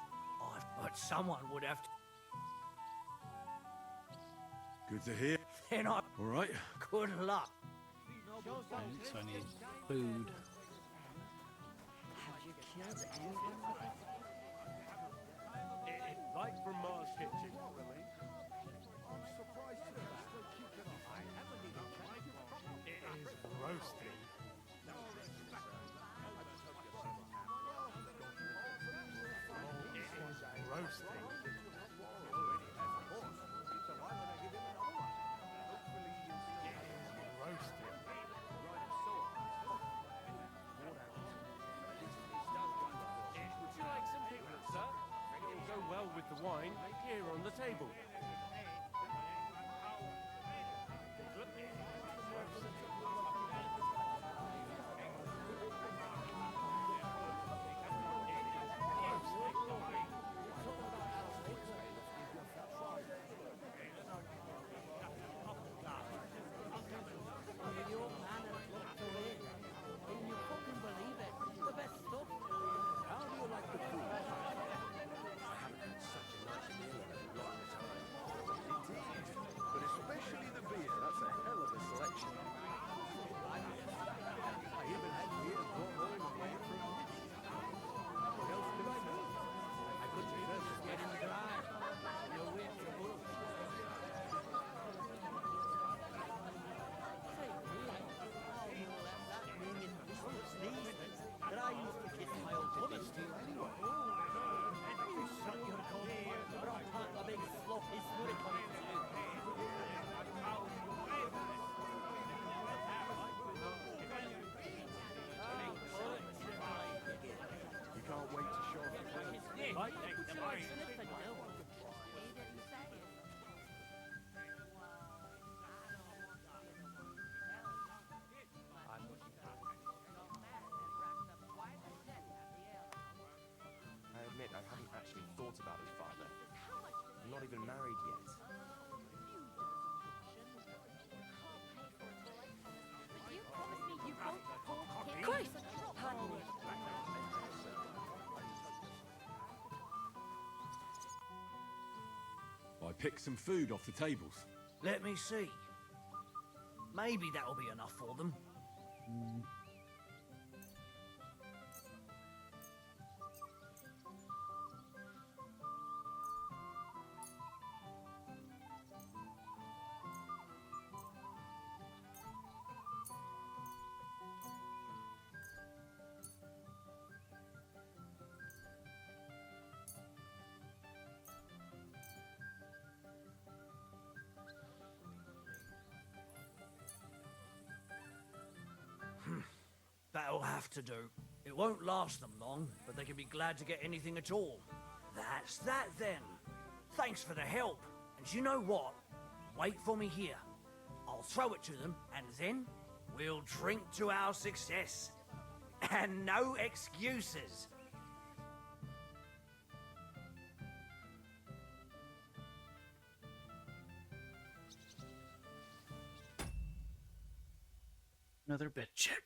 But someone would have to... Good to hear. Then I... All right. Good luck. Right, so I need food. Have you killed anyone? Like from Mars Kitchen. I'm surprised to still keeping up. I haven't even checked. It is roasting. Roasting. Would you like some piglet, sir? It'll go well with the wine here on the table. picked some food off the tables. Let me see. Maybe that'll be enough for them. That'll have to do. It won't last them long, but they can be glad to get anything at all. That's that then. Thanks for the help. And you know what? Wait for me here. I'll throw it to them, and then we'll drink to our success. And no excuses. Another bed check.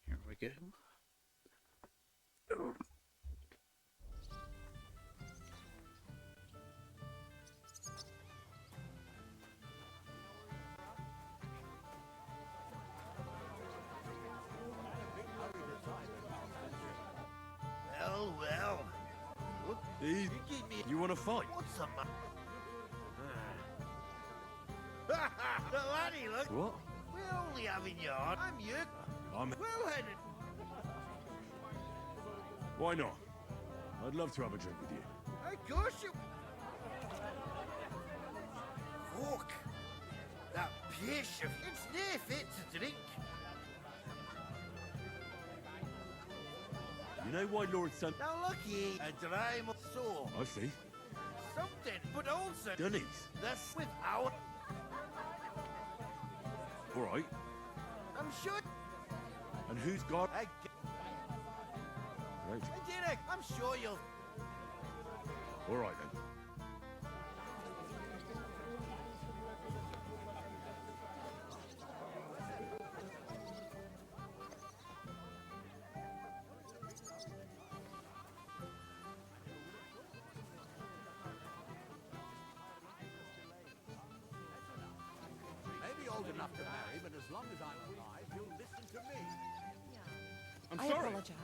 Here we go. Well, well. What? Hey, you want to fight? What's the matter? So, Annie, look. What? We're only having yarn. I'm you. I'm... Well headed. Why not? I'd love to have a drink with you. Of course you. Fuck. That pish of... It's near fit to drink. You know why Lord Sun... Now look ye, a dry soul. I see. Something, but also... Dunnies. That's with our... All right. I'm sure... And who's got... Right. Derek, I'm sure you'll... All right, then. Maybe old enough to marry, but as long as I'm alive, he'll listen to me. I'm I sorry. apologize.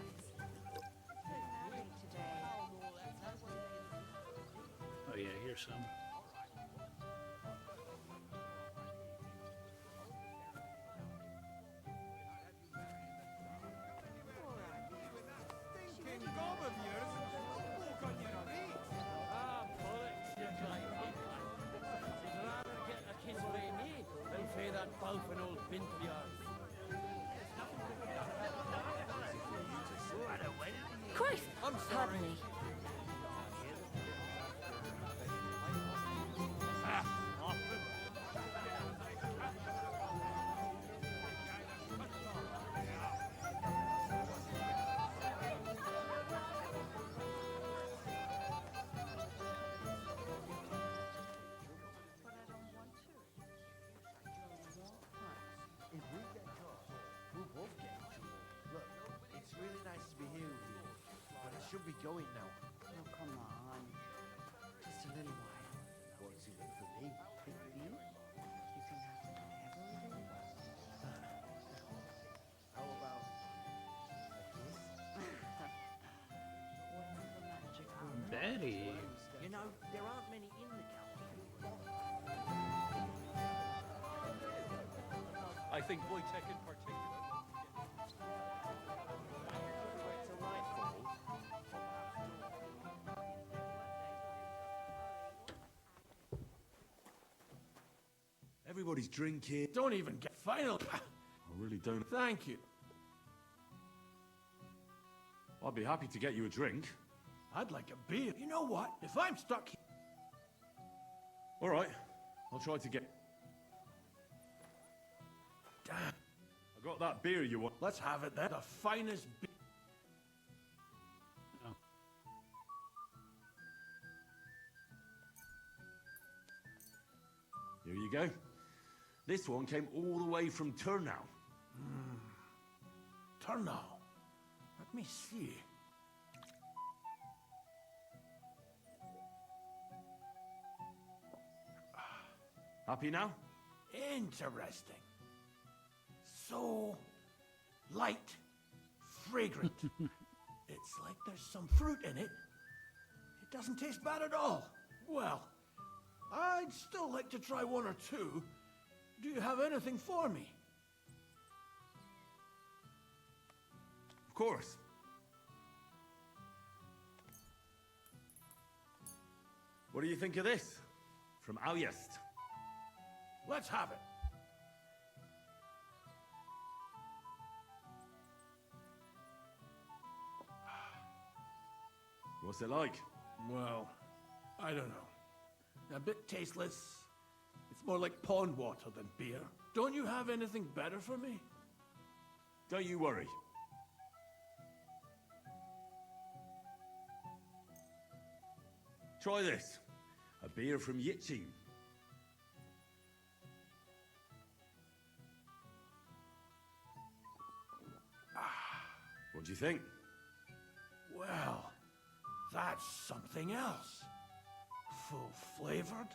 Oh yeah, here's some. Stinking gob of yours. Walk on your feet. Ah, bollocks, you guy. I'd rather get a kiss by me than pay that both an old pint of yours. Christ! I'm Pardon sorry. me. If we get caught, we'll both get in trouble. Look, it's really nice to be here with you, but I should be going now. Oh, come on. Just a little while. What's in it for me? Big B? You can have everything. How about a kiss? What's the magic word? Betty. You know, there aren't many in the county. I think Wojtek in particular. Everybody's drinking. Don't even get final. I really don't. Thank you. I'd be happy to get you a drink. I'd like a beer. You know what? If I'm stuck here... All right, I'll try to get... Damn. I got that beer you want. Let's have it then. The finest beer. Oh. Here you go. This one came all the way from Turnau. Turnau. Let me see. Happy now? Interesting. So light, fragrant. It's like there's some fruit in it. It doesn't taste bad at all. Well, I'd still like to try one or two. Do you have anything for me? Of course. What do you think of this? From Aljest. Let's have it. What's it like? Well, I don't know. A bit tasteless. It's more like pond water than beer. Don't you have anything better for me? Don't you worry. Try this. A beer from Yitzhak. What do you think? Well, that's something else. Full-flavored,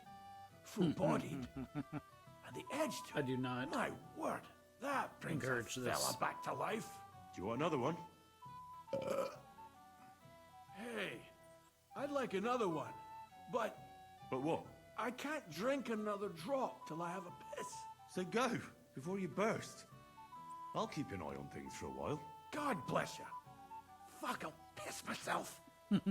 full-bodied, and the edge to it. I do not My word, that brings a encourage fella this. back to life. Do you want another one? Hey, I'd like another one, but But what? I can't drink another drop till I have a piss. So go, before you burst. I'll keep an eye on things for a while. God bless you. Fuck, I'll piss myself. Worry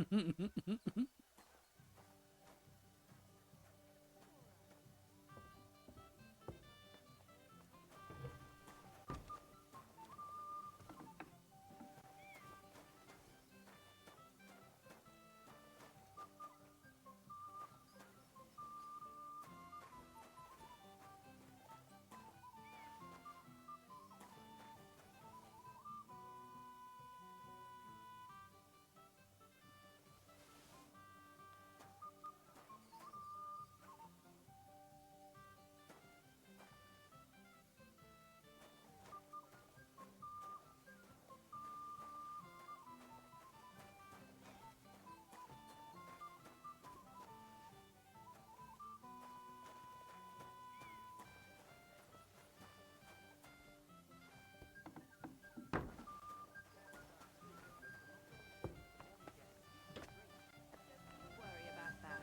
about that.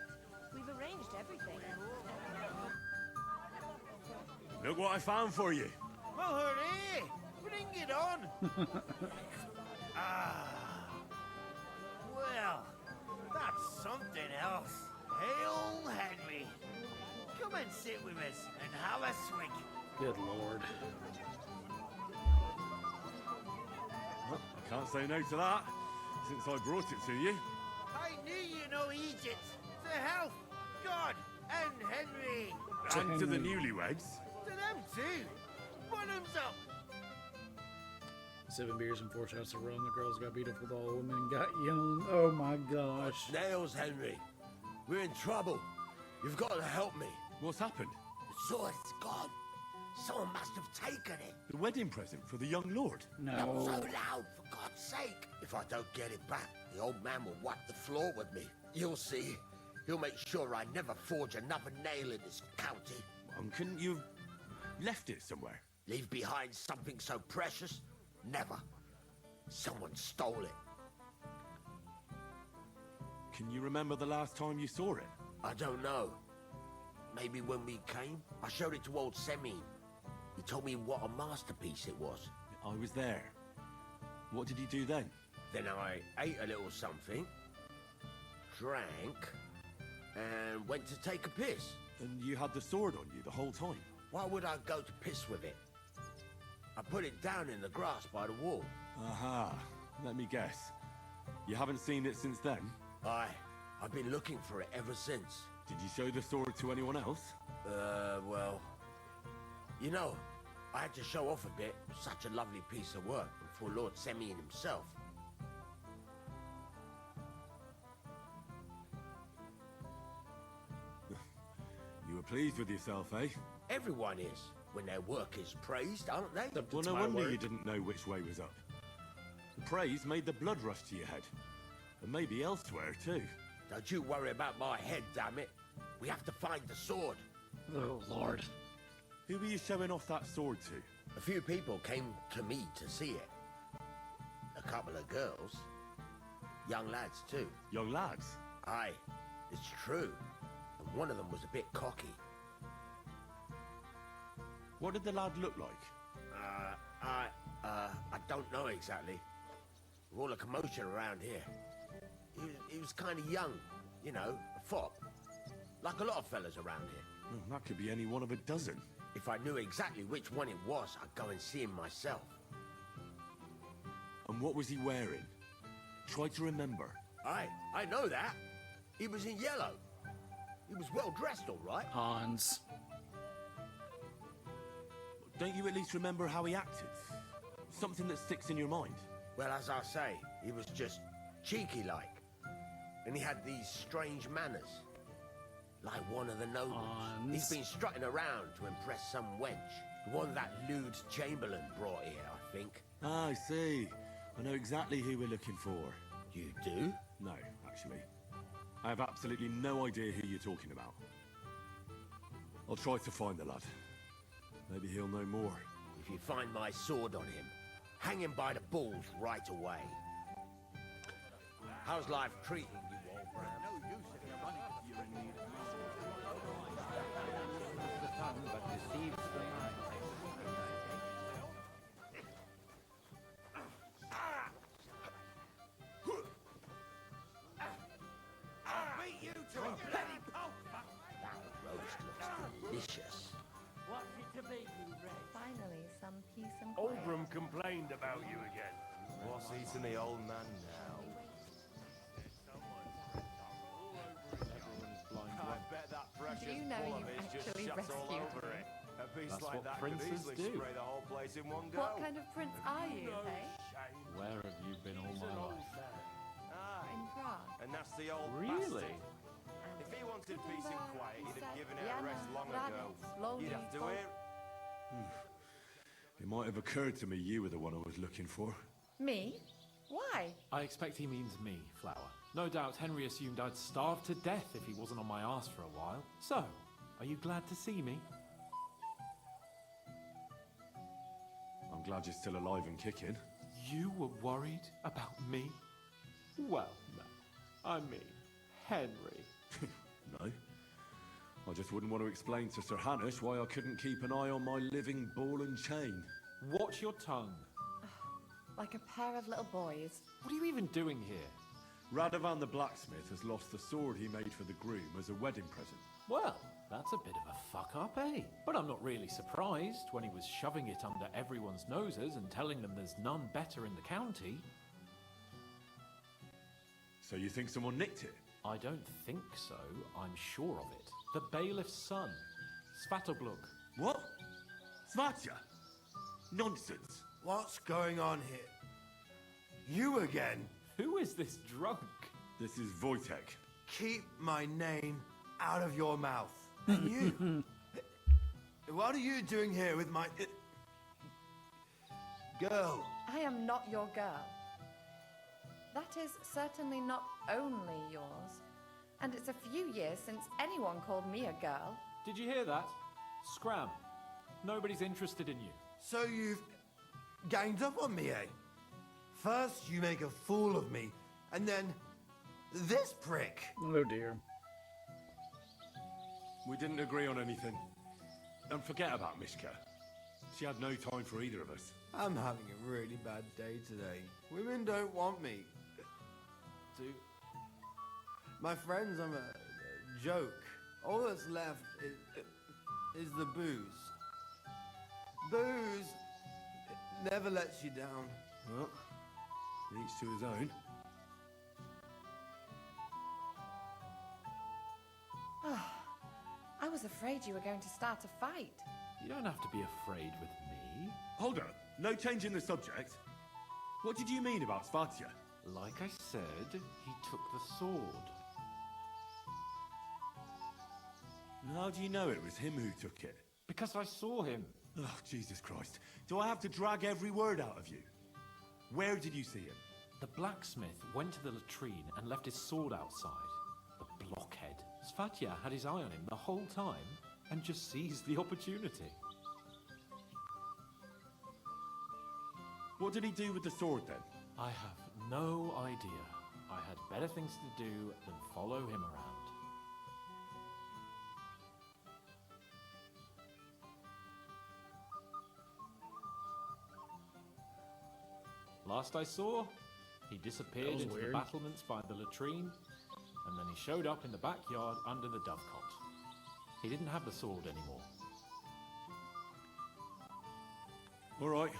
We've arranged everything. Look what I found for you. Well, hooray! Bring it on! Well, that's something else. Hail Henry! Come and sit with us and have a swig. Good lord. Well, I can't say no to that, since I brought it to you. I knew you know Egypt. To health, God, and Henry. And to the newlyweds. To them too. Bottoms up. 7 beers and 4 shots of rum. The girls got beautiful, the old women got young. Oh my gosh. Nails, Henry. We're in trouble. You've got to help me. What's happened? The sword's gone. Someone must have taken it. The wedding present for the young lord? Not so loud, for God's sake. If I don't get it back, the old man will wipe the floor with me. You'll see. He'll make sure I never forge another nail in this county. Couldn't you have left it somewhere? Leave behind something so precious? Never. Someone stole it. Can you remember the last time you saw it? I don't know. Maybe when we came, I showed it to old Semine. He told me what a masterpiece it was. I was there. What did he do then? Then I ate a little something, drank, and went to take a piss. And you had the sword on you the whole time? Why would I go to piss with it? I put it down in the grass by the wall. Aha. Let me guess. You haven't seen it since then? I've been looking for it ever since. Did you show the sword to anyone else? Well... You know, I had to show off a bit. Such a lovely piece of work before Lord Semyon himself. You were pleased with yourself, eh? Everyone is, when their work is praised, aren't they? Well, no wonder you didn't know which way was up. The praise made the blood rush to your head. And maybe elsewhere, too. Don't you worry about my head, damn it. We have to find the sword. Oh, Lord. Who were you showing off that sword to? A few people came to me to see it. A couple of girls. Young lads, too. Young lads? Aye, it's true. And one of them was a bit cocky. What did the lad look like? I don't know exactly. With all the commotion around here. He was kind of young, you know, a fop. Like a lot of fellas around here. Well, that could be any one of a dozen. If I knew exactly which one it was, I'd go and see him myself. And what was he wearing? Try to remember. I know that. He was in yellow. He was well dressed, all right. Hans. Don't you at least remember how he acted? Something that sticks in your mind. Well, as I say, he was just cheeky-like. And he had these strange manners. Like one of the nobles. Hans. He's been strutting around to impress some wench. The one that lewd Chamberlain brought here, I think. Ah, I see. I know exactly who we're looking for. You do? No, actually. I have absolutely no idea who you're talking about. I'll try to find the lad. Maybe he'll know more. If you find my sword on him, hang him by the balls right away. How's life treating you, old Bram? No use if you're running. You're in need of The tongue, but deceives the mind. I'll beat you to a bloody pulp. That roast looks delicious. What's it to be, you wretch? Finally, some peace and quiet. Oldram complained about you again. What's eating the old man now? I bet that precious Do you know bull you of his just actually shuts all rescued over it. A beast That's like what that princes could easily do. spray the whole place in one go. What kind of prince are you, hey? Where have you been all my life? Aye, In Prague. and that's the old Really? bastard. If he wanted peace and quiet, he'd have given it a Jana, rest long Radec, ago. slowly You'd have to fall- hear... It might have occurred to me you were the one I was looking for. Me? Why? I expect he means me, Flower. No doubt Henry assumed I'd starve to death if he wasn't on my ass for a while. So, are you glad to see me? I'm glad you're still alive and kicking. You were worried about me? Well, no. I mean, Henry. No. I just wouldn't want to explain to Sir Hanush why I couldn't keep an eye on my living ball and chain. Watch your tongue. Like a pair of little boys. What are you even doing here? Radovan the blacksmith has lost the sword he made for the groom as a wedding present. Well, that's a bit of a fuck up, eh? But I'm not really surprised when he was shoving it under everyone's noses and telling them there's none better in the county. So you think someone nicked it? I don't think so. I'm sure of it. The bailiff's son, Svatobluk. What? Svatya? Nonsense. What's going on here? You again? Who is this drunk? This is Wojtek. Keep my name out of your mouth. And you? What are you doing here with my... girl? I am not your girl. That is certainly not only yours. And it's a few years since anyone called me a girl. Did you hear that? Scram. Nobody's interested in you. So you've ganged up on me, eh? First you make a fool of me, and then this prick. Oh dear. We didn't agree on anything. And forget about Mishka. She had no time for either of us. I'm having a really bad day today. Women don't want me. My friends, I'm a joke. All that's left is the booze. Booze never lets you down. Well, each to his own. I was afraid you were going to start a fight. You don't have to be afraid with me. Hold on. No change in the subject. What did you mean about Svatya? Like I said, he took the sword. How do you know it was him who took it? Because I saw him. Oh, Jesus Christ. Do I have to drag every word out of you? Where did you see him? The blacksmith went to the latrine and left his sword outside. The blockhead. Svatya had his eye on him the whole time and just seized the opportunity. What did he do with the sword then? I have no idea. I had better things to do than follow him around. Last I saw, he disappeared into the battlements by the latrine, and then he showed up in the backyard under the dovecot. He didn't have the sword anymore. All right.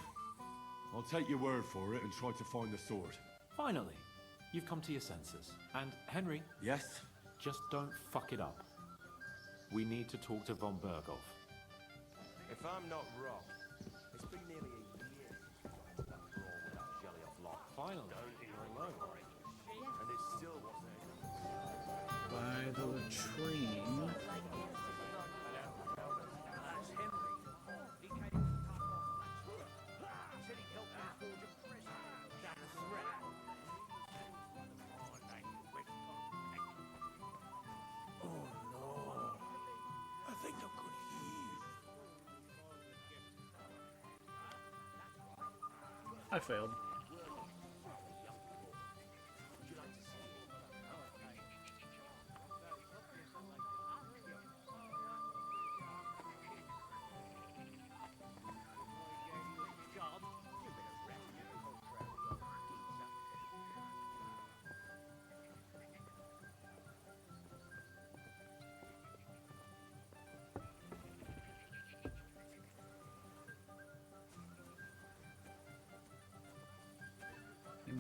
I'll take your word for it and try to find the sword. Finally, you've come to your senses. And, Henry... Yes? Just don't fuck it up. We need to talk to von Berghoff. If I'm not wrong, it's been nearly a year since I had that brawl with that jelly off lot. Finally, I know. And it still wasn't... By the latrine. I failed.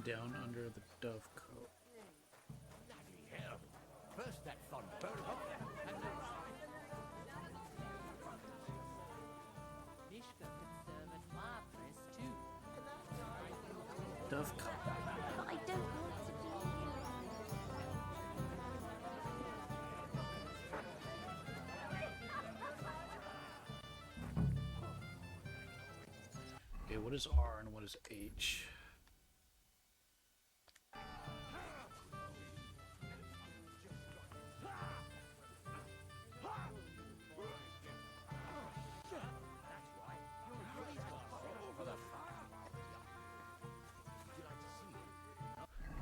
Down under the dovecot. Bloody hell. First that von Berghoff, and then... Mishka could serve at my place too. Dovecot. But I don't want to be Okay, what is R and what is H?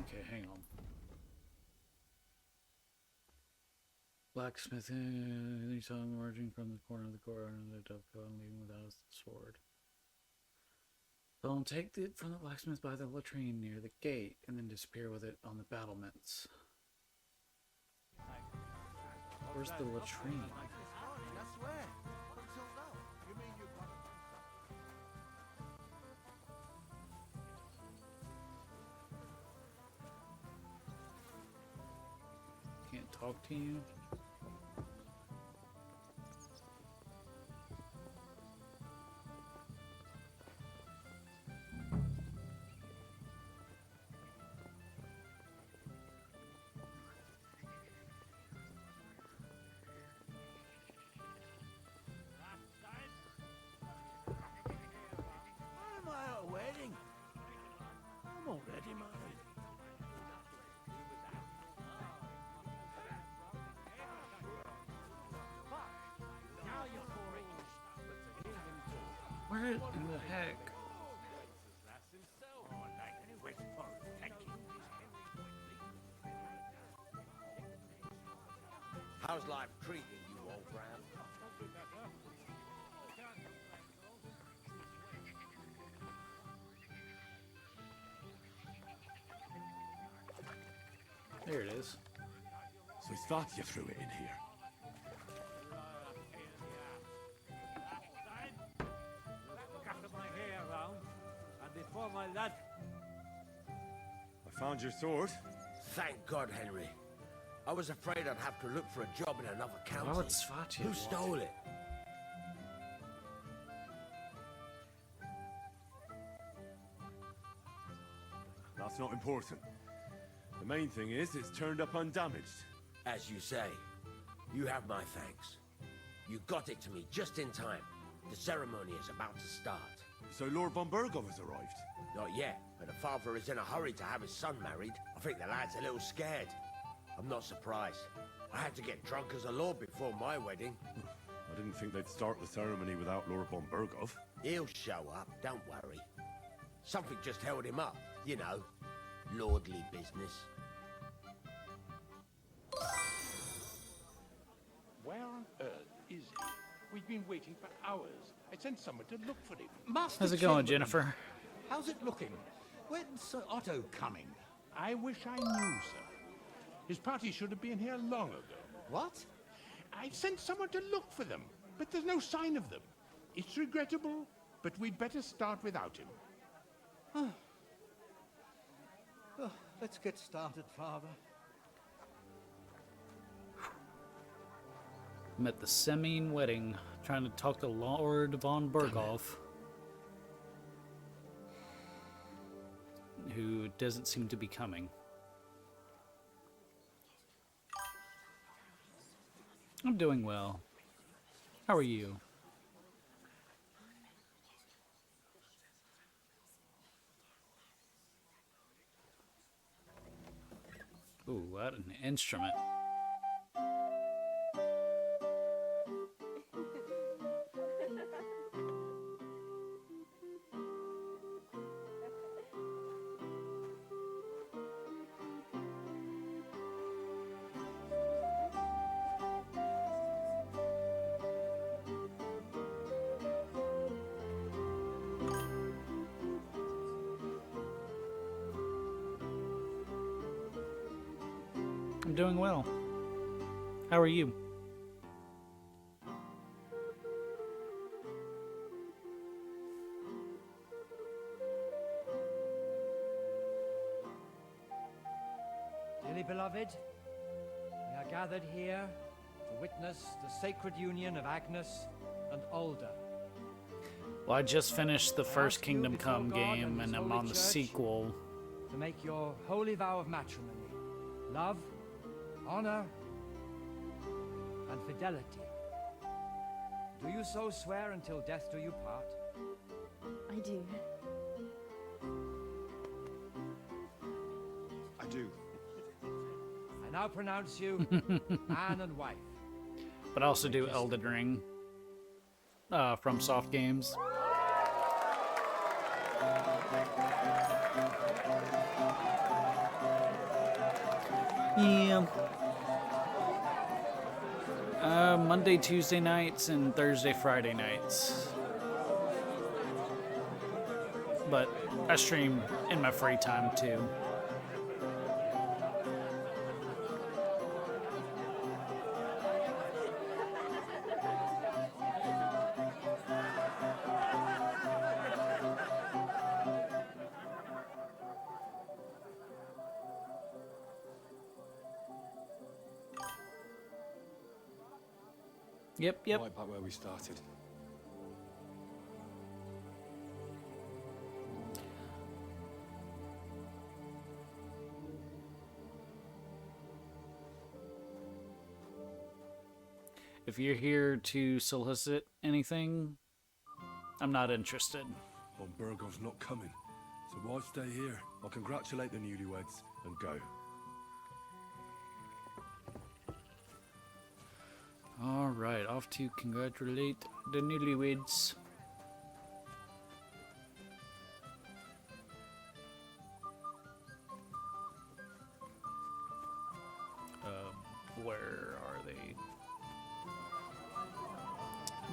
Okay, hang on. Blacksmith, he saw him emerging from the corner of the courtyard under the dovecot and leaving without his sword. They'll take it from the blacksmith by the latrine near the gate and then disappear with it on the battlements. Where's the latrine? Can't talk to you. Why am I at a wedding? I'm already married. Where in the heck? How's life treating you, old Bram? There it is. So it's that you threw it in here. Gather my hair round, and before my lad. I found your sword. Thank God, Henry. I was afraid I'd have to look for a job in another county. Well, it's Svatya. Who stole it? That's not important. The main thing is it's turned up undamaged. As you say, you have my thanks. You got it to me just in time. The ceremony is about to start. So Lord von Burgov has arrived? Not yet, but the father is in a hurry to have his son married. I think the lad's a little scared. I'm not surprised. I had to get drunk as a lord before my wedding. I didn't think they'd start the ceremony without Lord von Burgov. He'll show up, don't worry. Something just held him up, you know. Lordly business. Where on earth is he? We've been waiting for hours. I sent someone to look for him. Master How's it going, Chamberlain, Jennifer? How's it looking? When's Sir Otto coming? I wish I knew, sir. His party should have been here long ago. What? I sent someone to look for them, but there's no sign of them. It's regrettable, but we'd better start without him. Oh, let's get started, Father. I'm at the Semine wedding, trying to talk to Lord von Burgov, who doesn't seem to be coming. I'm doing well. How are you? Ooh, what an instrument. I'm doing well. How are you? Dearly beloved, we are gathered here to witness the sacred union of Agnes and Alda. Well, I just finished the I first ask you Kingdom before Come God and game, His and I'm Holy on the Church sequel. to make your holy vow of matrimony, love, honor, and fidelity. Do you so swear until death do you part? I do. I do. I now pronounce you man and wife. But I also do Elden Ring from Soft Games. Yeah. Monday, Tuesday nights, and Thursday, Friday nights. but I stream in my free time too. Yep. Right back where we started. If you're here to solicit anything, I'm not interested. Well, Burgov's not coming, so why stay here? I'll congratulate the newlyweds and go. All right, off to congratulate the newlyweds. Where are they?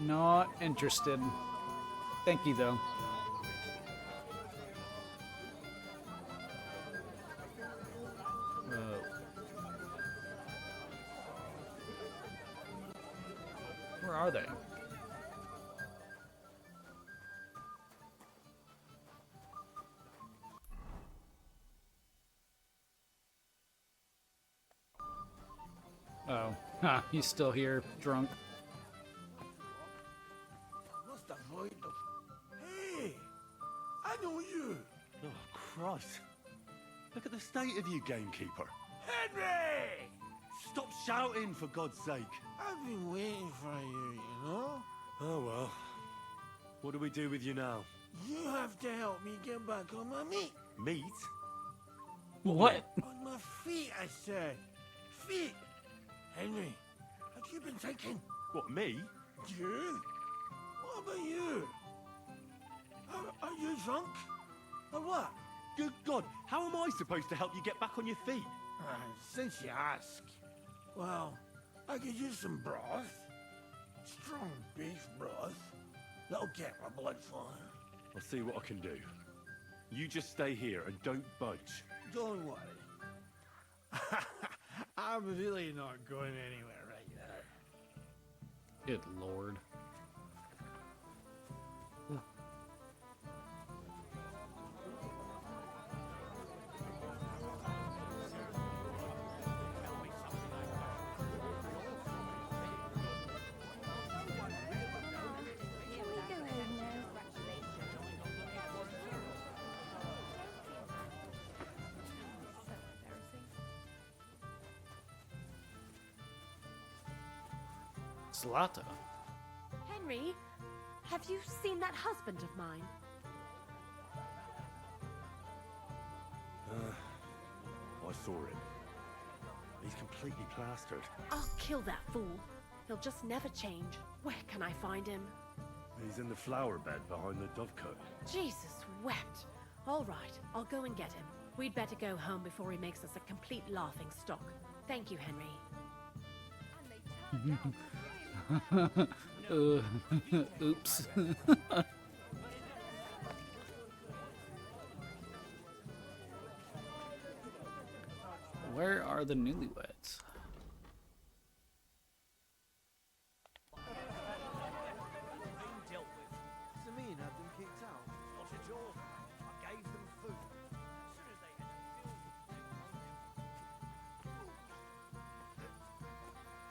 Not interested. Thank you, though. Where are they? Oh, he's still here, drunk. What's the void of... Hey! I know you! Oh, Christ. Look at the state of you, gamekeeper. Henry! Stop shouting, for God's sake. I've been waiting for you, you know? Oh, well. What do we do with you now? You have to help me get back on my feet. Meat? What? On my feet, I said. Feet! Henry, have you been thinking? What, me? You? What about you? Are you drunk? Or what? Good God, how am I supposed to help you get back on your feet? Since you ask. Well, I could use some broth. Strong beef broth. That'll get my blood flowing. I'll see what I can do. You just stay here and don't budge. Don't worry. I'm really not going anywhere right now. Good Lord. Zlata. Henry, have you seen that husband of mine? I saw him. He's completely plastered. I'll kill that fool. He'll just never change. Where can I find him? He's in the flower bed behind the dovecote. Jesus wept. All right, I'll go and get him. We'd better go home before he makes us a complete laughing stock. Thank you, Henry. Oops. Where are the newlyweds? Samine had them kicked out. Not at all. I gave them food. As soon as they had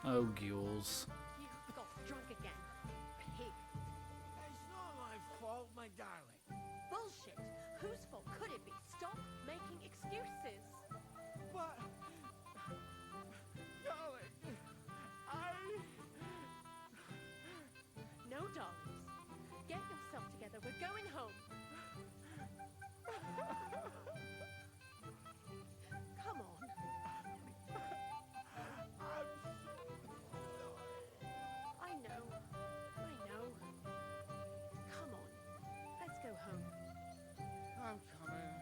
Oh, Gules. You got drunk again. Pig. It's not my fault, my darling. Bullshit. Whose fault could it be? Stop making excuses. But... darling, No, darlings. Get yourself together. We're going home. Come on. I know. Come on. Let's go home. I'm coming.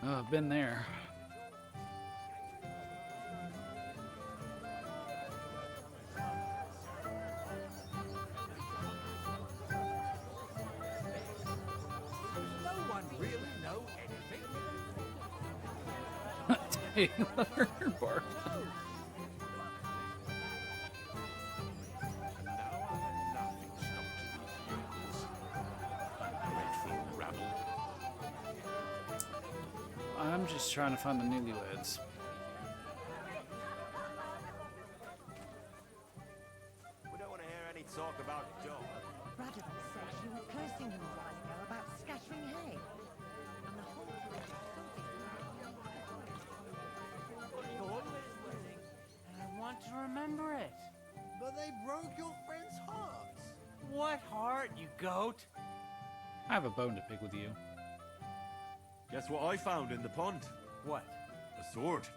Oh, I've been there. Hey, Bart. I'm just trying to find the newlyweds. We don't want to hear any talk about Dawn. Radovan said you were cursing him a while ago about scattering hay. And the whole place is filthy. And I want to remember it. But they broke your friend's heart. What heart, you goat? I have a bone to pick with you. Guess what I found in the pond? What? A sword.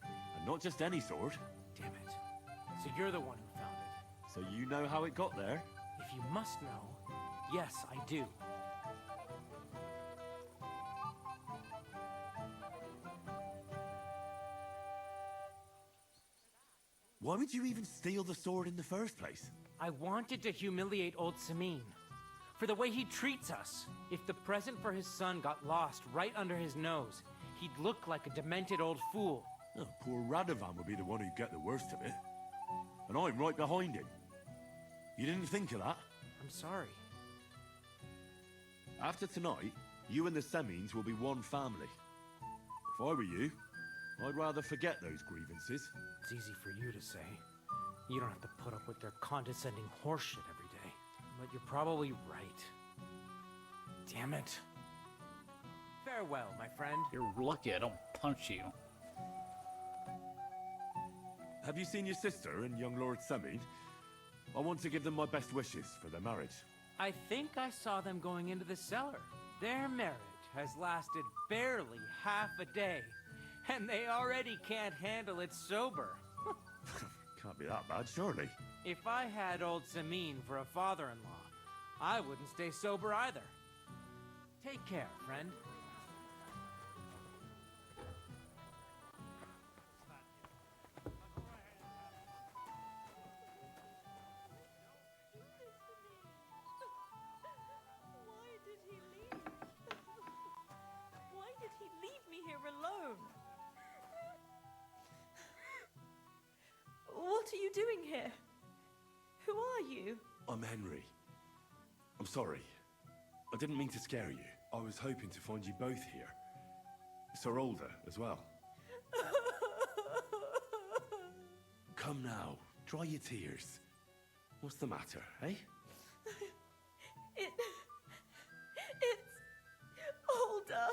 And not just any sword. Damn it. So you're the one who found it. So you know how it got there? If you must know, yes, I do. Why would you even steal the sword in the first place? I wanted to humiliate old Samin. For the way he treats us. If the present for his son got lost right under his nose, he'd look like a demented old fool. Oh, poor Radovan would be the one who'd get the worst of it. And I'm right behind him. You didn't think of that? I'm sorry. After tonight, you and the Semines will be one family. If I were you, I'd rather forget those grievances. It's easy for you to say. You don't have to put up with their condescending horseshit every day. But you're probably right. Damn it. Farewell, my friend. You're lucky I don't punch you. Have you seen your sister and young Lord Semine? I want to give them my best wishes for their marriage. I think I saw them going into the cellar. Their marriage has lasted barely half a day, and they already can't handle it sober. Can't be that bad, surely. If I had old Samin for a father-in-law, I wouldn't stay sober either. Take care, friend. Why did he leave? Why did he leave me here alone? What are you doing here? Who are you? I'm Henry. I'm sorry. I didn't mean to scare you. I was hoping to find you both here. Sir Older as well. Come now, dry your tears. What's the matter, eh? It's Older.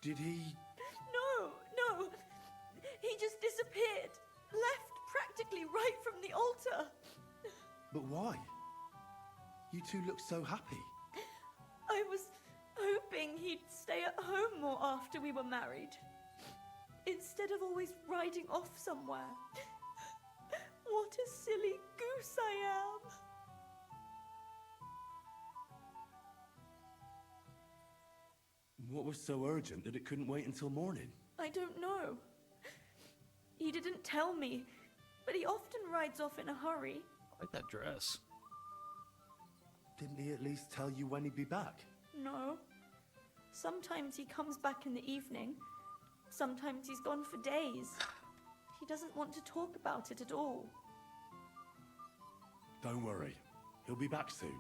Did he... No. He just disappeared. Left practically right from the altar. But why? You two look so happy. I was hoping he'd stay at home more after we were married. Instead of always riding off somewhere. What a silly goose I am. What was so urgent that it couldn't wait until morning? I don't know. He didn't tell me, but he often rides off in a hurry. I like that dress. Didn't he at least tell you when he'd be back? No. Sometimes he comes back in the evening. Sometimes he's gone for days. He doesn't want to talk about it at all. Don't worry. He'll be back soon.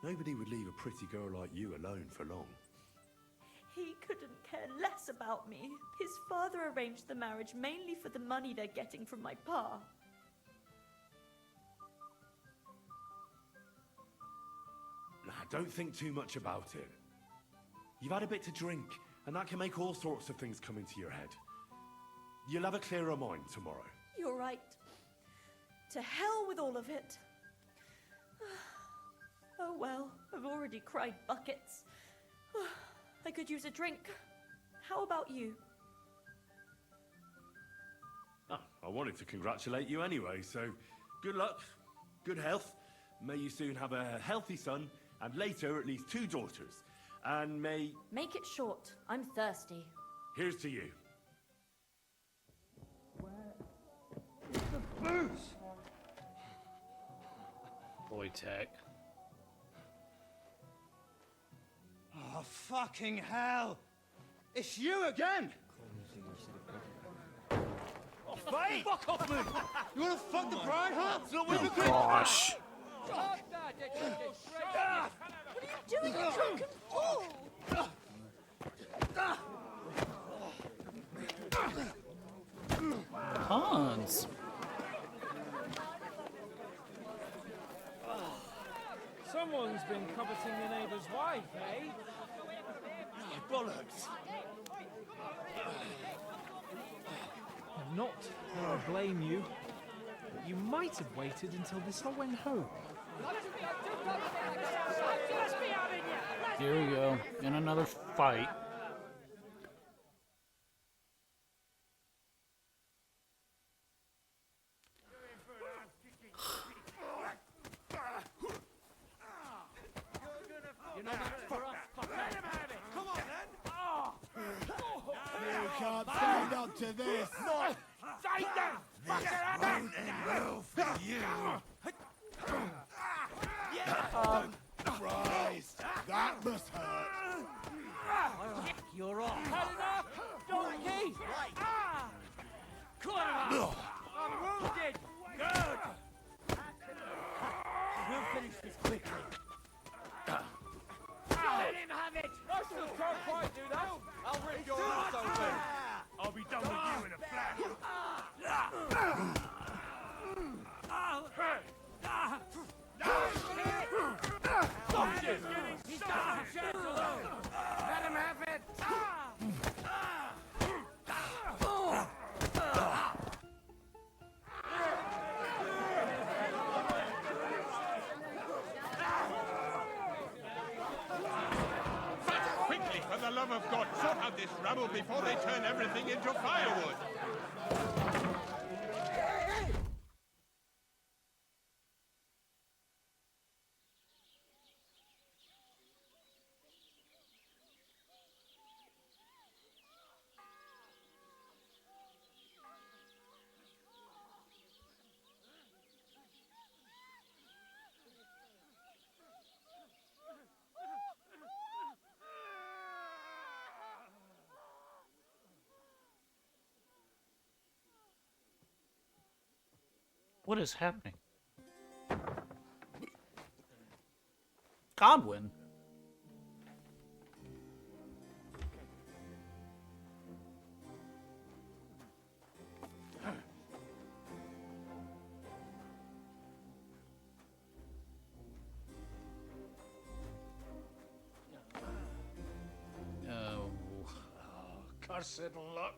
Nobody would leave a pretty girl like you alone for long. He couldn't care less about me. His father arranged the marriage mainly for the money they're getting from my pa. Nah, don't think too much about it. You've had a bit to drink, and that can make all sorts of things come into your head. You'll have a clearer mind tomorrow. You're right. To hell with all of it. Oh well, I've already cried buckets. I could use a drink. How about you? Oh, I wanted to congratulate you anyway, so good luck, good health. May you soon have a healthy son, and later at least 2 daughters. And may... Make it short. I'm thirsty. Here's to you. The booze! Boy tech. Oh, fucking hell! It's you again! Oh, fight! Fuck off me! You wanna fuck the bride, huh? So we Oh gosh. What are you doing, you drunken fool? Hans. Someone's been coveting your neighbor's wife, eh? Bollocks! Not that I blame you, but you might have waited until this all went home. Here we go. In another fight. You can't stand up to this! This won't end well for you. Christ, that must hurt. You're off. Had enough, donkey! I'm wounded! Good! We'll finish this quickly. Let him have it! I still can't quite do that! I'll rip your ass open! I'll be done with you in a flash. He's got some chance alone! Let him have it! Quickly, for the love of God, sort out this rabble before they turn everything into firewood. What is happening? Godwin. Oh. Cursed luck.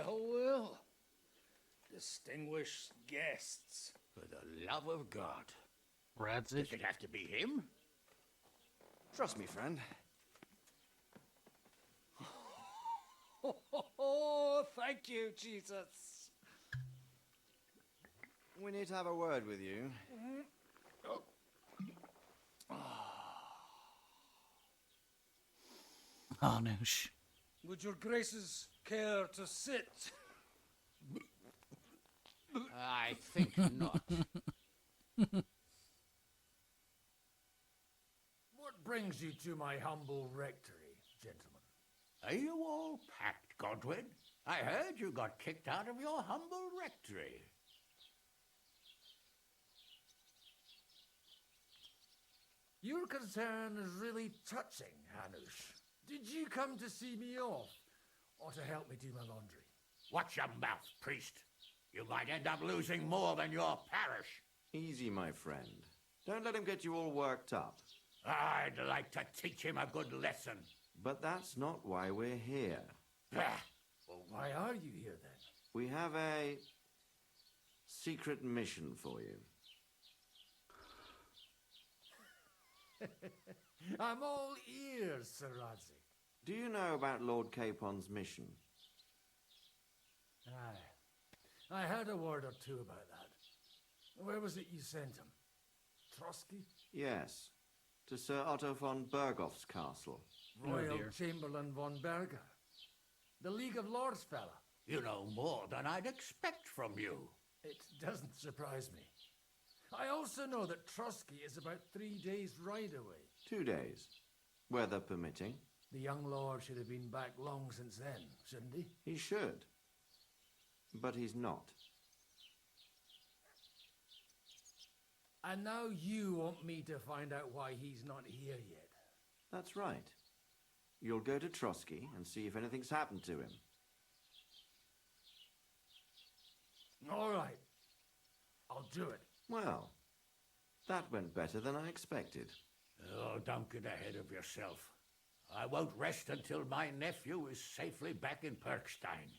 Well. Distinguished guests. For the love of God. Radzig. Does it have to be him? Trust me, friend. Oh, thank you, Jesus. We need to have a word with you. Oh, noosh. Would your graces care to sit? I think not. What brings you to my humble rectory, gentlemen? Are you all packed, Godwin? I heard you got kicked out of your humble rectory. Your concern is really touching, Hanush. Did you come to see me off, or to help me do my laundry? Watch your mouth, priest. You might end up losing more than your parish. Easy, my friend. Don't let him get you all worked up. I'd like to teach him a good lesson. But that's not why we're here. Well, why are you here, then? We have a secret mission for you. I'm all ears, Sir Radzig. Do you know about Lord Capon's mission? Aye. I heard a word or two about that. Where was it you sent him? Trotsky? Yes. To Sir Otto von Bergoff's castle. Royal Chamberlain von Berger. The League of Lords fella. You know more than I'd expect from you. It doesn't surprise me. I also know that Trotsky is about 3 days' ride away. 2 days. Weather permitting. The young lord should have been back long since then, shouldn't he? He should. But he's not. And now you want me to find out why he's not here yet. That's right. You'll go to Trotsky and see if anything's happened to him. All right. I'll do it. Well, that went better than I expected. Oh, don't get ahead of yourself. I won't rest until my nephew is safely back in Perkstein.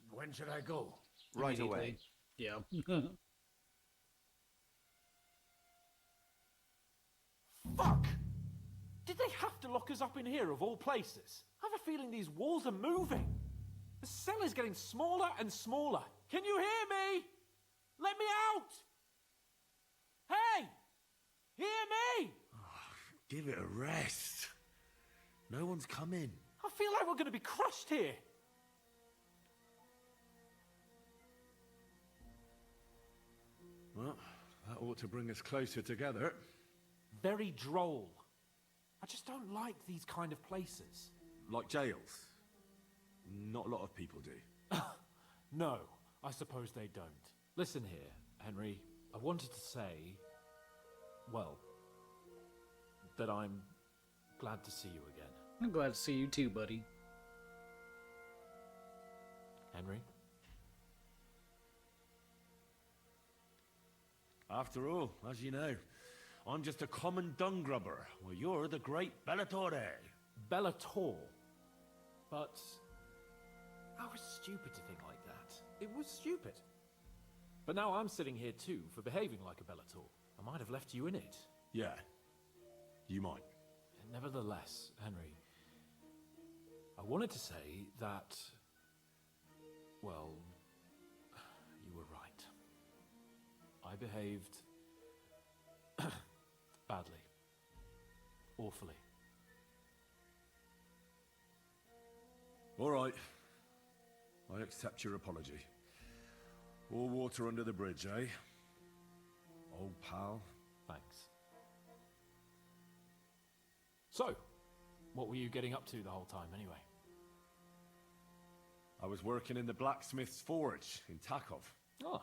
When should I go? Right away. Yeah. Fuck! Did they have to lock us up in here of all places? I have a feeling these walls are moving. The cell is getting smaller and smaller. Can you hear me? Let me out! Hey! Hear me! Give it a rest. No one's coming. I feel like we're going to be crushed here. Well, that ought to bring us closer together. Very droll. I just don't like these kind of places. Like jails. Not a lot of people do. No, I suppose they don't. Listen here, Henry. I wanted to say, well, that I'm glad to see you again. I'm glad to see you too, buddy. Henry? After all, as you know, I'm just a common dung grubber, while you're the great Bellatore. Bellator? But I was stupid to think like that. It was stupid. But now I'm sitting here too for behaving like a Bellator. I might have left you in it. Yeah, you might. Nevertheless, Henry, I wanted to say that, well, you were right. I behaved badly. Awfully. All right. I accept your apology. All water under the bridge, eh? Old pal. Thanks. So, what were you getting up to the whole time, anyway? I was working in the blacksmith's forge in Takov. Oh.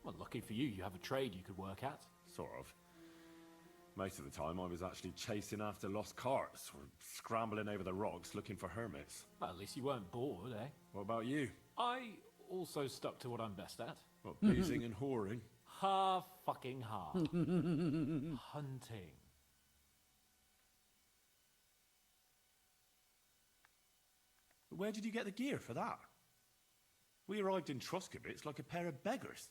Well, lucky for you, you have a trade you could work at. Sort of. Most of the time I was actually chasing after lost carts or scrambling over the rocks looking for hermits. Well, at least you weren't bored, eh? What about you? I also stuck to what I'm best at. What, boozing and whoring? Fucking Hunting. Where did you get the gear for that? We arrived in Troskowitz like a pair of beggars.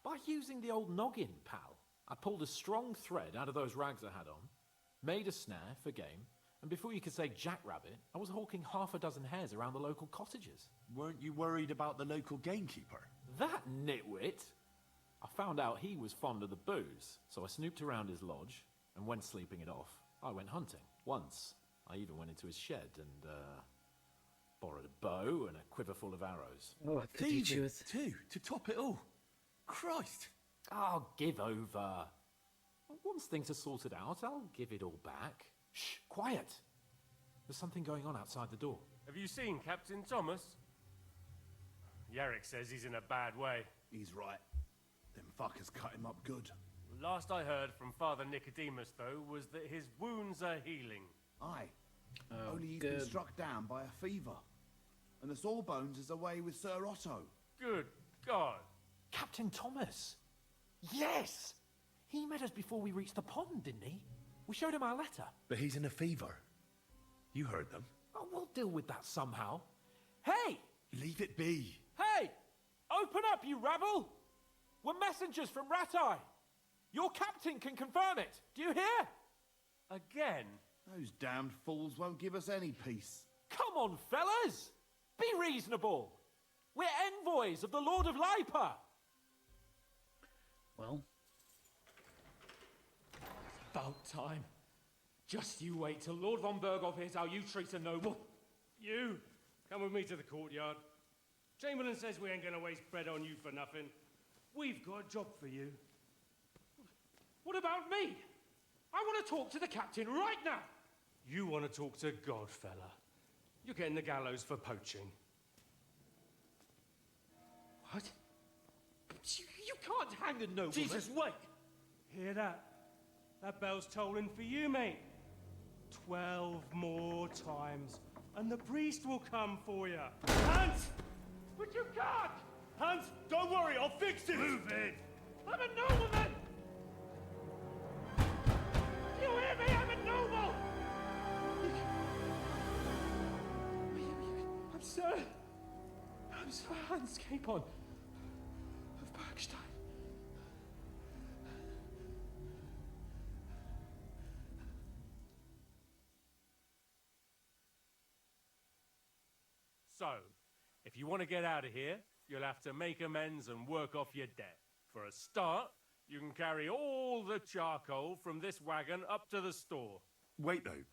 By using the old noggin, pal. I pulled a strong thread out of those rags I had on, made a snare for game, and before you could say jackrabbit, I was hawking half a dozen hares around the local cottages. Weren't you worried about the local gamekeeper? That nitwit! I found out he was fond of the booze, so I snooped around his lodge, and when sleeping it off, I went hunting. Once, I even went into his shed and, borrowed a bow and a quiver full of arrows. Oh, Thieving too, to top it all. Christ! Oh, give over. Once things are sorted out, I'll give it all back. Shh, quiet! There's something going on outside the door. Have you seen Captain Thomas? Yarrick says he's in a bad way. He's right. Them fuckers cut him up good. Last I heard from Father Nicodemus, though, was that his wounds are healing. Aye. Oh, Only he's good. been struck down by a fever. And the Sawbones is away with Sir Otto. Good God. Captain Thomas! Yes! He met us before we reached the pond, didn't he? We showed him our letter. But he's in a fever. You heard them. Oh, we'll deal with that somehow. Hey! Leave it be. Hey! Open up, you rabble! We're messengers from Ratai. Your captain can confirm it. Do you hear? Again? Those damned fools won't give us any peace. Come on, fellas! Be reasonable. We're envoys of the Lord of Lipa. Well, About time. Just you wait till Lord von Berghoff hears how you treat a noble. You, come with me to the courtyard. Chamberlain says we ain't gonna waste bread on you for nothing. We've got a job for you. What about me? I want to talk to the captain right now. You want to talk to God, fella. You're getting the gallows for poaching. What? You can't hang a nobleman. Jesus, wait! Hear that? That bell's tolling for you, mate. 12 more times, and the priest will come for you. Hans! But you can't! Hans, don't worry, I'll fix it! Move it! I'm a nobleman! Do you hear me? I'm a noble! I'm Sir Hans Capon of Bergstein. So, if you want to get out of here, you'll have to make amends and work off your debt. For a start, you can carry all the charcoal from this wagon up to the store. Wait, though.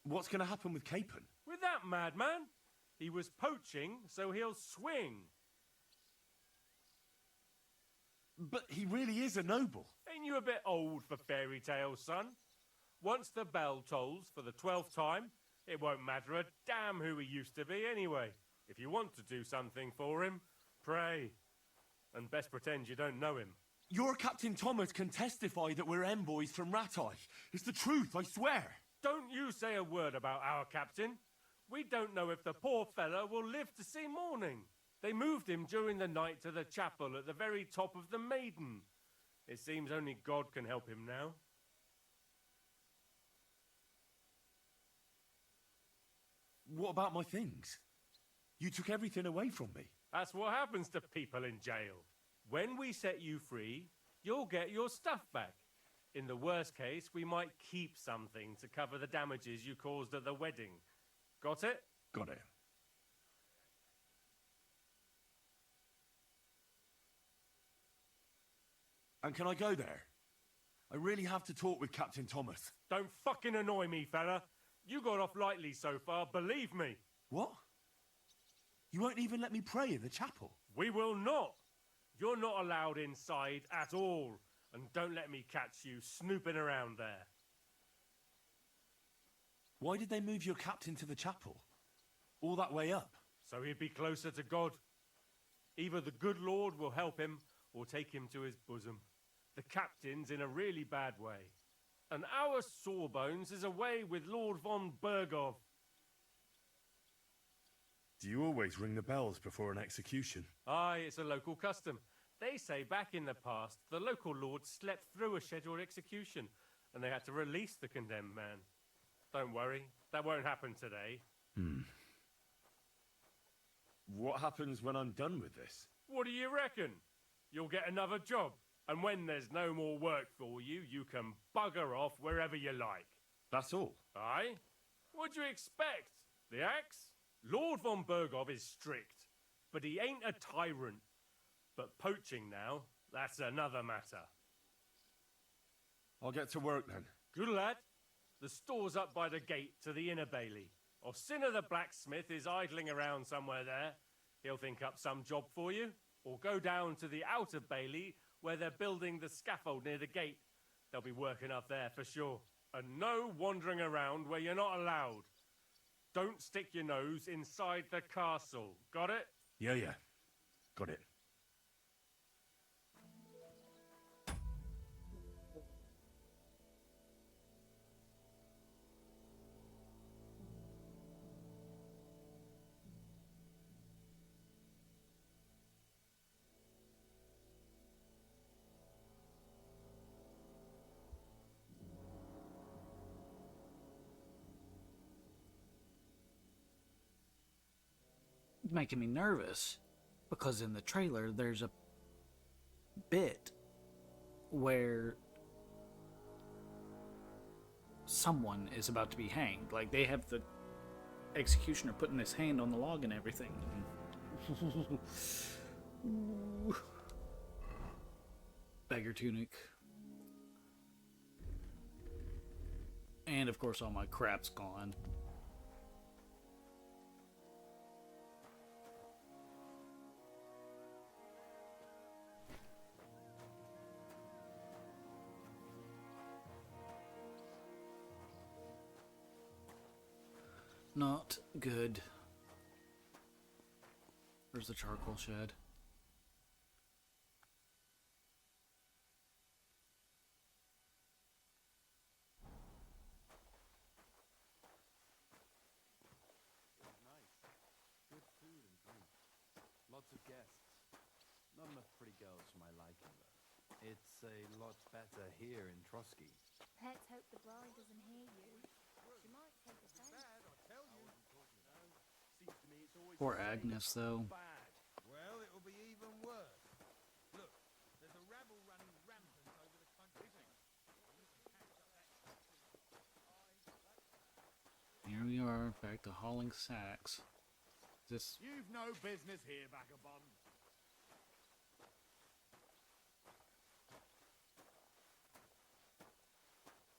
What's going to happen with Capon? With that madman? He was poaching, so he'll swing. But he really is a noble. Ain't you a bit old for fairy tales, son? Once the bell tolls for the 12th time, it won't matter a damn who he used to be anyway. If you want to do something for him, pray. And best pretend you don't know him. Your Captain Thomas can testify that we're envoys from Rattay. It's the truth, I swear. Don't you say a word about our captain. We don't know if the poor fella will live to see morning. They moved him during the night to the chapel at the very top of the Maiden. It seems only God can help him now. What about my things? You took everything away from me. That's what happens to people in jail. When we set you free, you'll get your stuff back. In the worst case, we might keep something to cover the damages you caused at the wedding. Got it? Got it. And can I go there? I really have to talk with Captain Thomas. Don't fucking annoy me, fella. You got off lightly so far, believe me. What? You won't even let me pray in the chapel? We will not. You're not allowed inside at all. And don't let me catch you snooping around there. Why did they move your captain to the chapel? All that way up? So he'd be closer to God. Either the good Lord will help him or take him to his bosom. The captain's in a really bad way. And our Sawbones is away with Lord von Berghoff. Do you always ring the bells before an execution? Aye, it's a local custom. They say back in the past, the local lord slept through a scheduled execution, and they had to release the condemned man. Don't worry, that won't happen today. What happens when I'm done with this? What do you reckon? You'll get another job, and when there's no more work for you, you can bugger off wherever you like. That's all? Aye? What do you expect? The axe? Lord von Berghoff is strict, but he ain't a tyrant. But poaching now, that's another matter. I'll get to work then. Good lad. The store's up by the gate to the inner bailey. Orsina the blacksmith is idling around somewhere there. He'll think up some job for you. Or go down to the outer bailey where they're building the scaffold near the gate. They'll be working up there for sure. And no wandering around where you're not allowed. Don't stick your nose inside the castle. Got it? Yeah. Got it. Making me nervous because in the trailer there's a bit where someone is about to be hanged. Like they have the executioner putting his hand on the log and everything. Beggar tunic. And of course all my crap's gone. Not good. Where's the charcoal shed? Good food and drink. Lots of guests. Not enough pretty girls for my liking, though. It's a lot better here in Trotsky. Let's hope the bride doesn't hear you. She might take offense. Poor Agnes, though. Well, it'll be even worse. Look, there's a rabble running rampant over the countryside. Here we are, back to hauling sacks. This. You've no business here, vagabond.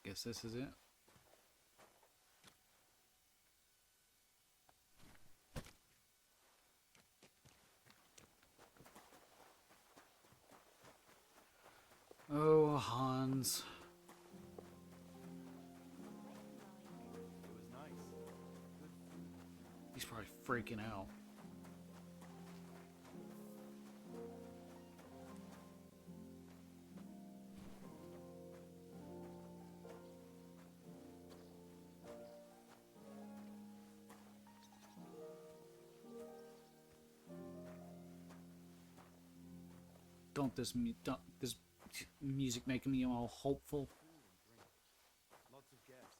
Guess this is it. Oh, Hans. It was nice. Good food. He's probably freaking out. Don't this music making me all hopeful? Lots of guests.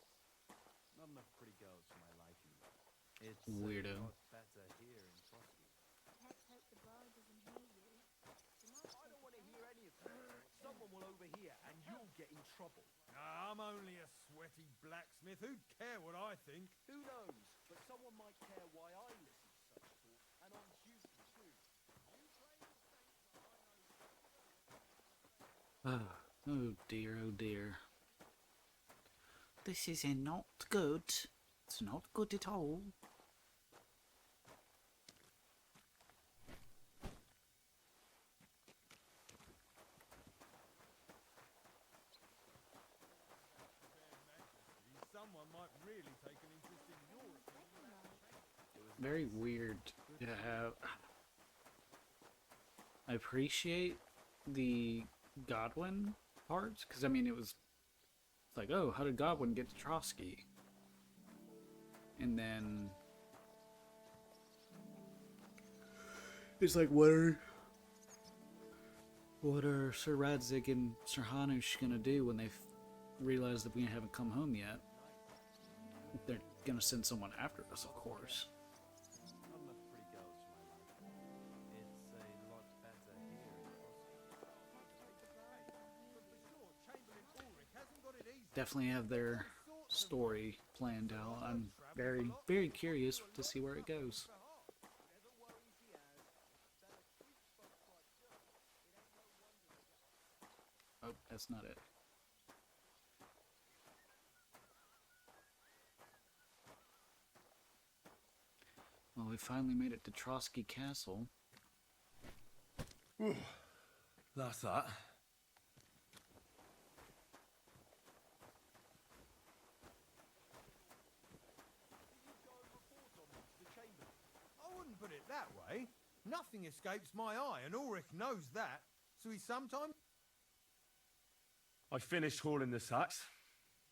Not enough pretty girls for my liking, though. It's Weirdo. a lot better here in Trotsky. Let's hope the bride doesn't hear you. She might I don't want to hear any of that. Someone will overhear and you'll get in trouble. I'm only a sweaty blacksmith. Who'd care what I think? Who knows? But someone might care why I listen to such talk, and on duty too. Oh dear, oh dear. This is not good. It's not good at all. Someone might really take an interest in your opinion. Very weird to have. I appreciate the Godwin parts, because I mean it was like, oh, how did Godwin get to Trotsky? And then it's like, what are Sir Radzig and Sir Hanush gonna do when they realize that we haven't come home yet? They're gonna send someone after us, of course. Not enough pretty girls for my liking. It's a lot better here in Trotsky. Definitely have their story planned out. I'm very, very curious to see where it goes. Oh, that's not it. Well, we finally made it to Trotsky Castle. That's that. I wouldn't put it that way. Nothing escapes my eye, and Ulrich knows that. So he sometimes... I finished hauling the sacks.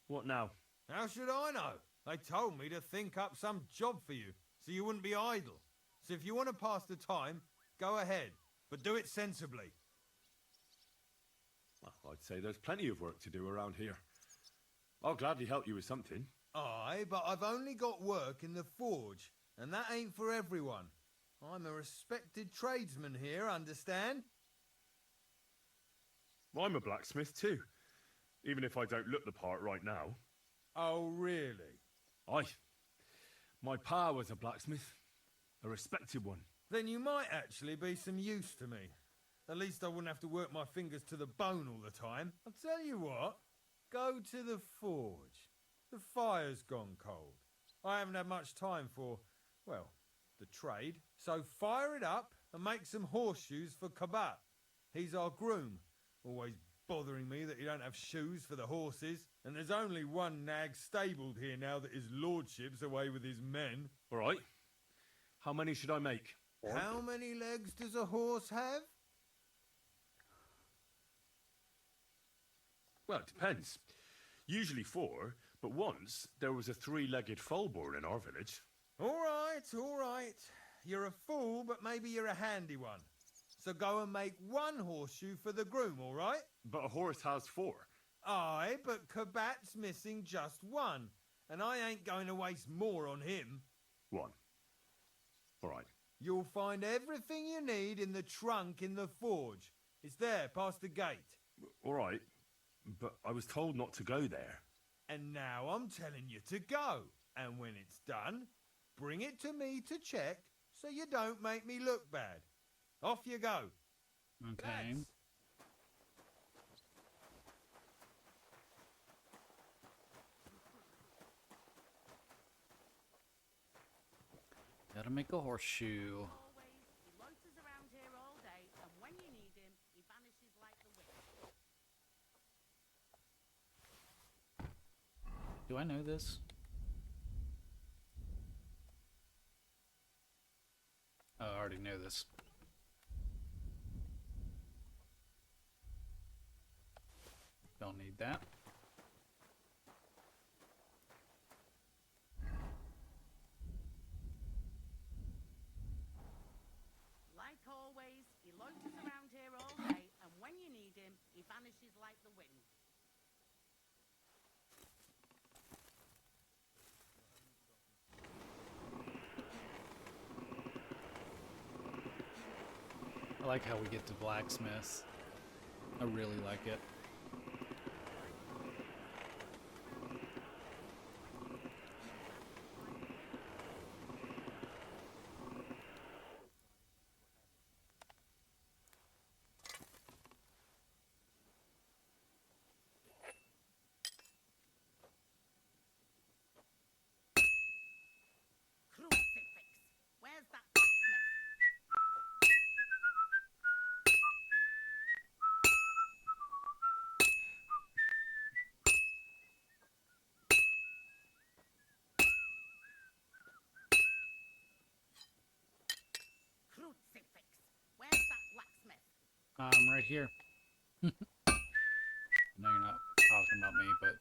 What now? How should I know? They told me to think up some job for you, so you wouldn't be idle. So if you want to pass the time, go ahead, but do it sensibly. Well, I'd say there's plenty of work to do around here. I'll gladly help you with something. Aye, but I've only got work in the forge, and that ain't for everyone. I'm a respected tradesman here, understand? I'm a blacksmith too, even if I don't look the part right now. Oh, really? Aye. My pa was a blacksmith, a respected one. Then you might actually be some use to me. At least I wouldn't have to work my fingers to the bone all the time. I'll tell you what, go to the forge. The fire's gone cold. I haven't had much time for, well, the trade. So fire it up and make some horseshoes for Kabat. He's our groom, always bothering me that he don't have shoes for the horses. And there's only one nag stabled here now that his lordship's away with his men. All right. How many should I make? How many legs does a horse have? Well, it depends. Usually 4, but once there was a 3-legged foal born in our village. All right. You're a fool, but maybe you're a handy one. So go and make one horseshoe for the groom, all right? But a horse has 4. Aye, but Kabat's missing just one, and I ain't going to waste more on him. 1. All right. You'll find everything you need in the trunk in the forge. It's there, past the gate. All right, but I was told not to go there. And now I'm telling you to go. And when it's done, bring it to me to check so you don't make me look bad. Off you go. Okay. Lads. Gotta make a horseshoe. He loiters around here all day, and when you need him, he vanishes like the wind. Do I know this? Oh, I already know this. Don't need that. Like always, he loiters around here all day, and when you need him, he vanishes like the wind. I like how we get to blacksmith. I really like it. Crucifix! Where's that blacksmith? Crucifix! Where's that blacksmith? I'm right here. I know you're not talking about me, but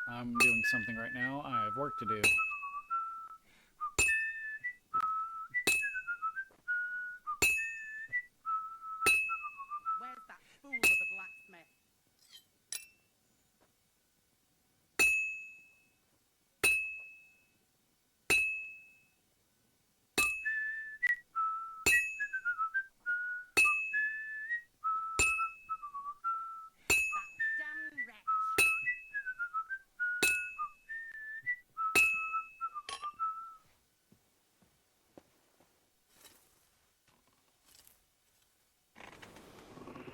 I'm doing something right now. I have work to do. Where's that fool of a blacksmith? That damn wretch!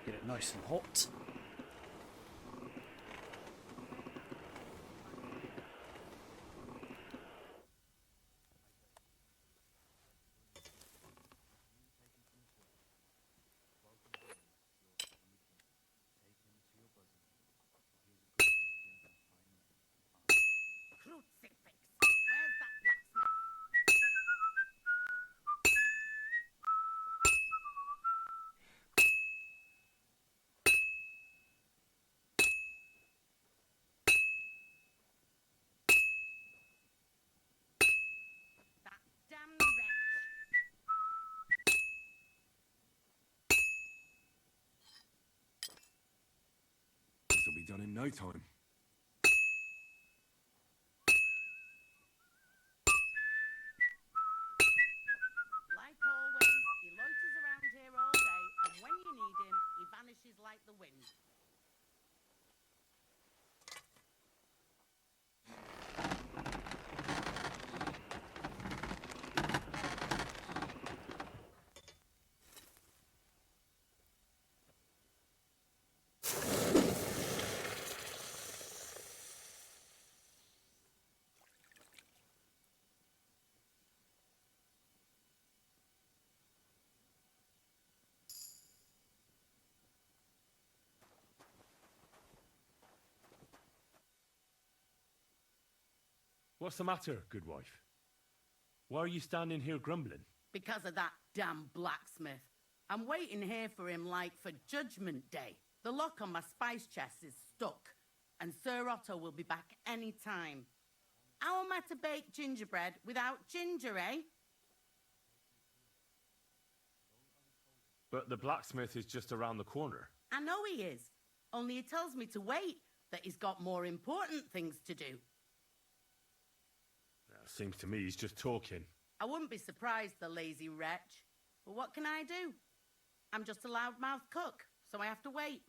Get it nice and hot. Crucifix! Where's that blacksmith? That damn wretch! This'll be done in no time. Like always, he loiters around here all day, and when you need him, he vanishes like the wind. What's the matter, good wife? Why are you standing here grumbling? Because of that damn blacksmith. I'm waiting here for him like for Judgment Day. The lock on my spice chest is stuck, and Sir Otto will be back any time. How am I to bake gingerbread without ginger, eh? But the blacksmith is just around the corner. I know he is, only he tells me to wait, that he's got more important things to do. Seems to me he's just talking. I wouldn't be surprised, the lazy wretch. But what can I do? I'm just a loudmouth cook, so I have to wait.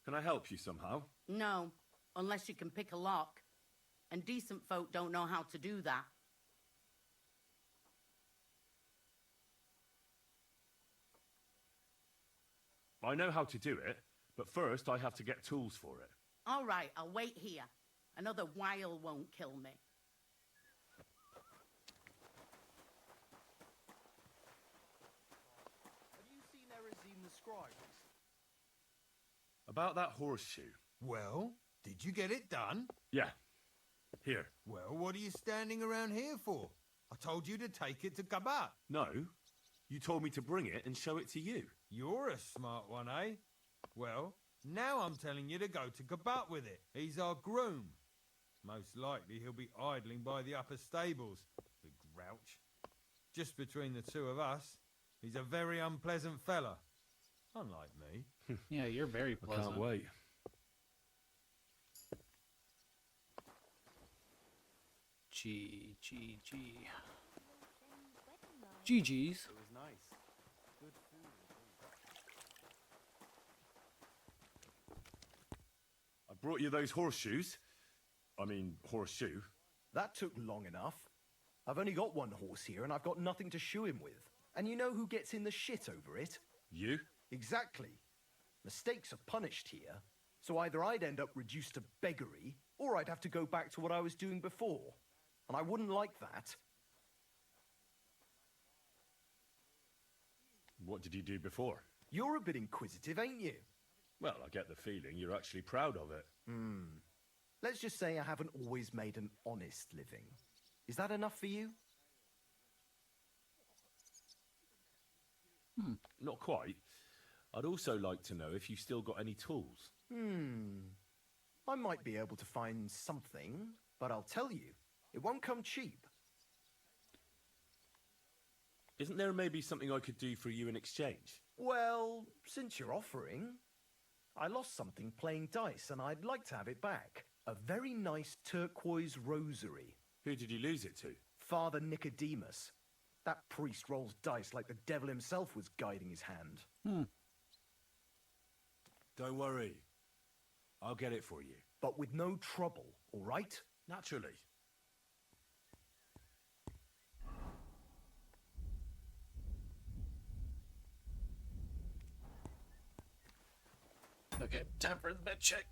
Can I help you somehow? No, unless you can pick a lock. And decent folk don't know how to do that. I know how to do it, but first I have to get tools for it. All right, I'll wait here. Another while won't kill me. Have you seen Erazine the Scribe? About that horseshoe. Well, did you get it done? Yeah. Here. Well, what are you standing around here for? I told you to take it to Kabat. No. You told me to bring it and show it to you. You're a smart one, eh? Well, now I'm telling you to go to Kabat with it. He's our groom. Most likely he'll be idling by the upper stables. The grouch. Just between the two of us, he's a very unpleasant fella. Unlike me. Yeah, you're very pleasant. I can't wait. G. GG's. It was nice. Good food. I brought you those horseshoes. I mean, horseshoe. That took long enough. I've only got one horse here and I've got nothing to shoe him with. And you know who gets in the shit over it? You? Exactly. Mistakes are punished here. So either I'd end up reduced to beggary, or I'd have to go back to what I was doing before. And I wouldn't like that. What did you do before? You're a bit inquisitive, ain't you? Well, I get the feeling you're actually proud of it. Let's just say I haven't always made an honest living. Is that enough for you? Not quite. I'd also like to know if you've still got any tools. I might be able to find something, but I'll tell you, it won't come cheap. Isn't there maybe something I could do for you in exchange? Well, since you're offering, I lost something playing dice and I'd like to have it back. A very nice turquoise rosary. Who did you lose it to? Father Nicodemus. That priest rolls dice like the devil himself was guiding his hand. Don't worry. I'll get it for you. But with no trouble, all right? Naturally. Okay, time for the bed check.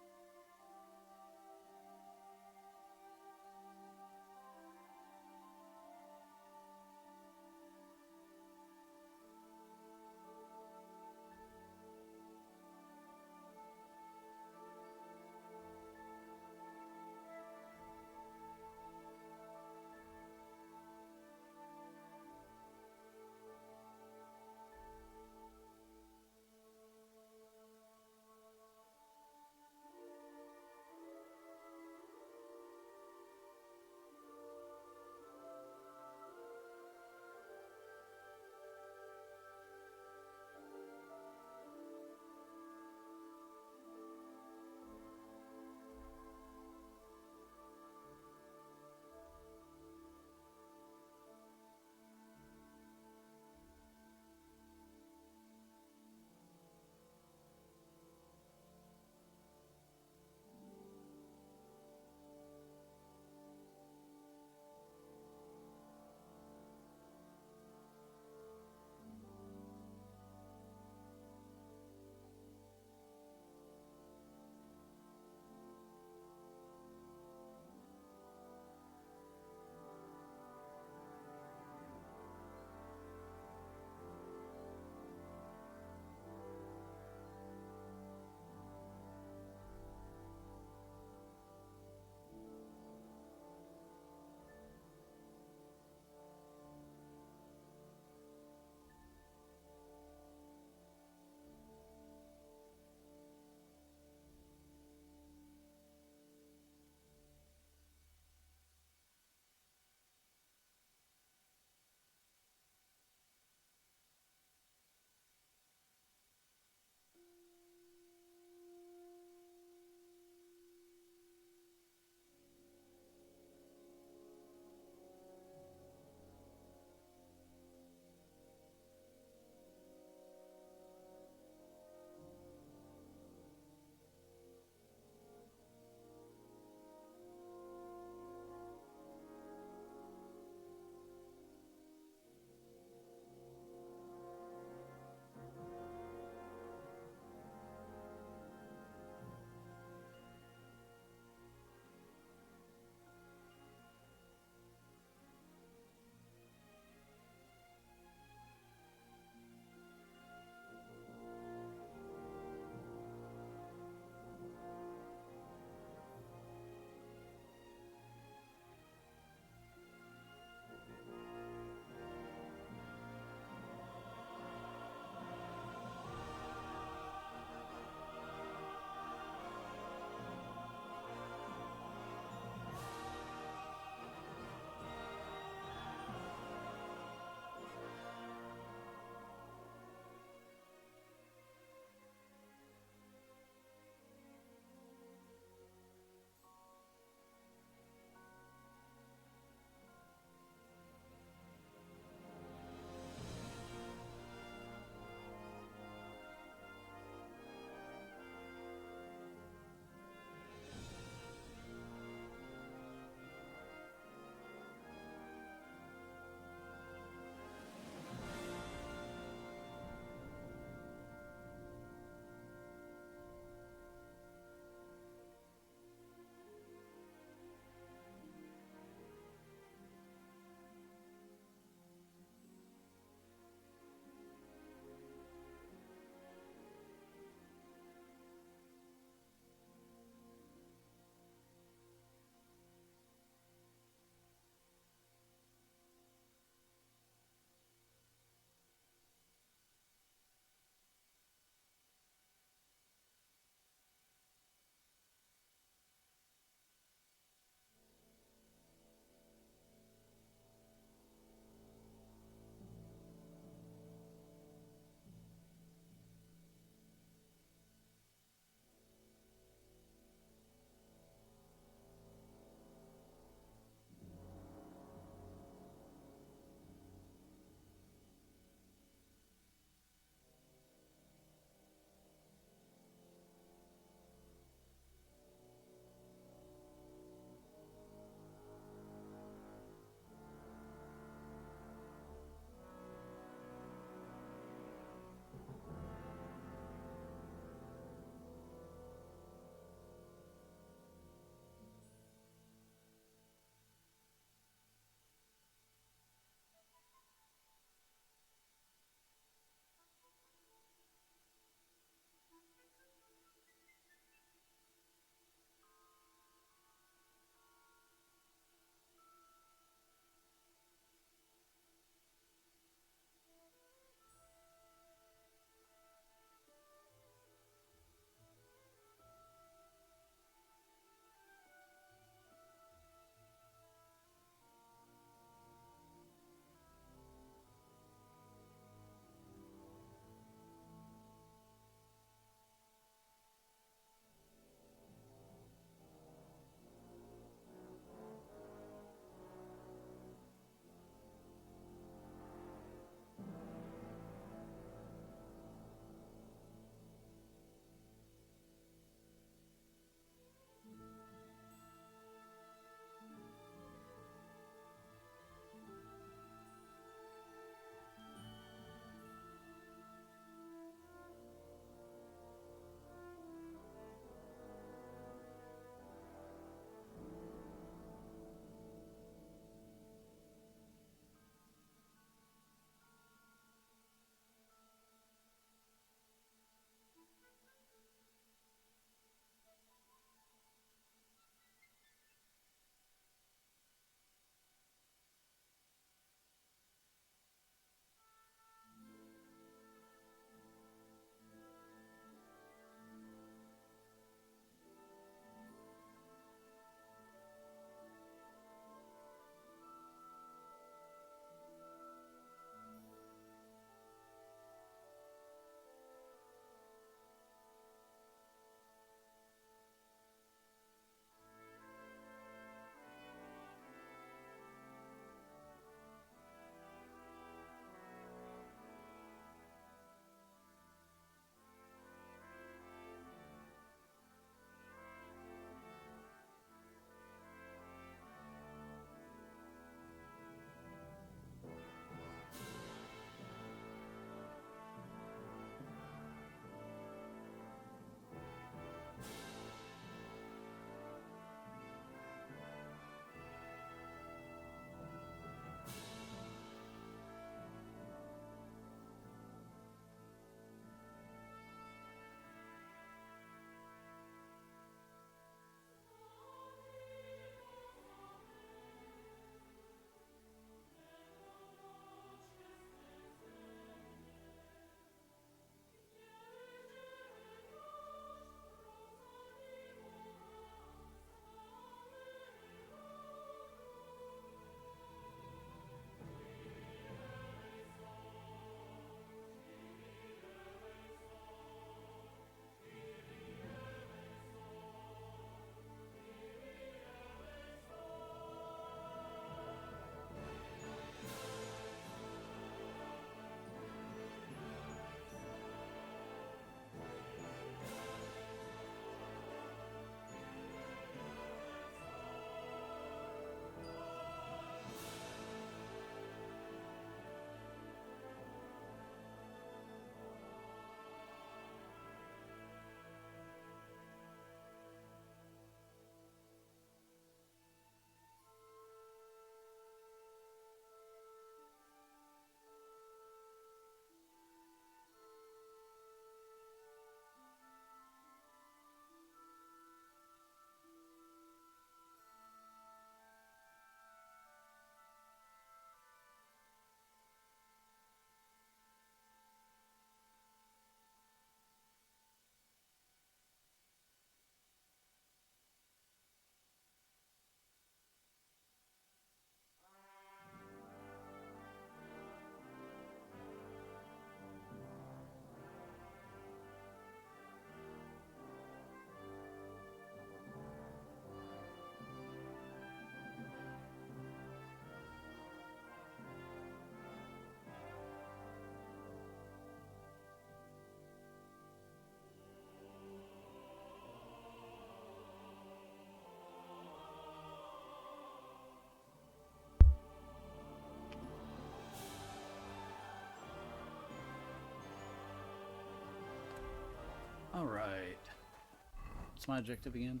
What's my objective again?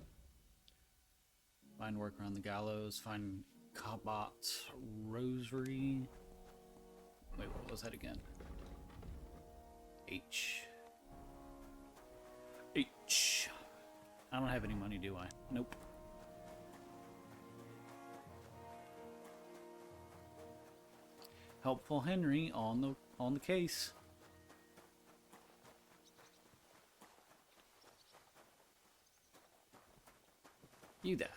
Find work around the gallows. Find Kabat's rosary. Wait, what was that again? H. H. I don't have any money, do I? Nope. Helpful Henry on the case. You there.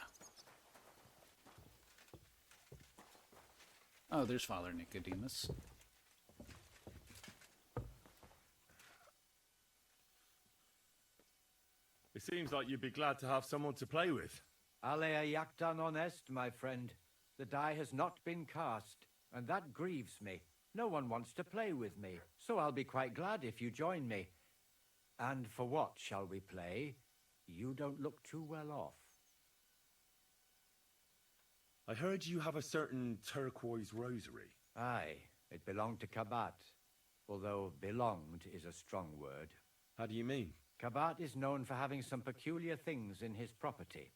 Oh, there's Father Nicodemus. It seems like you'd be glad to have someone to play with. Alea jactan honest, my friend. The die has not been cast, and that grieves me. No one wants to play with me, so I'll be quite glad if you join me. And for what shall we play? You don't look too well off. I heard you have a certain turquoise rosary. Aye, it belonged to Kabat, although belonged is a strong word. How do you mean? Kabat is known for having some peculiar things in his property,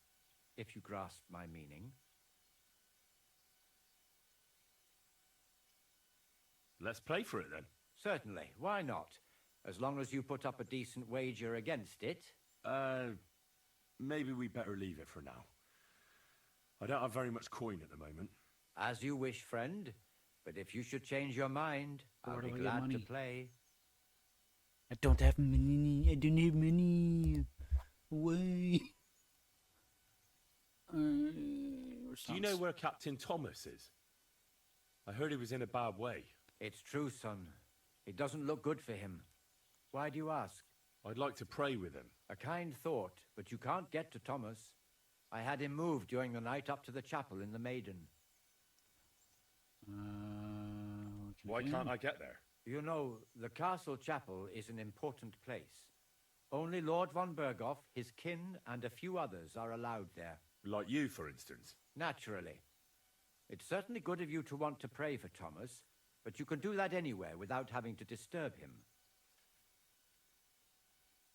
if you grasp my meaning. Let's play for it then. Certainly, why not? As long as you put up a decent wager against it. Maybe we better leave it for now. I don't have very much coin at the moment. As you wish, friend. But if you should change your mind, I'll be glad to play. I don't have money. I don't have money. Away. Do you know where Captain Thomas is? I heard he was in a bad way. It's true, son. It doesn't look good for him. Why do you ask? I'd like to pray with him. A kind thought, but you can't get to Thomas. I had him moved during the night up to the chapel in the Maiden. Why can't I get there? You know, the castle chapel is an important place. Only Lord von Berghoff, his kin, and a few others are allowed there. Like you, for instance? Naturally. It's certainly good of you to want to pray for Thomas, but you can do that anywhere without having to disturb him.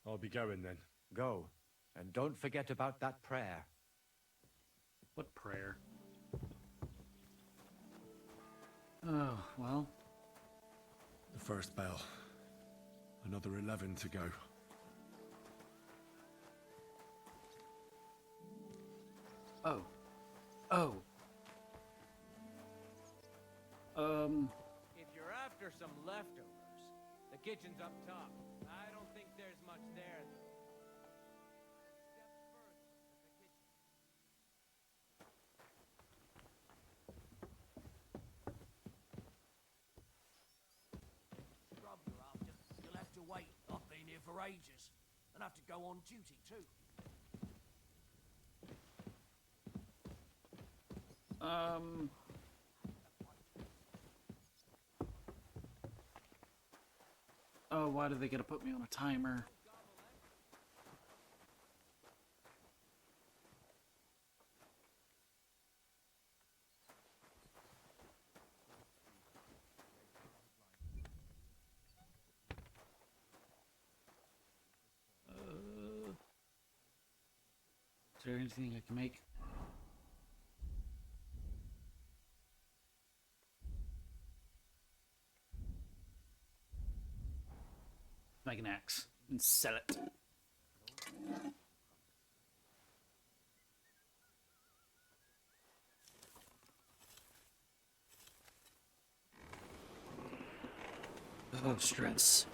I'll be going then. Go, and don't forget about that prayer. What prayer? Oh, well. The first bell. Another 11 to go. Oh. Oh. If you're after some leftovers, the kitchen's up top. I don't think there's much there, though. Grub you're after. You'll have to wait. I've been here for ages. And have to go on duty, too. Oh, why do they gotta put me on a timer? Is there anything I can make? Make an axe and sell it. Oh, stress.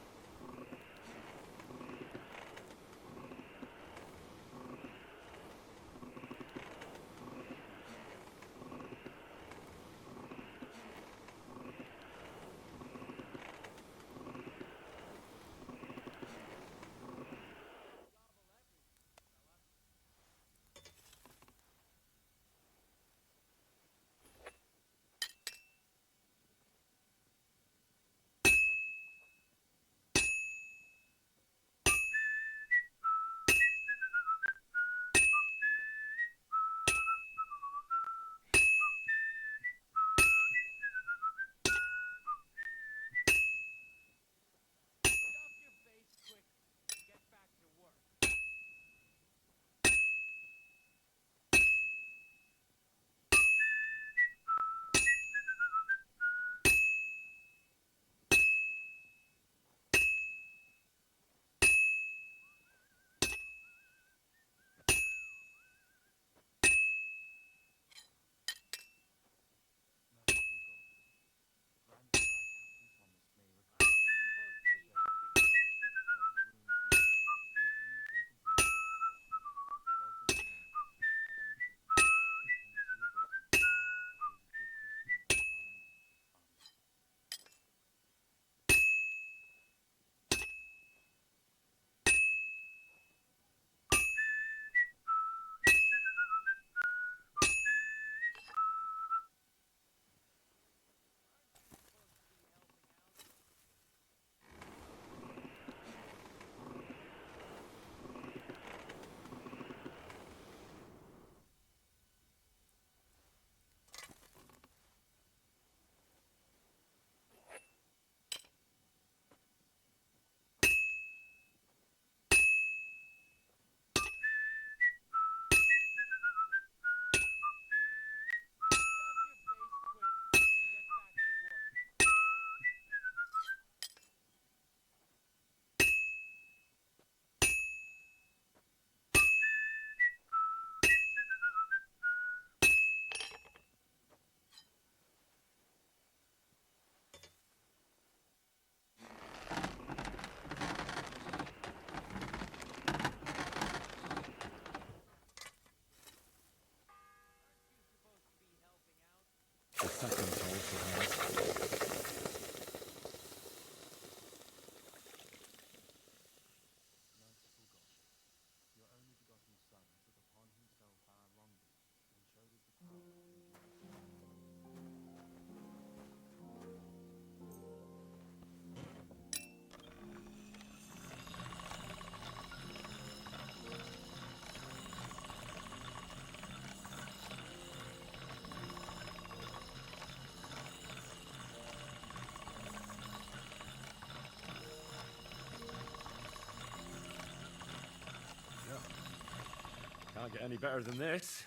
Can't get any better than this.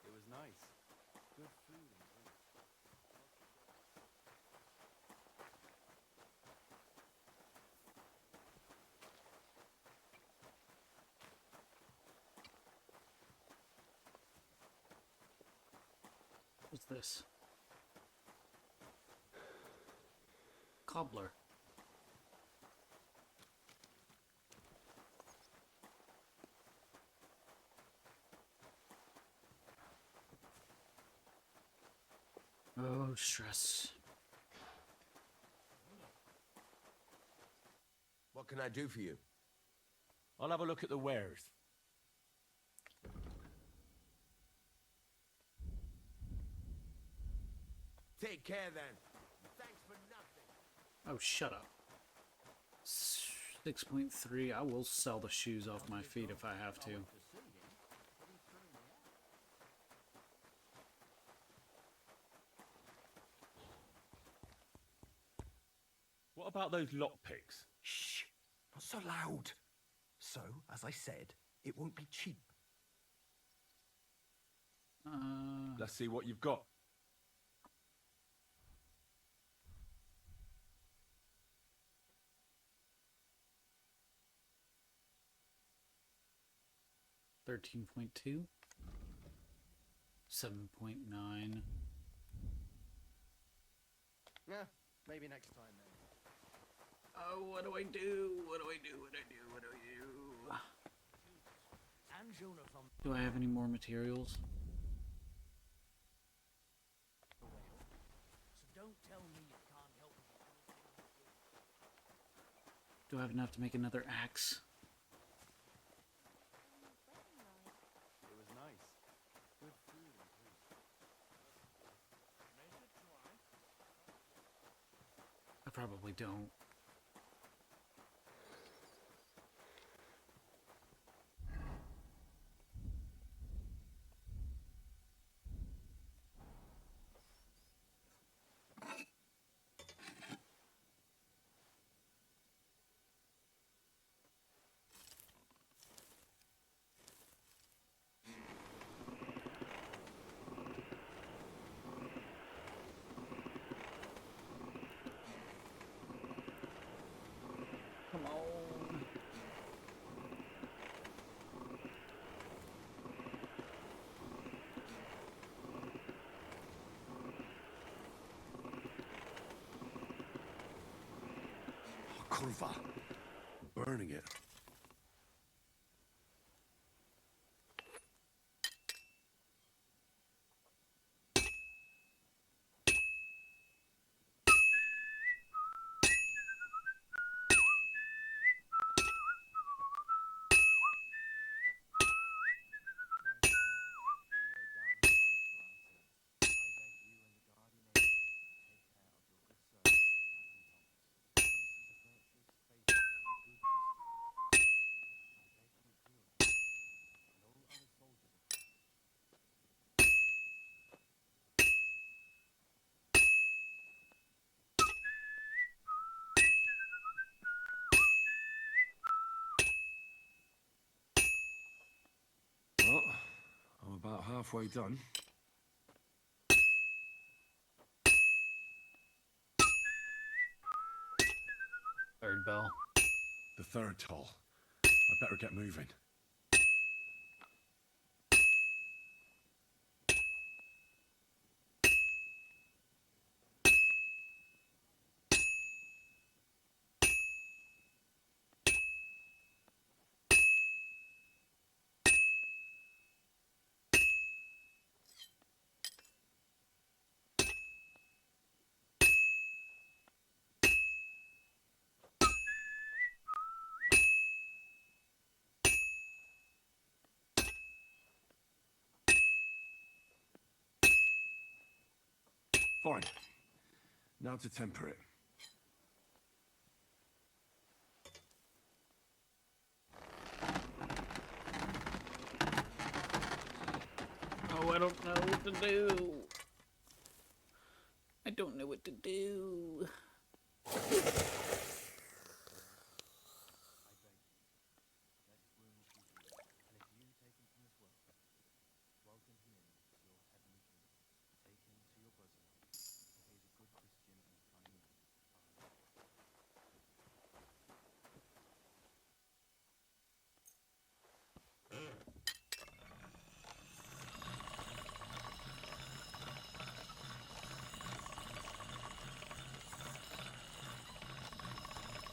It was nice. Good food and drink. What's this? Cobbler. Oh, stress. What can I do for you? I'll have a look at the wares. Take care then. Thanks for nothing. Oh, shut up. 6.3. I will sell the shoes off my feet if I have to. What about those lockpicks? Shh! Not so loud. So, as I said, it won't be cheap. Let's see what you've got. $13.2. 7.9. Yeah, maybe next time then. Oh, what do I do? What do I do? What do I do? What do I do? Do I have any more materials? So don't tell me you can't help me. Do I have enough to make another axe? It was nice. Good food and drink. I probably don't. Come on. Kurva. Burning it. Well, I'm about halfway done. Third bell. The third toll. I better get moving. Fine. Now to temper it. don't know what to do. I don't know what to do.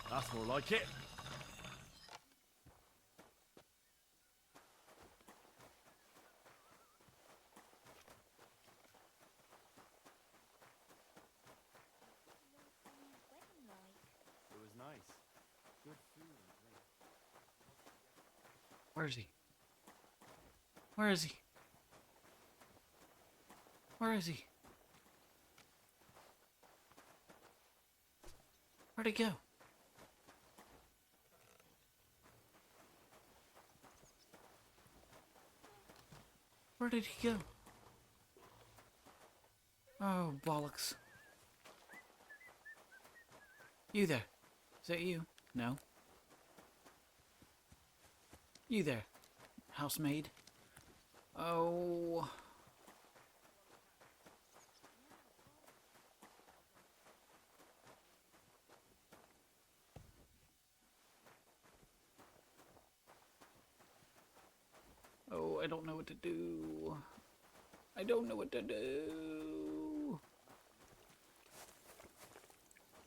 That's more like it. It was nice. Good food and drink. Where is he? Where is he? Where is he? Where'd he go? Where did he go? Oh, bollocks. You there. Is that you? No. You there. Housemaid. Oh. Oh, I don't know what to do. I don't know what to do.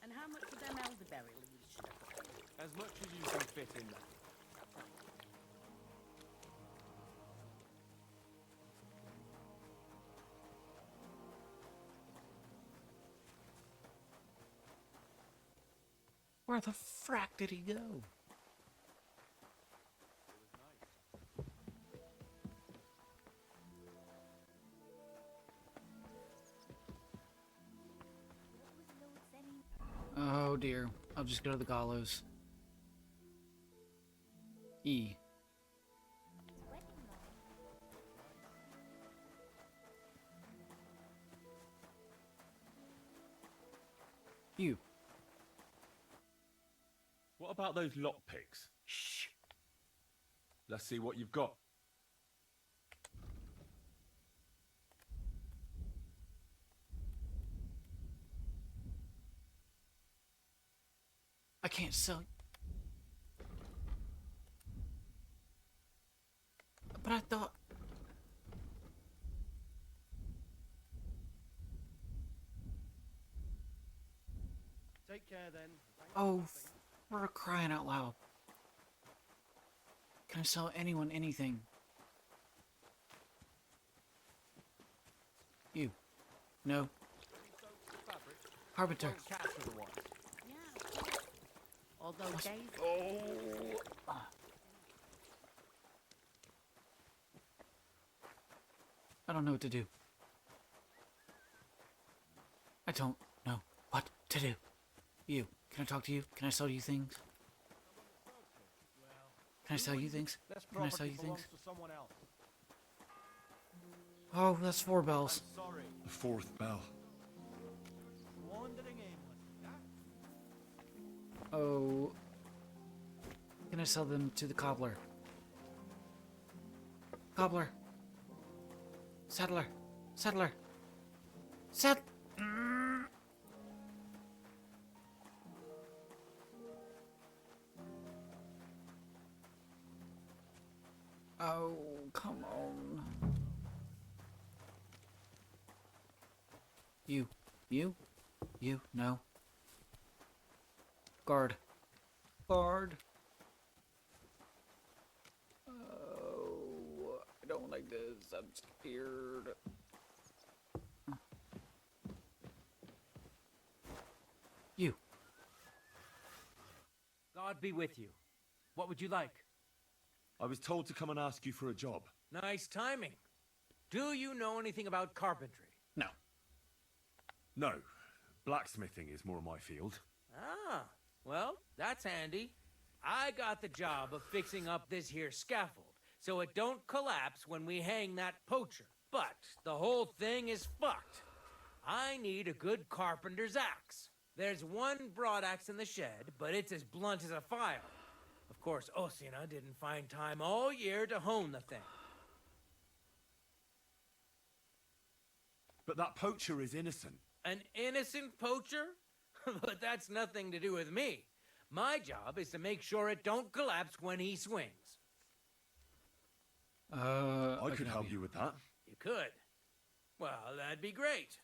And how much of them elderberry leaves should I put in? As much as you can fit in there. Where the frack did he go? Oh dear. I'll just go to the gallows. E. You. What about those lockpicks? Shh. Let's see what you've got. I can't sell. But I thought. Take care then. Oh, we're crying out loud. Can I sell anyone anything? You. No. Carpenter. Although days... Oh. I don't know what to do. I don't know what to do. You. Can I talk to you? Can I sell you things? Can I sell you things? Can I sell you things? Oh, that's 4 bells. The 4th bell. Oh. Can I sell them to the cobbler? Cobbler. Settler. Settler. Oh, come on. You. No. Guard. Guard. Oh, I don't like this. I'm scared. You. God be with you. What would you like? I was told to come and ask you for a job. Nice timing. Do you know anything about carpentry? No. No. Blacksmithing is more my field. Ah, well, that's handy. I got the job of fixing up this here scaffold, so it don't collapse when we hang that poacher. But the whole thing is fucked. I need a good carpenter's axe. There's one broadaxe in the shed, but it's as blunt as a file. Of course, Osina didn't find time all year to hone the thing. But that poacher is innocent. An innocent poacher? But that's nothing to do with me. My job is to make sure it don't collapse when he swings. I could help you with that. You could? Well, that'd be great.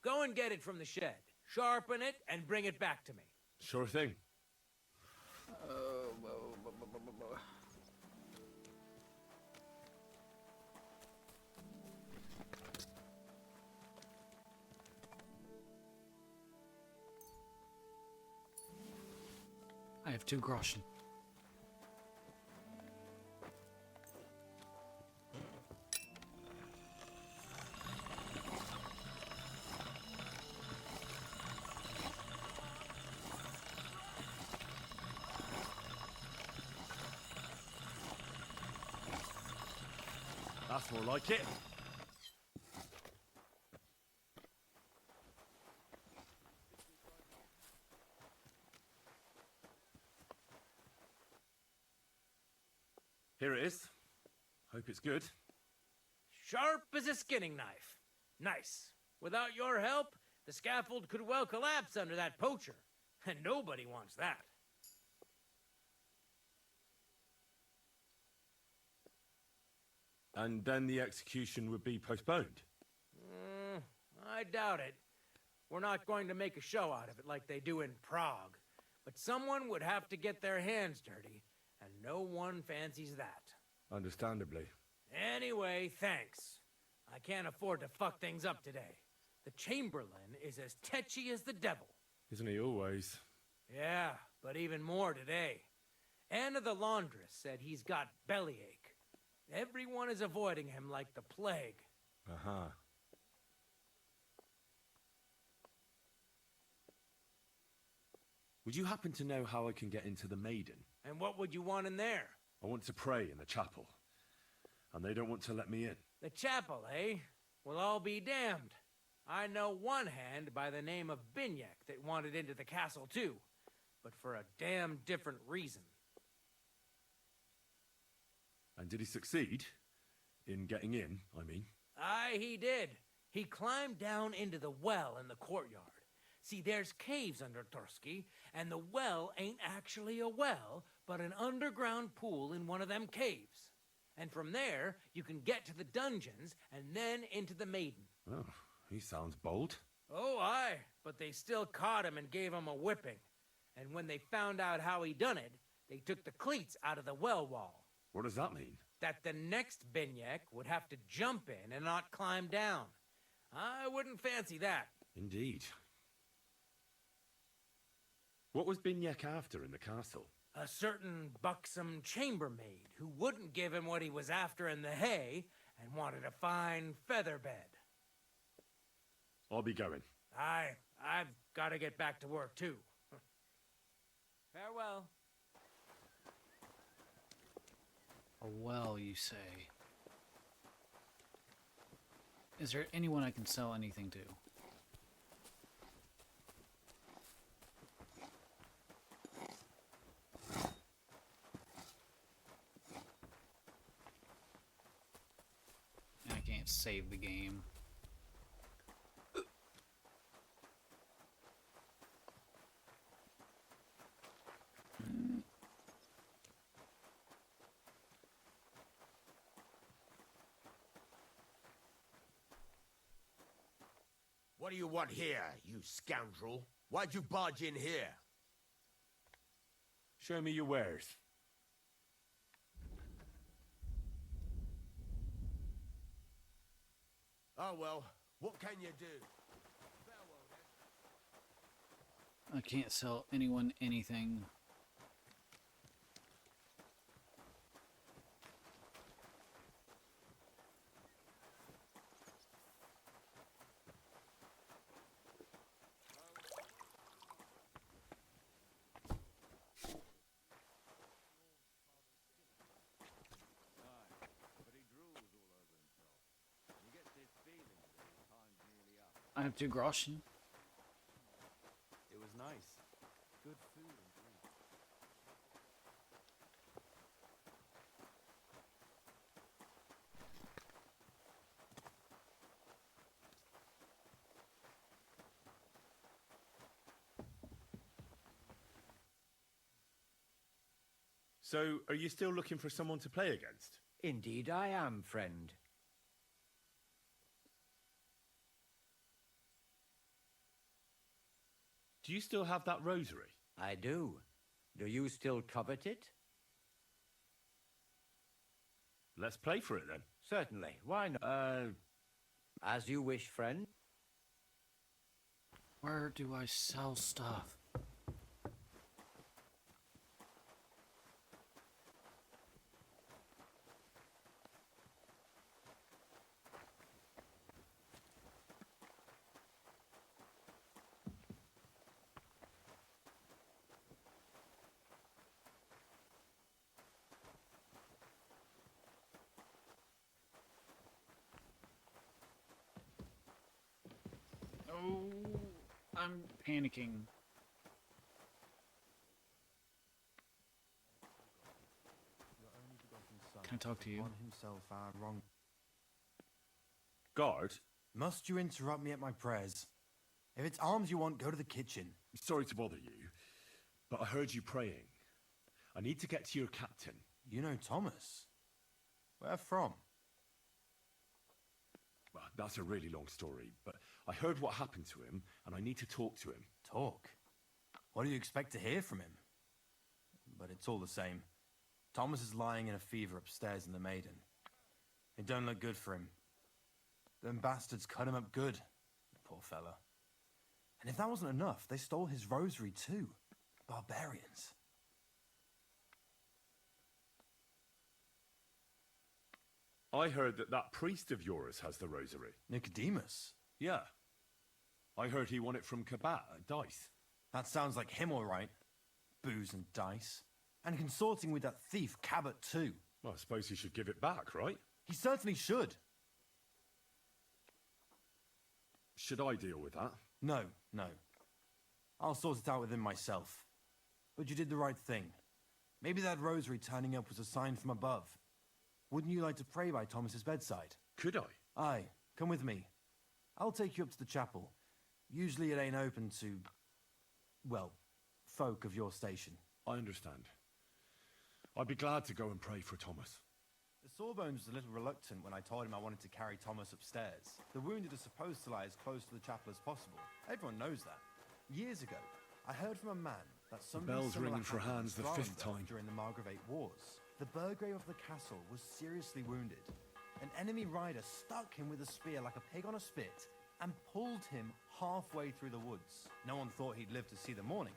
Go and get it from the shed, sharpen it, and bring it back to me. Sure thing. I have 2 groschen. That's more like it. Here it is. Hope it's good. Sharp as a skinning knife. Nice. Without your help, the scaffold could well collapse under that poacher. And nobody wants that. And then the execution would be postponed. I doubt it. We're not going to make a show out of it like they do in Prague. But someone would have to get their hands dirty, and no one fancies that. Understandably. Anyway, thanks. I can't afford to fuck things up today. The Chamberlain is as tetchy as the devil. Isn't he always? Yeah, but even more today. Anna the laundress said he's got bellyache. Everyone is avoiding him like the plague. Uh-huh. Would you happen to know how I can get into the Maiden? And what would you want in there? I want to pray in the chapel. And they don't want to let me in. The chapel, eh? Well, I'll be damned. I know one hand by the name of Binyek that wanted into the castle too. But for a damn different reason. And did he succeed? In getting in, I mean? Aye, he did. He climbed down into the well in the courtyard. See, there's caves under Tursky, and the well ain't actually a well, but an underground pool in one of them caves. And from there, you can get to the dungeons, and then into the Maiden. Oh, he sounds bold. Oh, aye, but they still caught him and gave him a whipping. And when they found out how he done it, they took the cleats out of the well wall. What does that mean? That the next Binyek would have to jump in and not climb down. I wouldn't fancy that. Indeed. What was Binyek after in the castle? A certain buxom chambermaid who wouldn't give him what he was after in the hay and wanted a fine feather bed. I'll be going. I've got to get back to work too. Farewell. A well, you say? Is there anyone I can sell anything to? And I can't save the game. What do you want here, you scoundrel? Why'd you barge in here? Show me your wares. Oh well, what can you do? I can't sell anyone anything. I have 2 groschen. It was nice. Good food and drink. So, are you still looking for someone to play against? Indeed I am, friend. Do you still have that rosary? I do. Do you still covet it? Let's play for it then. Certainly. Why not? As you wish, friend. Where do I sell stuff? Oh, I'm panicking. Can I talk to you? Himself are wrong. Guard? Must you interrupt me at my prayers? If it's arms you want, go to the kitchen. Sorry to bother you, but I heard you praying. I need to get to your captain. You know Thomas? Where from? Well, that's a really long story, but I heard what happened to him, and I need to talk to him. Talk? What do you expect to hear from him? But it's all the same. Thomas is lying in a fever upstairs in the Maiden. It don't look good for him. Them bastards cut him up good. Poor fella. And if that wasn't enough, they stole his rosary too. Barbarians. I heard that that priest of yours has the rosary. Nicodemus? Yeah. I heard he won it from Kabat at Dice. That sounds like him all right. Booze and dice. And consorting with that thief Cabot too. Well, I suppose he should give it back, right? He certainly should. Should I deal with that? No. I'll sort it out with him myself. But you did the right thing. Maybe that rosary turning up was a sign from above. Wouldn't you like to pray by Thomas's bedside? Could I? Aye, come with me. I'll take you up to the chapel. Usually it ain't open to, well, folk of your station. I understand. I'd be glad to go and pray for Thomas. The Sawbones was a little reluctant when I told him I wanted to carry Thomas upstairs. The wounded are supposed to lie as close to the chapel as possible. Everyone knows that. Years ago, I heard from a man that something bell's similar ringing for happened Hans in the 5th Stralenberg time. during the Margravate Wars. The Burgrave of the castle was seriously wounded. An enemy rider stuck him with a spear like a pig on a spit and pulled him halfway through the woods. No one thought he'd live to see the morning.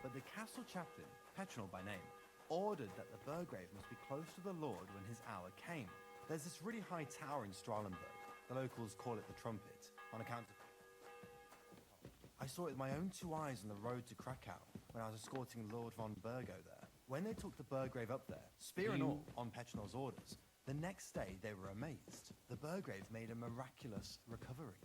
But the castle chaplain, Petronel by name, ordered that the Burgrave must be close to the Lord when his hour came. There's this really high tower in Stralenberg. The locals call it the Trumpet, on account of... I saw it with my own 2 eyes on the road to Krakow when I was escorting Lord von Burgo there. When they took the Burgrave up there, spear and all, on Petronel's orders, the next day they were amazed. The Burgrave made a miraculous recovery.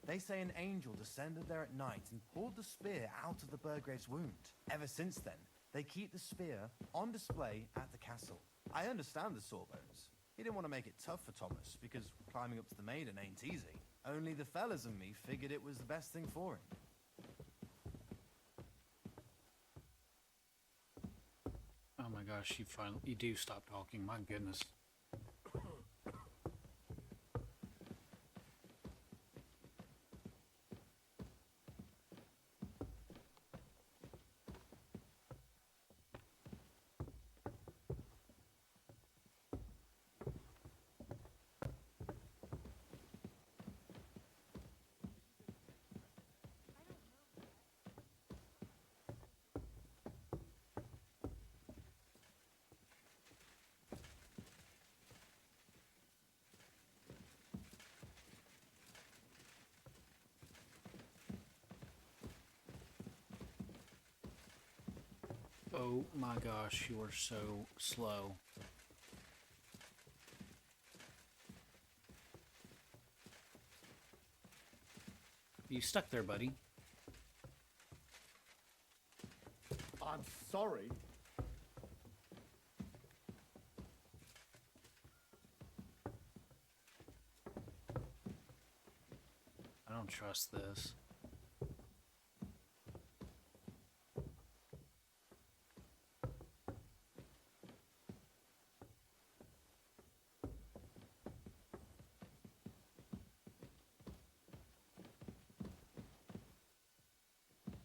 They say an angel descended there at night and pulled the spear out of the Burgrave's wound. Ever since then, they keep the spear on display at the castle. I understand the Sawbones. He didn't want to make it tough for Thomas, because climbing up to the Maiden ain't easy. Only the fellas and me figured it was the best thing for him. Oh my gosh, you do stop talking, my goodness. Oh my gosh, you are so slow. You stuck there, buddy. I'm sorry. I don't trust this.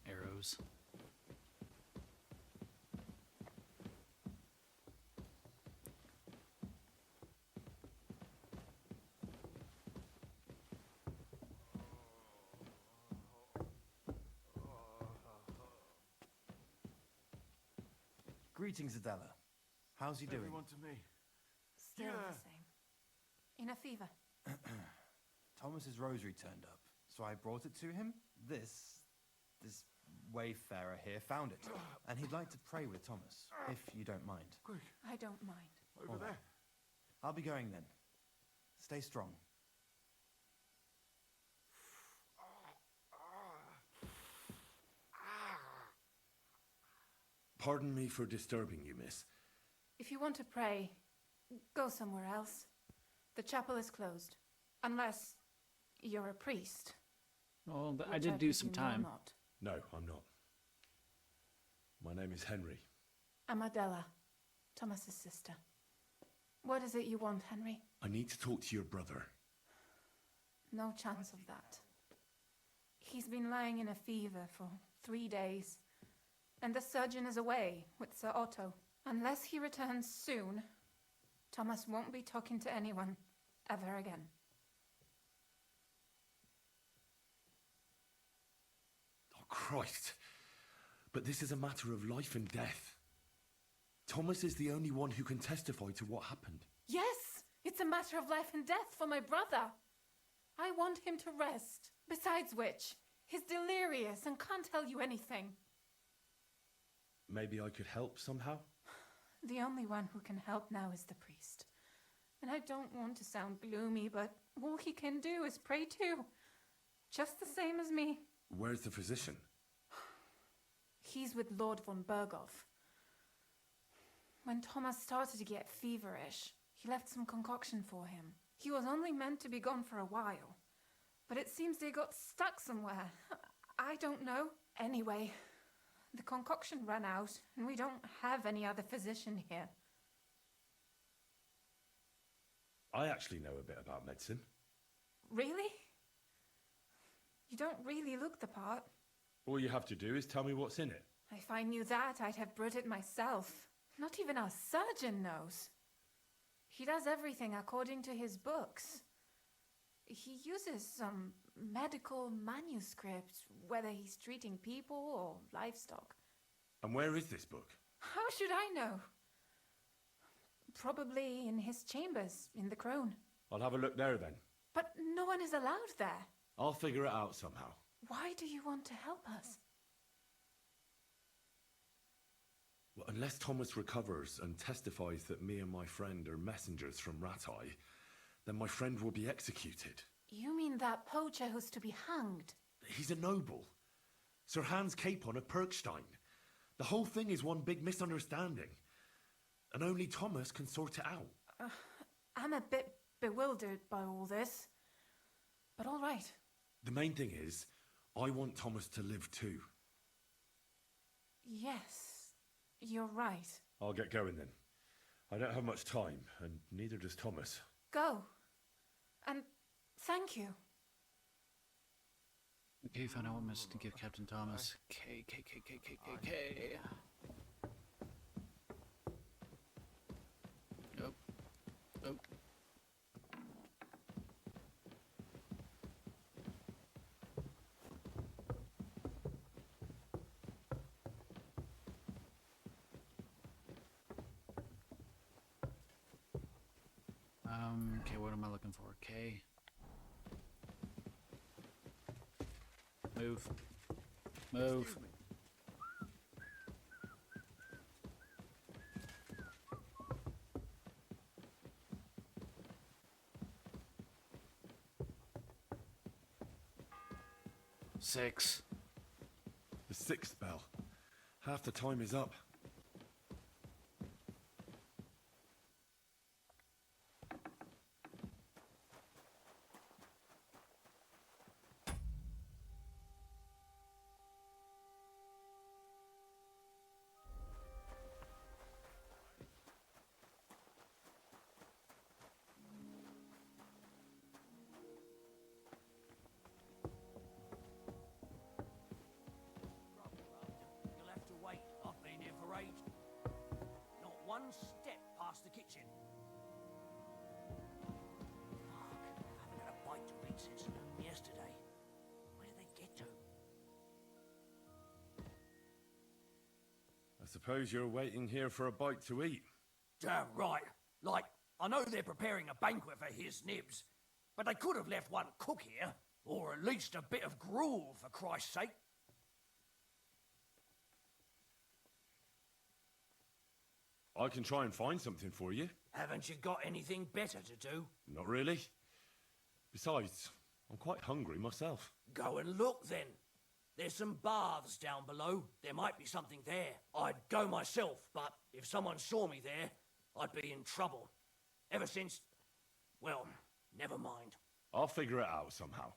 Arrows. Greetings, Adela. How's he doing? Everyone to me. Still the same. In a fever. Thomas's rosary turned up, so I brought it to him. This wayfarer here found it, and he'd like to pray with Thomas, if you don't mind. Quick, I don't mind. over All there. right. I'll be going then. Stay strong. Pardon me for disturbing you, miss. If you want to pray, go somewhere else. The chapel is closed. Unless you're a priest. Well, I Which did do some presume you're time. not. No, I'm not. My name is Henry. I'm Adela, Thomas's sister. What is it you want, Henry? I need to talk to your brother. No chance of that. He's been lying in a fever for 3 days, and the surgeon is away with Sir Otto. Unless he returns soon, Thomas won't be talking to anyone ever again. Oh, Christ. But this is a matter of life and death. Thomas is the only one who can testify to what happened. Yes, it's a matter of life and death for my brother. I want him to rest. Besides which, he's delirious and can't tell you anything. Maybe I could help somehow? The only one who can help now is the priest. And I don't want to sound gloomy, but all he can do is pray too. Just the same as me. Where's the physician? He's with Lord von Berghoff. When Thomas started to get feverish, he left some concoction for him. He was only meant to be gone for a while, but it seems they got stuck somewhere. I don't know. Anyway, the concoction ran out, and we don't have any other physician here. I actually know a bit about medicine. Really? You don't really look the part. All you have to do is tell me what's in it. If I knew that, I'd have brewed it myself. Not even our surgeon knows. He does everything according to his books. He uses some medical manuscript, whether he's treating people or livestock. And where is this book? How should I know? Probably in his chambers, in the Crone. I'll have a look there then. But no one is allowed there. I'll figure it out somehow. Why do you want to help us? Well, unless Thomas recovers and testifies that me and my friend are messengers from Ratai, then my friend will be executed. You mean that poacher who's to be hanged? He's a noble. Sir Hans Capon of Perkstein. The whole thing is one big misunderstanding. And only Thomas can sort it out. I'm a bit bewildered by all this. But all right. The main thing is, I want Thomas to live too. Yes, you're right. I'll get going then. I don't have much time, and neither does Thomas. Go. And thank you. Okay, found out what message to give Captain Thomas. K. Nope. Nope. Okay, what am I looking for? K. Move. Move. 6. The 6th bell. Half the time is up. You'll have to wait. I've been here for ages. Not one step past the kitchen. Fuck, I haven't had a bite to eat since noon yesterday. Where did they get to? I suppose you're waiting here for a bite to eat. Damn right. Like, I know they're preparing a banquet for his nibs, but they could have left one cook here, or at least a bit of gruel, for Christ's sake. I can try and find something for you. Haven't you got anything better to do? Not really. Besides, I'm quite hungry myself. Go and look then. There's some baths down below. There might be something there. I'd go myself, but if someone saw me there, I'd be in trouble. Ever since... well, never mind. I'll figure it out somehow.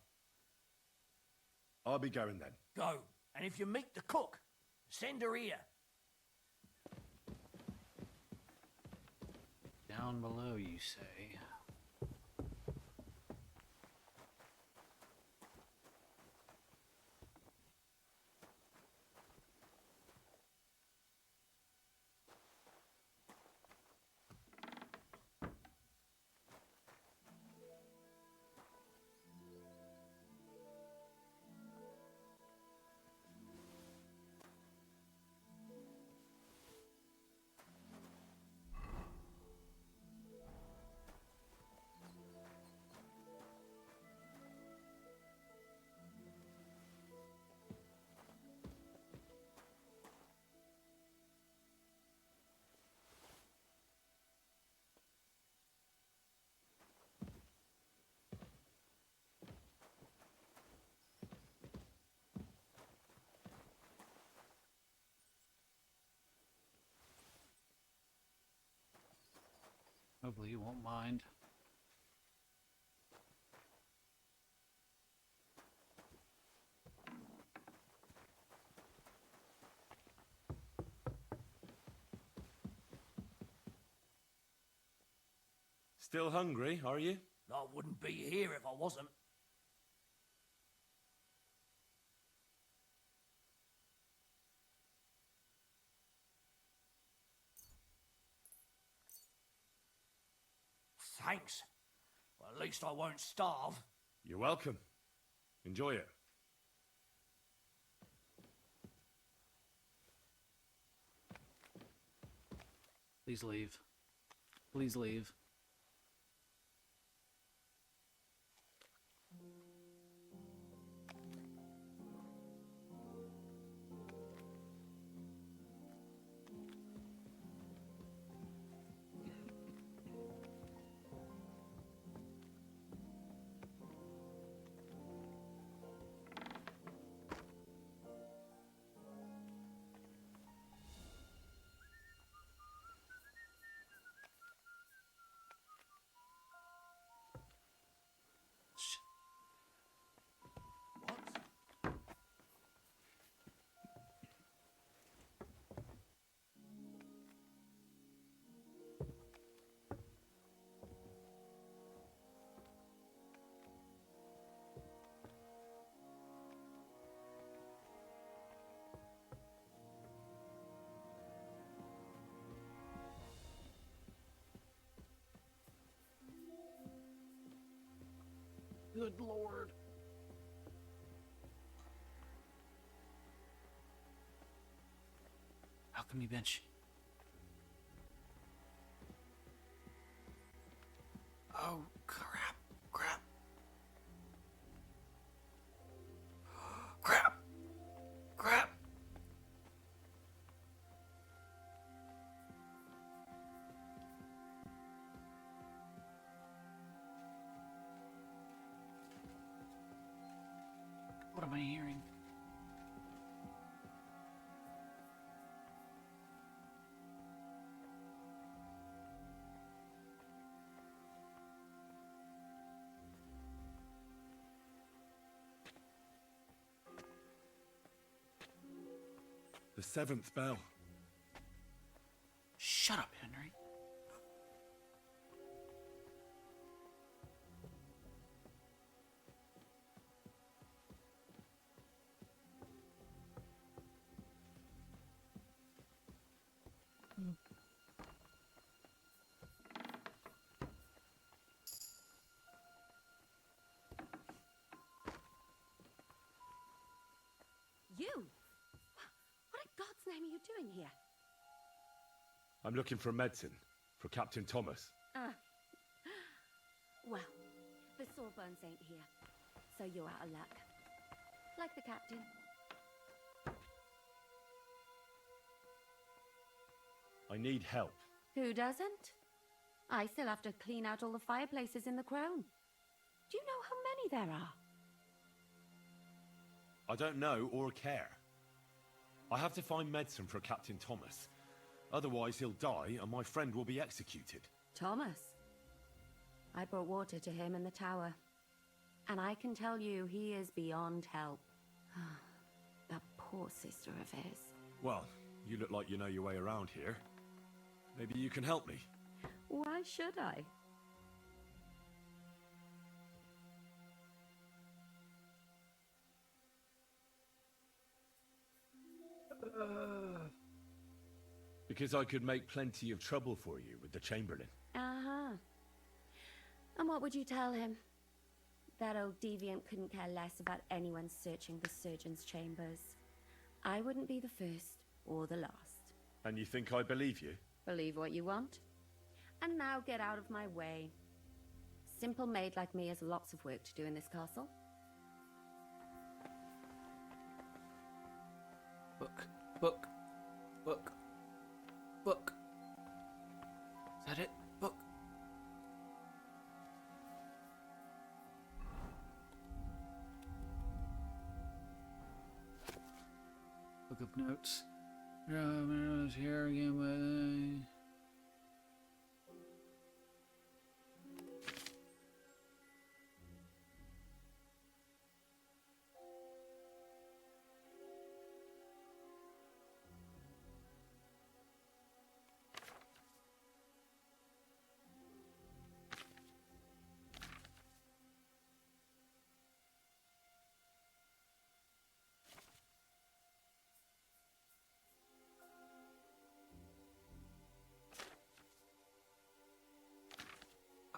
I'll be going then. Go. And if you meet the cook, send her here. Down below, you say? Hopefully you won't mind. Still hungry, are you? I wouldn't be here if I wasn't. Thanks. Well, at least I won't starve. You're welcome. Enjoy it. Please leave. Please leave. Good Lord. How come you bench? Oh, crap. Crap. Crap. Crap. What am I hearing? The 7th bell. Shut up, Henry. You? What in God's name are you doing here? I'm looking for medicine for Captain Thomas. Well, the Sawbones ain't here, so you're out of luck. Like the captain. I need help. Who doesn't? I still have to clean out all the fireplaces in the Crown. Do you know how many there are? I don't know or care. I have to find medicine for Captain Thomas. Otherwise he'll die and my friend will be executed. Thomas. I brought water to him in the tower. And I can tell you he is beyond help. That poor sister of his. Well, you look like you know your way around here. Maybe you can help me. Why should I? Because I could make plenty of trouble for you with the Chamberlain. Uh-huh. And what would you tell him? That old deviant couldn't care less about anyone searching the surgeon's chambers. I wouldn't be the first or the last. And you think I believe you? Believe what you want. And now get out of my way. Simple maid like me has lots of work to do in this castle. Book. Book. Book. Book. Is that it? Book. Book of notes. Here again.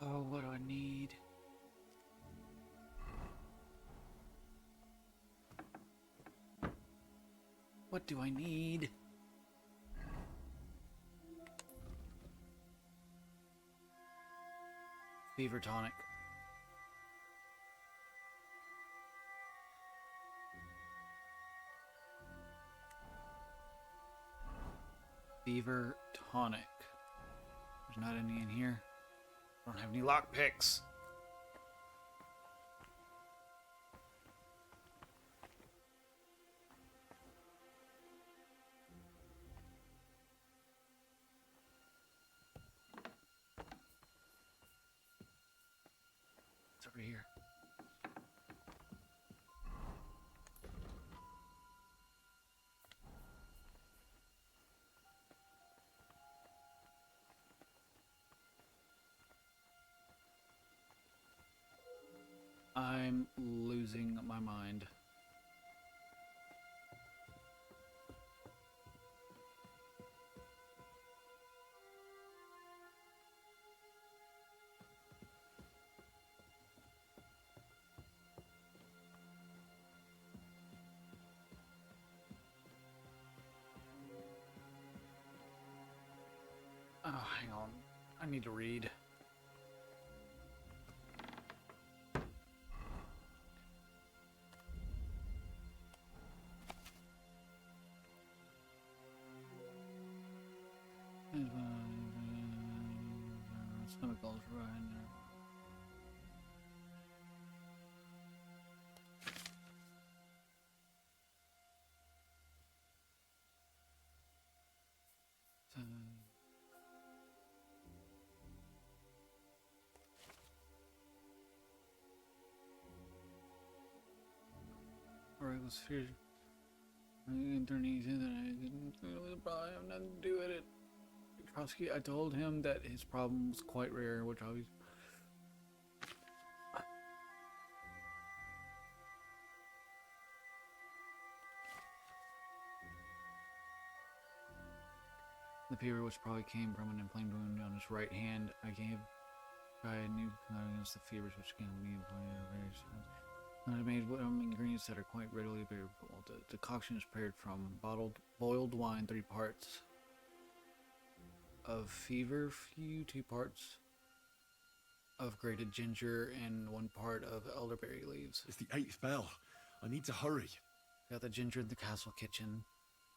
Oh, what do I need? What do I need? Fever tonic. Fever tonic. There's not any in here. I don't have any lockpicks. It's over here. I'm losing my mind. Oh, hang on. I need to read. Stomach goes right in there. or it was fear. Underneath it, that I didn't probably have nothing to do with it. Trotsky, I told him that his problem was quite rare, which always. The fever, which probably came from an inflamed wound on his right hand, I gave a new against the fevers which can be inflamed in various times. I made ingredients that are quite readily available. The decoction is prepared from boiled wine, 3 parts of feverfew, 2 parts of grated ginger, and 1 part of elderberry leaves. It's the 8th bell. I need to hurry. Got the ginger in the castle kitchen.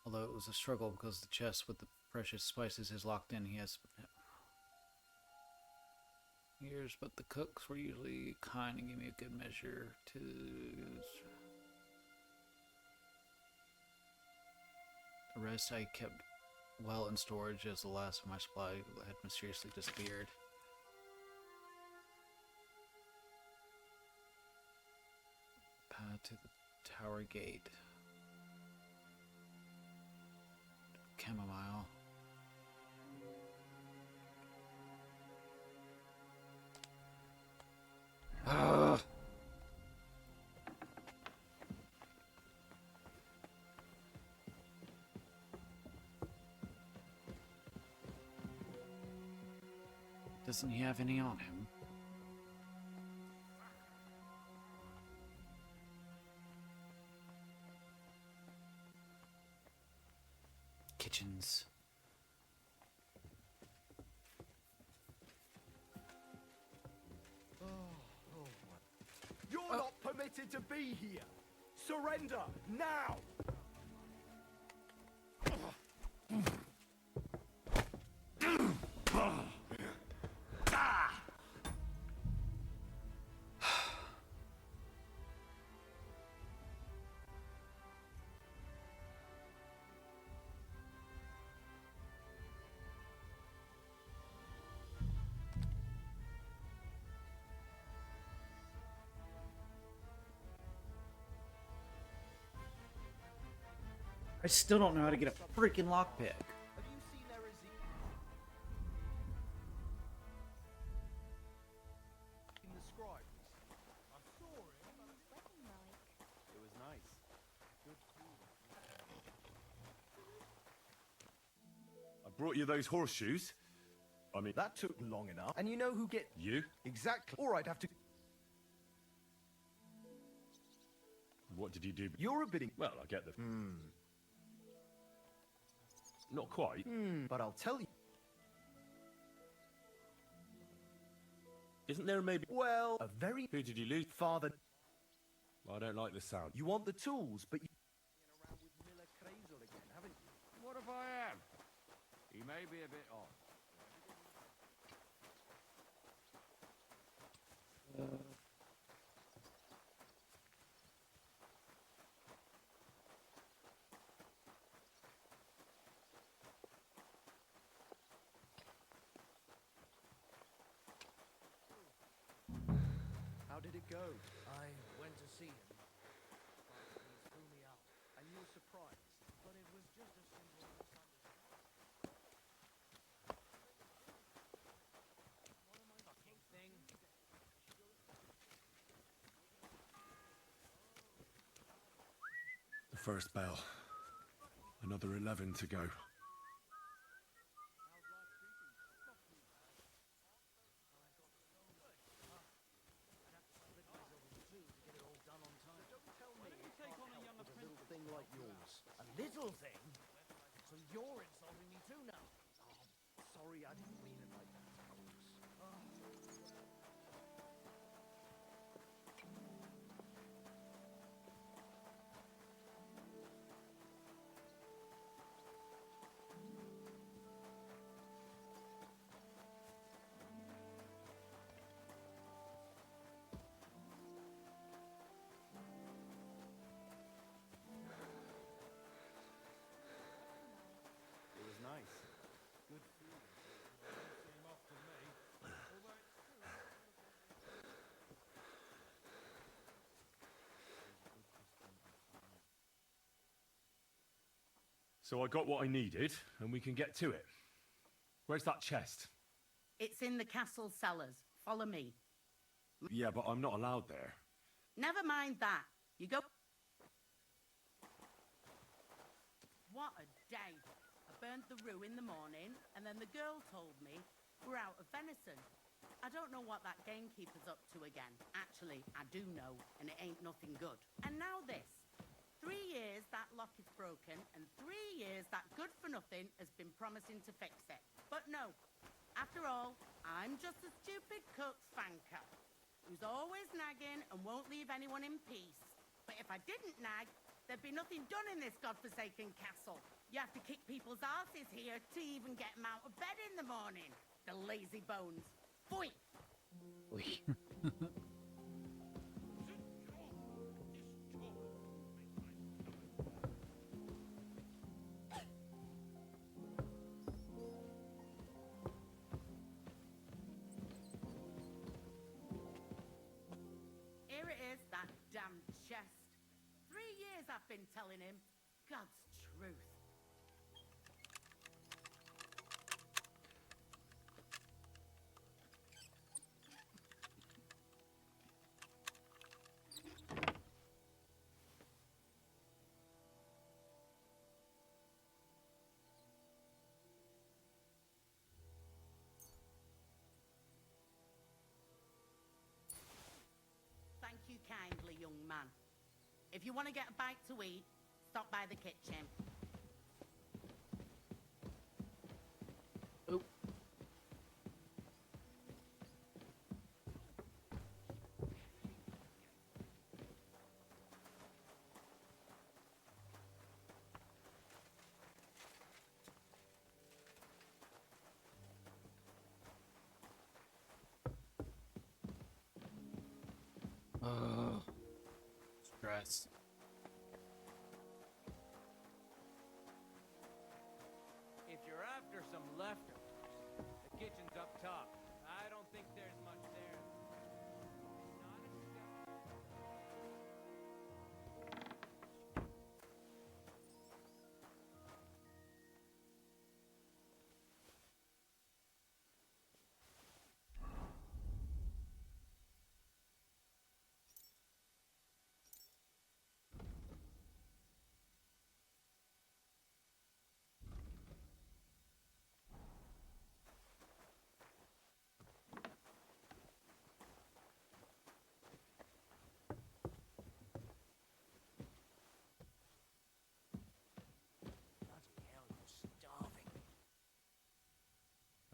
Although it was a struggle because the chest with the precious spices is locked in, he has years, but the cooks were usually kind and gave me a good measure to. The rest I kept well in storage, as the last of my supply had mysteriously disappeared. Path to the tower gate. Chamomile. Ah. Doesn't he have any on him? Kitchens. You're not permitted to be here. Surrender now. I still don't know how to get a freaking lockpick. It was nice. Good food. I brought you those horseshoes. I mean, that took long enough. And you know who get you? Exactly. Or I'd have to. What did you do? You're a bidding. Well, I get the. Not quite. But I'll tell you. Isn't there maybe? Well, a very. Who did you lose? Father. Well, I don't like the sound. You want the tools, but you. Around with Miller Crazel again, haven't you? What if I am? He may be a bit odd. How did it go? I went to see him, but he threw me out. And you were surprised. But it was just a simple misunderstanding. Fucking thing. The first bell. Another 11 to go. Like yours. A little thing? So you're insulting me too now? Oh, sorry, I didn't mean it like that, of course. It was nice. Good food. Came off So I got what I needed, and we can get to it. Where's that chest? It's in the castle cellars. Follow me. Yeah, but I'm not allowed there. Never mind that. You go. What a day. I burned the rue in the morning, and then the girl told me we're out of venison. I don't know what that gamekeeper's up to again. Actually, I do know, and it ain't nothing good. And now this. 3 years that lock is broken, and 3 years that good-for-nothing has been promising to fix it. But no. After all, I'm just a stupid cook fanker who's always nagging and won't leave anyone in peace. But if I didn't nag, there'd be nothing done in this godforsaken castle. You have to kick people's asses here to even get them out of bed in the morning. The lazy bones. Pfui! Here it is, that damn chest. 3 years I've been telling him. God's truth. Thank you kindly, young man. If you want to get a bite to eat, stop by the kitchen. Oh. Stress. If you're after some leftovers, the kitchen's up top. I don't think there's much there.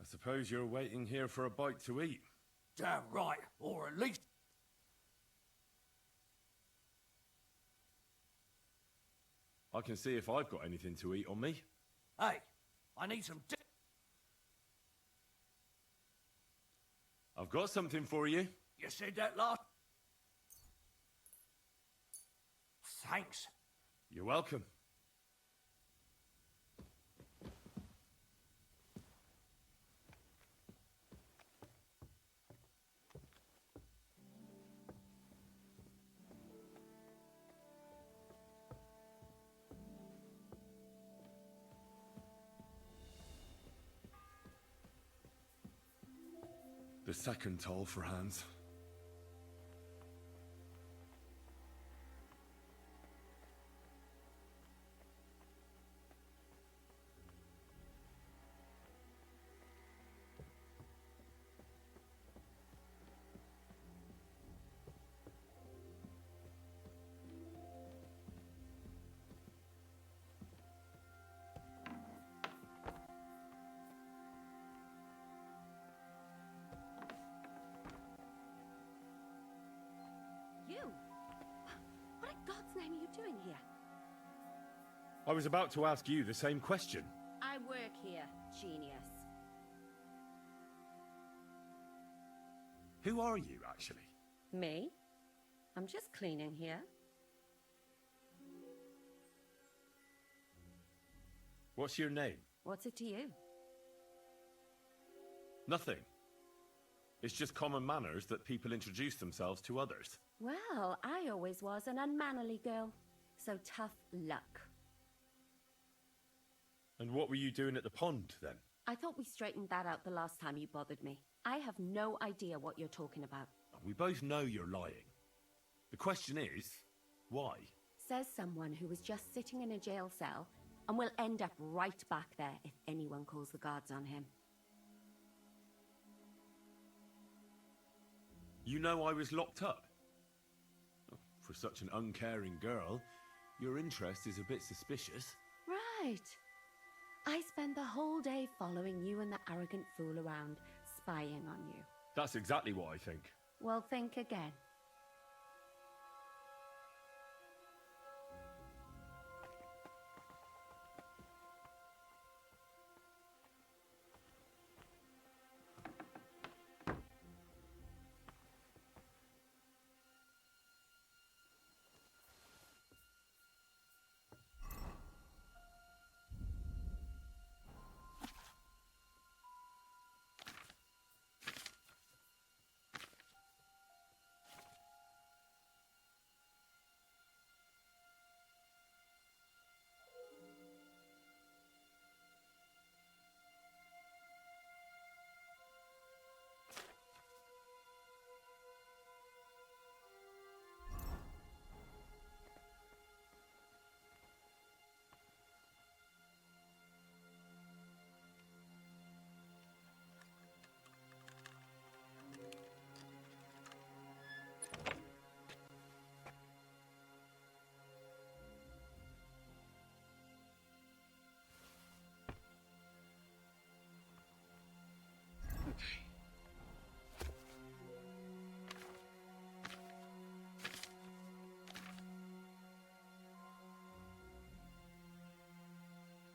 I suppose you're waiting here for a bite to eat. Damn right, or at least... I can see if I've got anything to eat on me. Hey, I need some... I've got something for you. You said that last... Thanks. You're welcome. The second toll for Hans. You? What in God's name are you doing here? I was about to ask you the same question. I work here, genius. Who are you, actually? Me? I'm just cleaning here. What's your name? What's it to you? Nothing. It's just common manners that people introduce themselves to others. Well, I always was an unmannerly girl. So tough luck. And what were you doing at the pond, then? I thought we straightened that out the last time you bothered me. I have no idea what you're talking about. We both know you're lying. The question is, why? Says someone who was just sitting in a jail cell and will end up right back there if anyone calls the guards on him. You know I was locked up? Oh, for such an uncaring girl, your interest is a bit suspicious. Right. I spent the whole day following you and the arrogant fool around, spying on you. That's exactly what I think. Well, think again.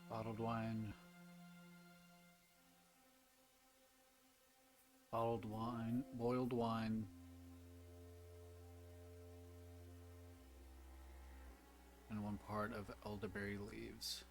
Bottled wine. Bottled wine. Boiled wine. And 1 part of elderberry leaves.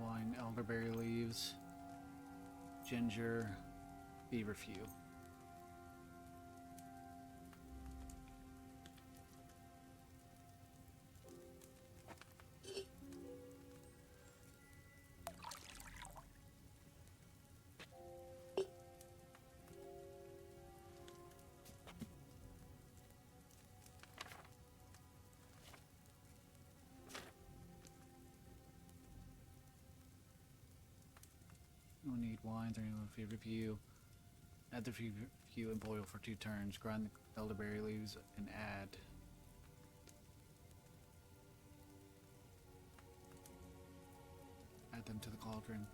Wine, elderberry leaves, ginger, feverfew. You'll need wine, 31 feverfew. Add the feverfew and boil for 2 turns. Grind the elderberry leaves and add. Add them to the cauldron.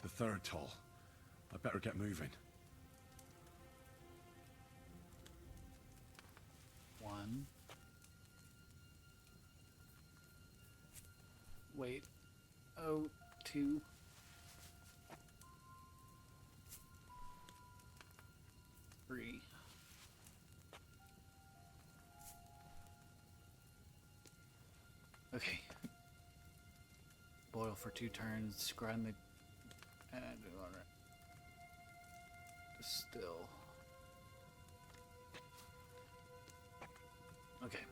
The 3rd toll. I better get moving. 1. Wait. Oh, 2. 3. Okay. Boil for 2 turns. Grind the and distill. Okay.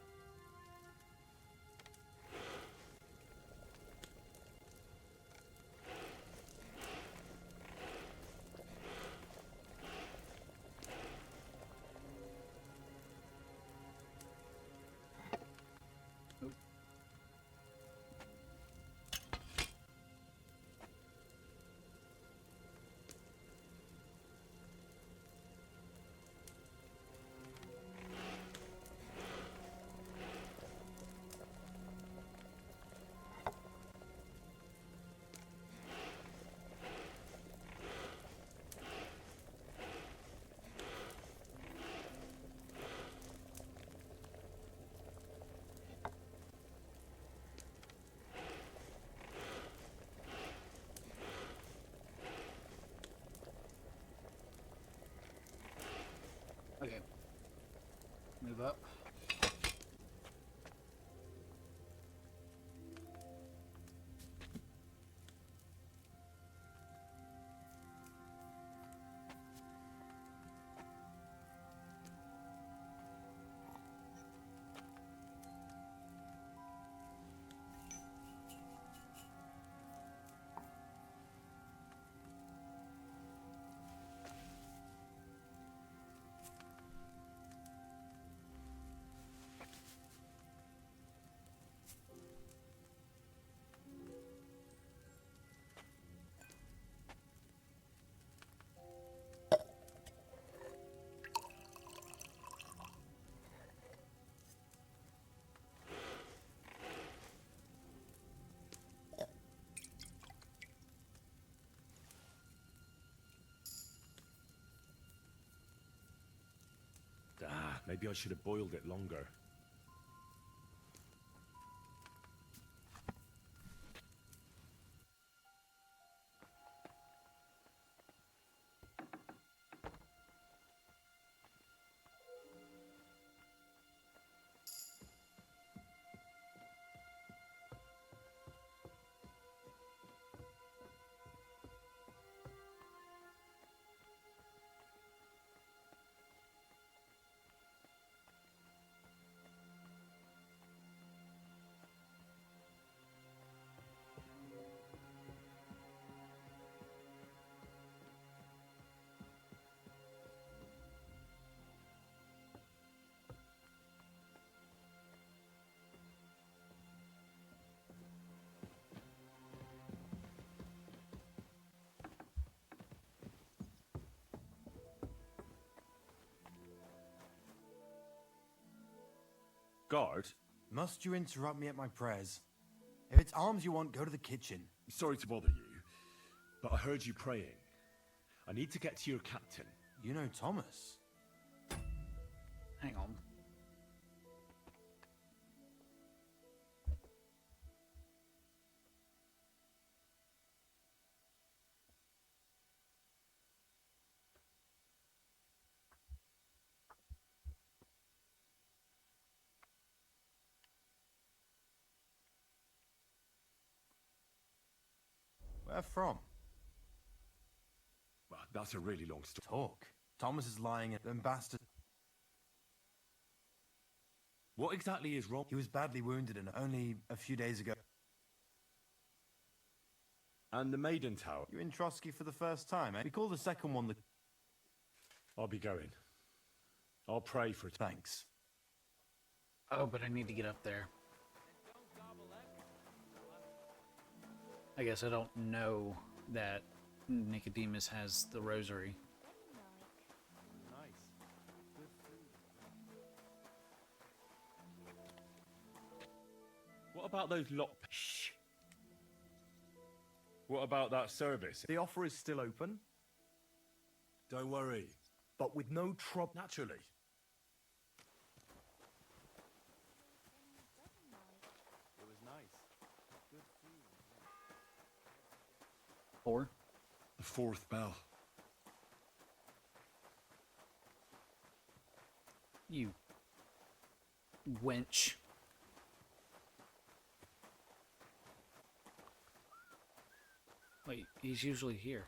Maybe I should have boiled it longer. Guard? Must you interrupt me at my prayers? If it's arms you want, go to the kitchen. Sorry to bother you, but I heard you praying. I need to get to your captain. You know Thomas? Hang on. Where from? Well, that's a really long story. Talk. Thomas is lying at Ambassador. What exactly is wrong? He was badly wounded and only a few days ago. And the Maiden Tower? You're in Trotsky for the first time, eh? We call the second one the... I'll be going. I'll pray for it. Thanks. Oh, but I need to get up there. I guess I don't know that Nicodemus has the rosary. What about those Shh. What about that service? The offer is still open. Don't worry. But with no trouble. Naturally. It was nice. Good food. Four? The fourth bell. You wench. Wait, he's usually here.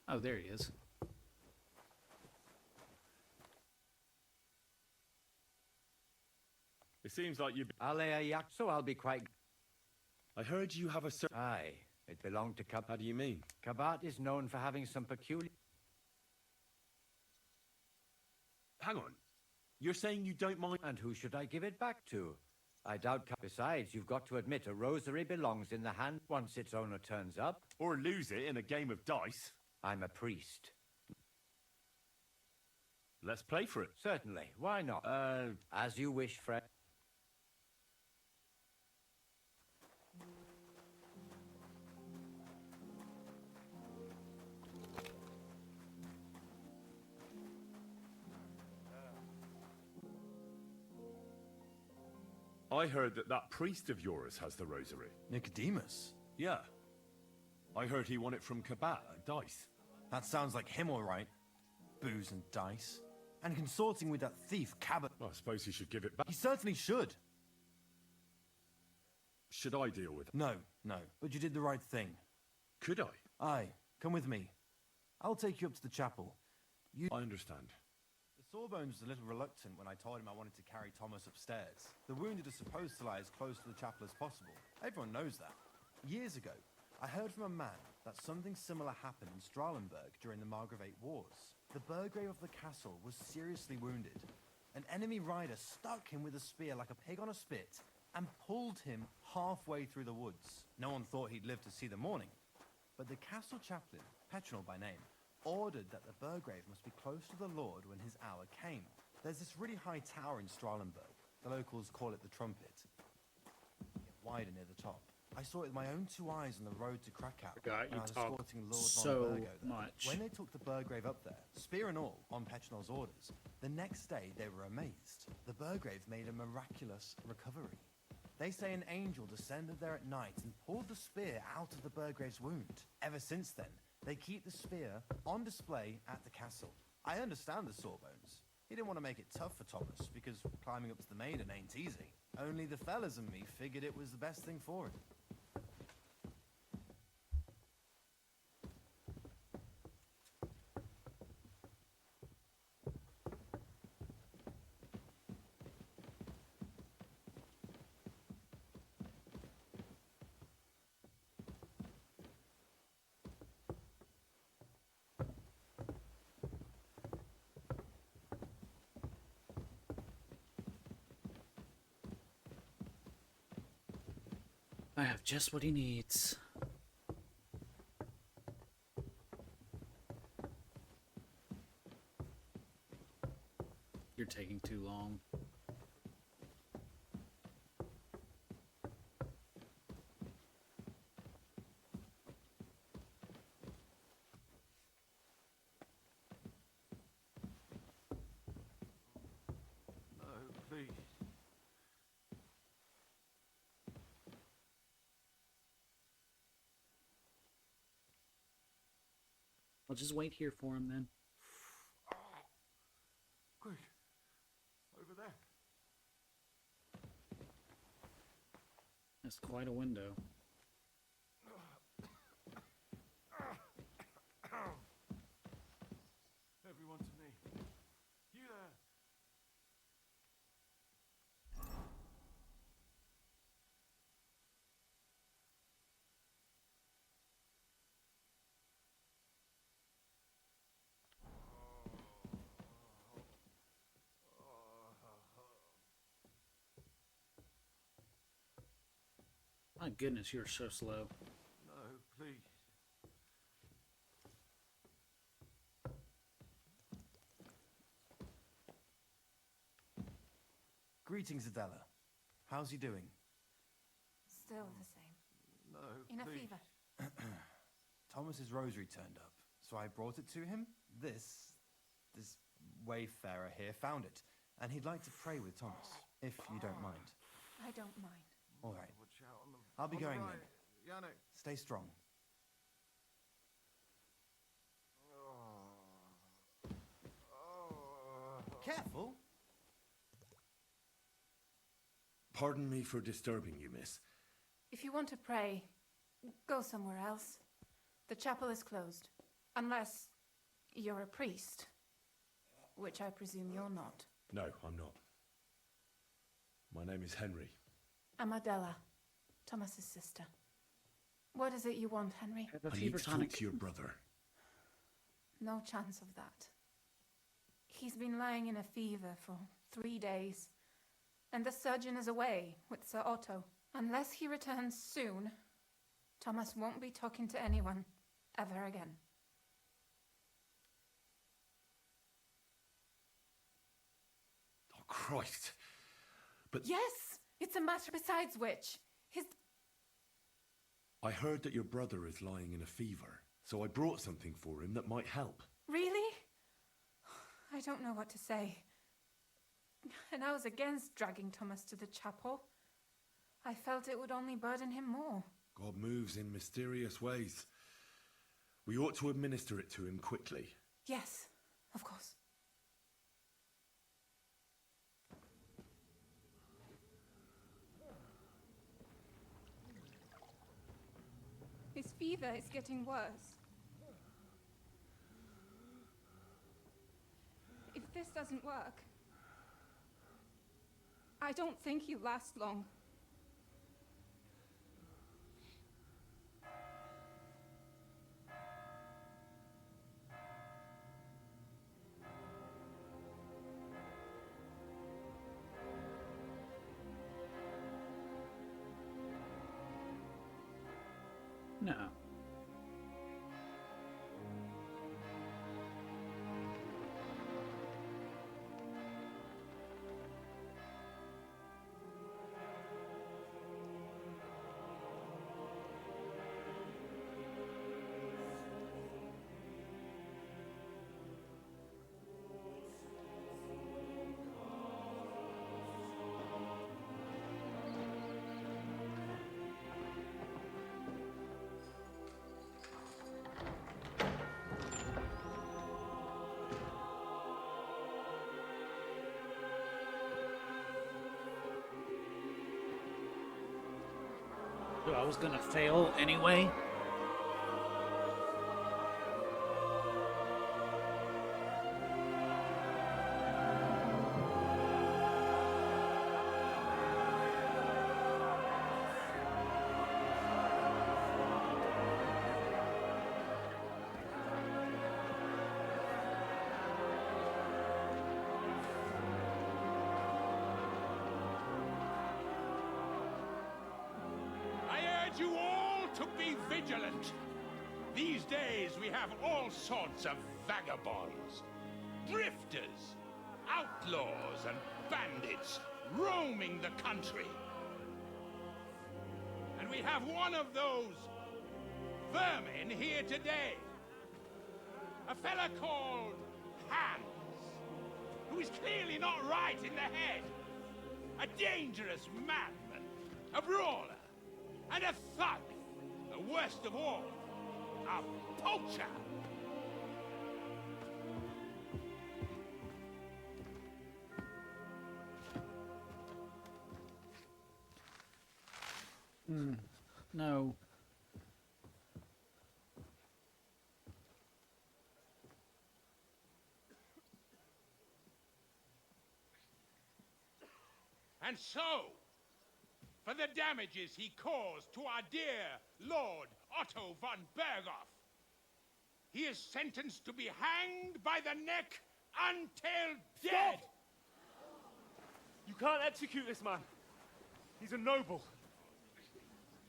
Oh, there he is. It seems like you... So I'll be quite... I heard you have a... Aye, it belonged to How do you mean? Kabat is known for having some peculiar... Hang on. You're saying you don't mind... And who should I give it back to? I doubt... Besides, you've got to admit a rosary belongs in the hand once its owner turns up. Or lose it in a game of dice. I'm a priest. Let's play for it. Certainly, why not? As you wish, Fred. I heard that priest of yours has the rosary. Nicodemus? Yeah. I heard he won it from Kabat at dice. That sounds like him, all right. Booze and dice. And consorting with that thief, Cabot. Well, I suppose he should give it back. He certainly should. Should I deal with it? No, no. But you did the right thing. Could I? Aye. Come with me. I'll take you up to the chapel. I understand. The Sawbones was a little reluctant when I told him I wanted to carry Thomas upstairs. The wounded are supposed to lie as close to the chapel as possible. Everyone knows that. Years ago, I heard from a man that something similar happened in Strahlenberg during the Margravate Wars. The Burgrave of the castle was seriously wounded. An enemy rider stuck him with a spear like a pig on a spit and pulled him halfway through the woods. No one thought he'd live to see the morning. But the castle chaplain, Petronel by name, ordered that the Burgrave must be close to the Lord when his hour came. There's this really high tower in Strahlenberg. The locals call it the Trumpet. Wider near the top. I saw it with my own 2 eyes on the road to Krakow. Forgot you when I was talk escorting Lord so von Burgo there. much. When they took the Burgrave up there, spear and all, on Petronel's orders, the next day they were amazed. The Burgrave made a miraculous recovery. They say an angel descended there at night and pulled the spear out of the Burgrave's wound. Ever since then, they keep the spear on display at the castle. I understand the Sawbones. He didn't want to make it tough for Thomas, because climbing up to the maiden ain't easy. Only the fellas and me figured it was the best thing for him. I have just what he needs. You're taking too long. No, please. I'll just wait here for him then. Quick. Over there. That's quite a window. Everyone to me. You there. My goodness, you're so slow. No, please. Greetings, Adela. How's he doing? Still the same. No, In a please. fever. Thomas's rosary turned up, so I brought it to him. This wayfarer here found it, and he'd like to pray with Thomas, if you don't mind. I don't mind. All right. Watch out on the, I'll be on the going right. then. Yannick. Stay strong. Careful. Pardon me for disturbing you, miss. If you want to pray, go somewhere else. The chapel is closed. Unless you're a priest. Which I presume you're not. No, I'm not. My name is Henry. I'm Adela, Thomas's sister. What is it you want, Henry? I need to talk to your brother. No chance of that. He's been lying in a fever for 3 days. And the surgeon is away with Sir Otto. Unless he returns soon, Thomas won't be talking to anyone ever again. Oh, Christ. But Yes! It's a matter besides which. I heard that your brother is lying in a fever, so I brought something for him that might help. Really? I don't know what to say. And I was against dragging Thomas to the chapel. I felt it would only burden him more. God moves in mysterious ways. We ought to administer it to him quickly. Yes, of course. His fever is getting worse. If this doesn't work, I don't think he'll last long. No. I was gonna fail anyway. I urge you all to be vigilant. These days we have all sorts of vagabonds, drifters, outlaws and bandits roaming the country. And we have one of those vermin here today. A fella called Hans, who is clearly not right in the head. A dangerous madman, a brawler, and a thug. The worst of all, a poacher. No. And so, for the damages he caused to our dear Lord Otto von Berghoff, he is sentenced to be hanged by the neck until dead. You can't execute this man. He's a noble.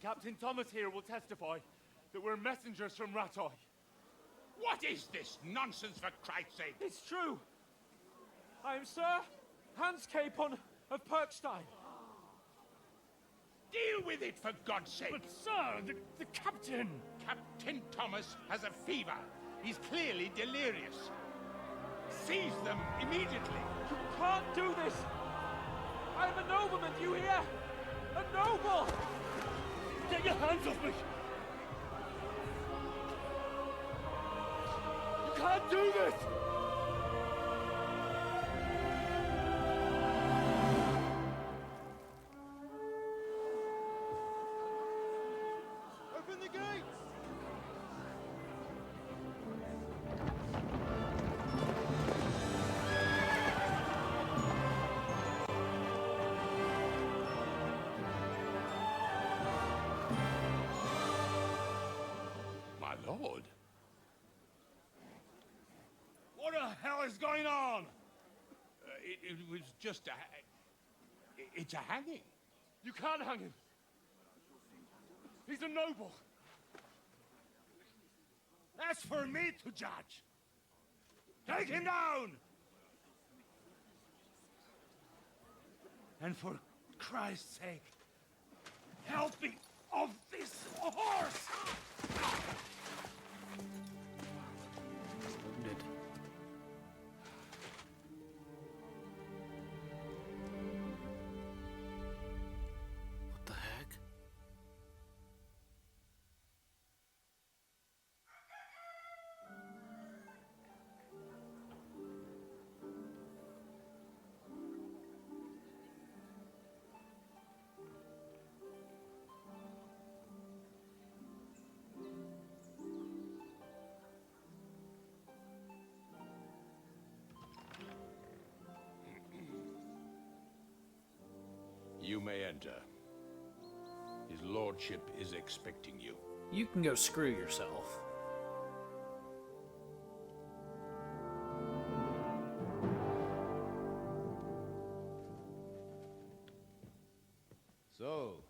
Captain Thomas here will testify that we're messengers from Ratoi. What is this nonsense, for Christ's sake? It's true. I am Sir Hans Capon of Perkstein. Deal with it, for God's sake. But, sir, the captain... Captain Thomas has a fever. He's clearly delirious. Seize them immediately. You can't do this. I am a nobleman, do you hear? A noble! Get your hands off me! You can't do this! Open the gates! My lord? What the hell is going on? It was just it's a hanging. You can't hang him. He's a noble. That's for me to judge. Take him down! And for Christ's sake, help me off this horse! Wounded. What the heck? You may enter. His lordship is expecting you. You can go screw yourself. So,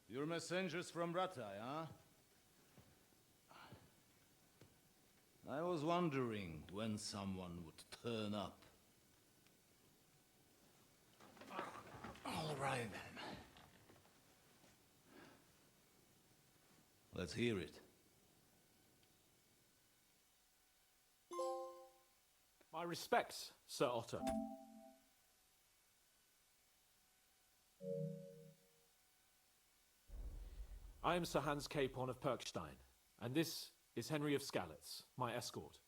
you're messengers from Ratai, huh? I was wondering when someone would turn up. All right, then. Let's hear it. My respects, Sir Otto. I am Sir Hans Capon of Perkstein, and this is Henry of Skalitz, my escort.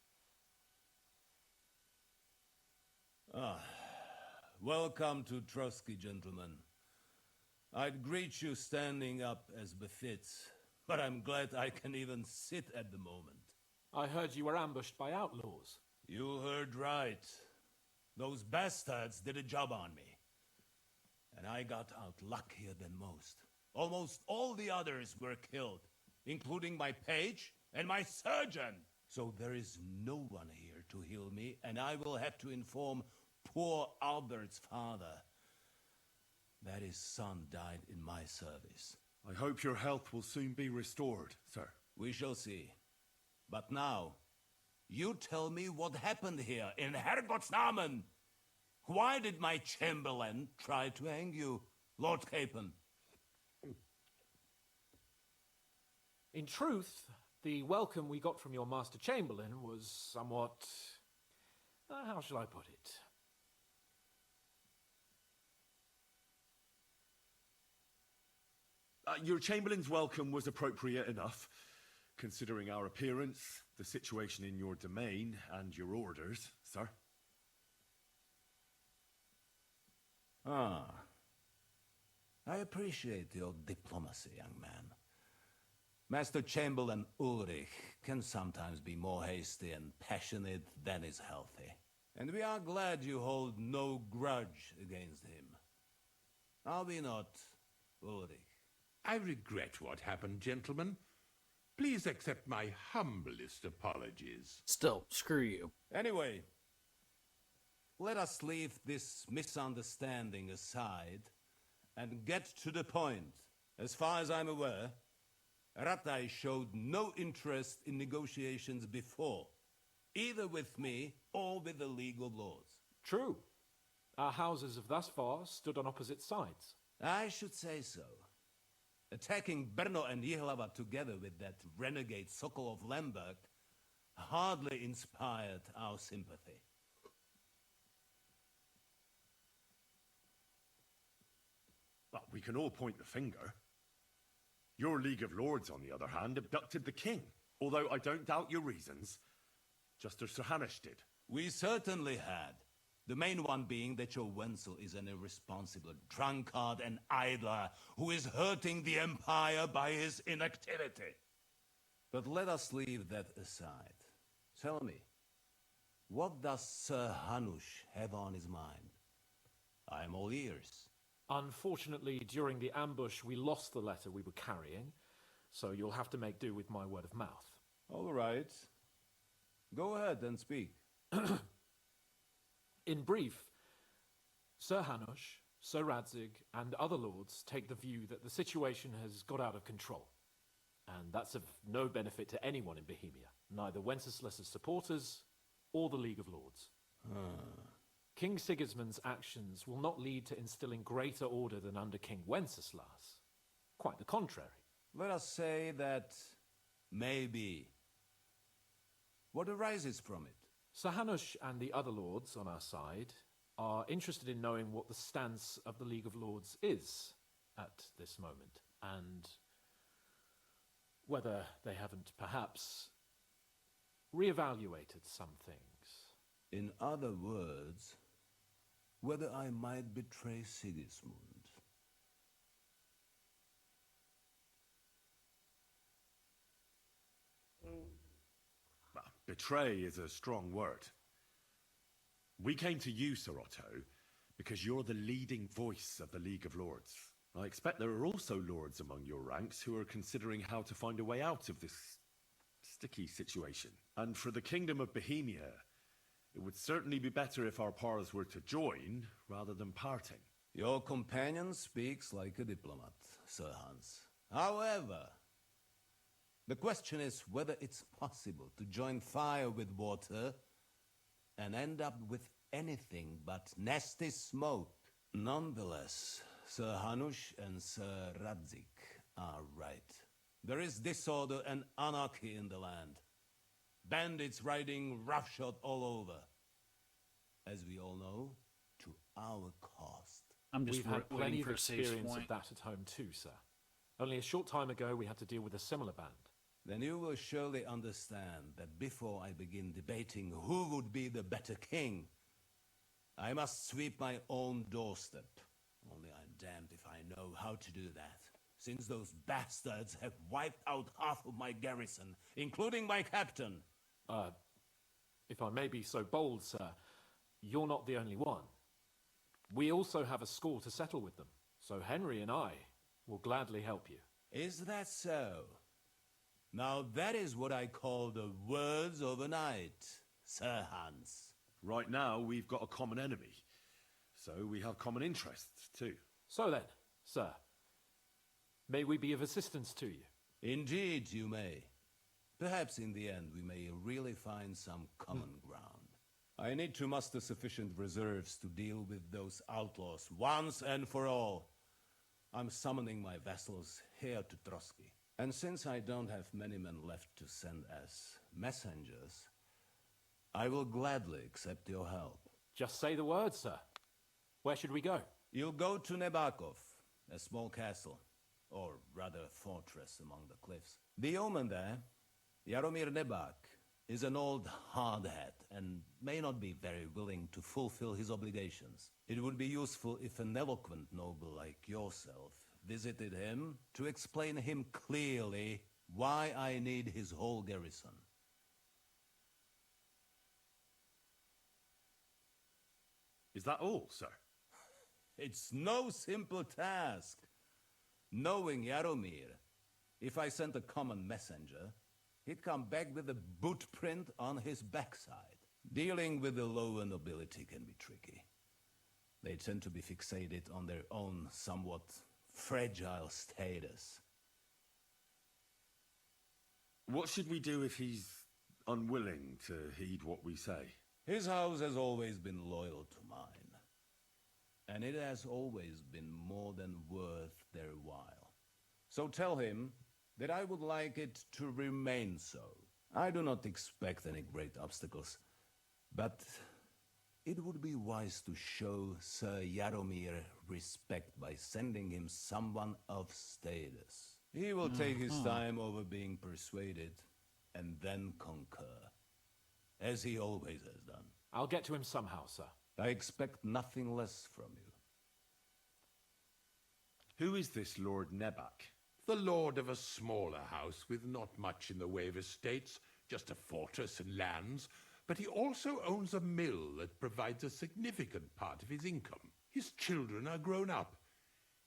Welcome to Trotsky, gentlemen. I'd greet you standing up as befits, but I'm glad I can even sit at the moment. I heard you were ambushed by outlaws. You heard right. Those bastards did a job on me. And I got out luckier than most. Almost all the others were killed, including my page and my surgeon. So there is no one here to heal me, and I will have to inform poor Albert's father that his son died in my service. I hope your health will soon be restored, sir. We shall see. But now, you tell me what happened here in Herrgottsnamen. Why did my chamberlain try to hang you, Lord Capon? In truth, the welcome we got from your Master Chamberlain was somewhat... how shall I put it? Your Chamberlain's welcome was appropriate enough, considering our appearance, the situation in your domain, and your orders, sir. Ah. I appreciate your diplomacy, young man. Master Chamberlain Ulrich can sometimes be more hasty and passionate than is healthy. And we are glad you hold no grudge against him. Are we not, Ulrich? I regret what happened, gentlemen. Please accept my humblest apologies. Still, screw you. Anyway, let us leave this misunderstanding aside and get to the point. As far as I'm aware, Ratai showed no interest in negotiations before, either with me or with the League of Lords. True. Our houses have thus far stood on opposite sides. I should say so. Attacking Brno and Jihlava together with that renegade Sokol of Lemberg hardly inspired our sympathy. But we can all point the finger. Your League of Lords, on the other hand, abducted the king. Although I don't doubt your reasons, just as Sir Hanush did. We certainly had. The main one being that your Wenzel is an irresponsible drunkard and idler who is hurting the Empire by his inactivity. But let us leave that aside. Tell me, what does Sir Hanush have on his mind? I am all ears. Unfortunately, during the ambush, we lost the letter we were carrying, so you'll have to make do with my word of mouth. All right. Go ahead and speak. In brief, Sir Hanush, Sir Radzig, and other lords take the view that the situation has got out of control. And that's of no benefit to anyone in Bohemia, neither Wenceslas's supporters or the League of Lords. King Sigismund's actions will not lead to instilling greater order than under King Wenceslas. Quite the contrary. Let us say that maybe. What arises from it? Sir Hanush and the other lords on our side are interested in knowing what the stance of the League of Lords is at this moment, and whether they haven't perhaps reevaluated some things. In other words, whether I might betray Sigismund. Well, betray is a strong word. We came to you, Sir Otto, because you're the leading voice of the League of Lords. I expect there are also lords among your ranks who are considering how to find a way out of this sticky situation. And for the Kingdom of Bohemia, it would certainly be better if our paths were to join rather than parting. Your companion speaks like a diplomat, Sir Hans. However, the question is whether it's possible to join fire with water and end up with anything but nasty smoke. Nonetheless, Sir Hanush and Sir Radzig are right. There is disorder and anarchy in the land. Bandits riding roughshod all over. As we all know, to our cost. We've had plenty of experience of that at home too, sir. Only a short time ago we had to deal with a similar band. Then you will surely understand that before I begin debating who would be the better king, I must sweep my own doorstep. Only I damned if I know how to do that, since those bastards have wiped out half of my garrison, including my captain. If I may be so bold, sir, you're not the only one. We also have a score to settle with them, so Henry and I will gladly help you. Is that so? Now that is what I call the words of a knight, Sir Hans. Right now, we've got a common enemy, so we have common interests too. So then, sir, may we be of assistance to you? Indeed, you may. Perhaps in the end we may really find some common ground. I need to muster sufficient reserves to deal with those outlaws once and for all. I'm summoning my vassals here to Trotsky. And since I don't have many men left to send as messengers, I will gladly accept your help. Just say the word, sir. Where should we go? You'll go to Nebakov, a small castle, or rather fortress among the cliffs. The yeoman there, Jaromir Nebak, is an old hardhat and may not be very willing to fulfill his obligations. It would be useful if an eloquent noble like yourself visited him to explain him clearly why I need his whole garrison. Is that all, sir? It's no simple task. Knowing Jaromir, if I sent a common messenger, he'd come back with a boot print on his backside. Dealing with the lower nobility can be tricky. They tend to be fixated on their own somewhat fragile status. What should we do if he's unwilling to heed what we say? His house has always been loyal to mine, and it has always been more than worth their while. So tell him that I would like it to remain so. I do not expect any great obstacles, but it would be wise to show Sir Jaromir respect by sending him someone of status. He will take his time over being persuaded and then concur, as he always has done. I'll get to him somehow, sir. I expect nothing less from you. Who is this Lord Nebak? The lord of a smaller house with not much in the way of estates, just a fortress and lands, but he also owns a mill that provides a significant part of his income. His children are grown up.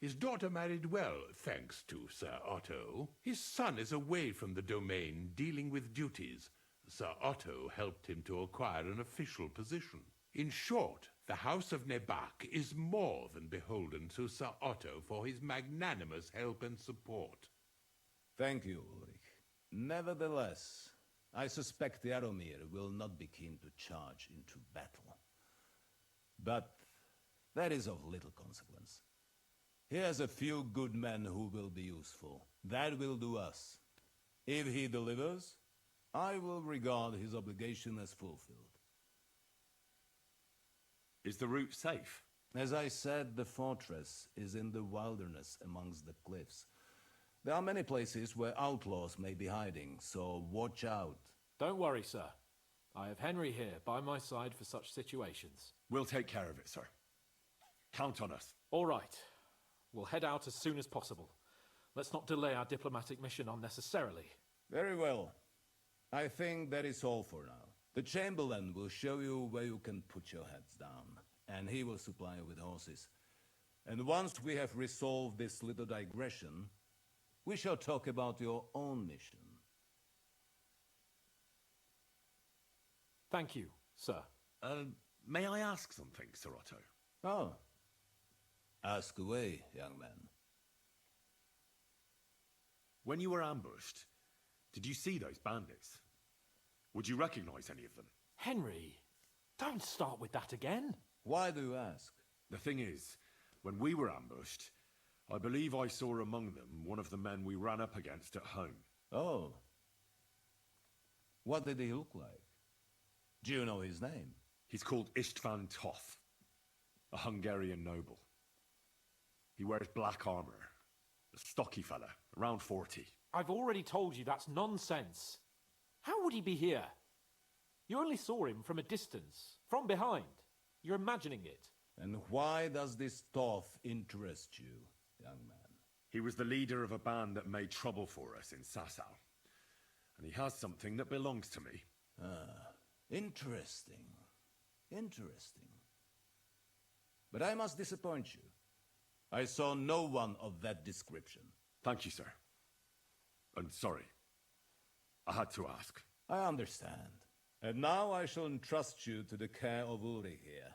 His daughter married well, thanks to Sir Otto. His son is away from the domain, dealing with duties. Sir Otto helped him to acquire an official position. In short, the House of Nebak is more than beholden to Sir Otto for his magnanimous help and support. Thank you, Ulrich. Nevertheless, I suspect Jaromir will not be keen to charge into battle. But that is of little consequence. He has a few good men who will be useful. That will do us. If he delivers, I will regard his obligation as fulfilled. Is the route safe? As I said, the fortress is in the wilderness amongst the cliffs. There are many places where outlaws may be hiding, so watch out. Don't worry, sir. I have Henry here by my side for such situations. We'll take care of it, sir. Count on us. All right. We'll head out as soon as possible. Let's not delay our diplomatic mission unnecessarily. Very well. I think that is all for now. The Chamberlain will show you where you can put your heads down, and he will supply you with horses. And once we have resolved this little digression, we shall talk about your own mission. Thank you, sir. May I ask something, Sir Otto? Oh. Ask away, young man. When you were ambushed, did you see those bandits? Would you recognize any of them? Henry, don't start with that again. Why do you ask? The thing is, when we were ambushed, I believe I saw among them one of the men we ran up against at home. Oh. What did he look like? Do you know his name? He's called Istvan Toth, a Hungarian noble. He wears black armor, a stocky fella, around 40. I've already told you that's nonsense. How would he be here? You only saw him from a distance, from behind. You're imagining it. And why does this Toth interest you, young man? He was the leader of a band that made trouble for us in Sasau. And he has something that belongs to me. Ah, interesting. Interesting. But I must disappoint you. I saw no one of that description. Thank you, sir. And sorry. I had to ask. I understand. And now I shall entrust you to the care of Uri here.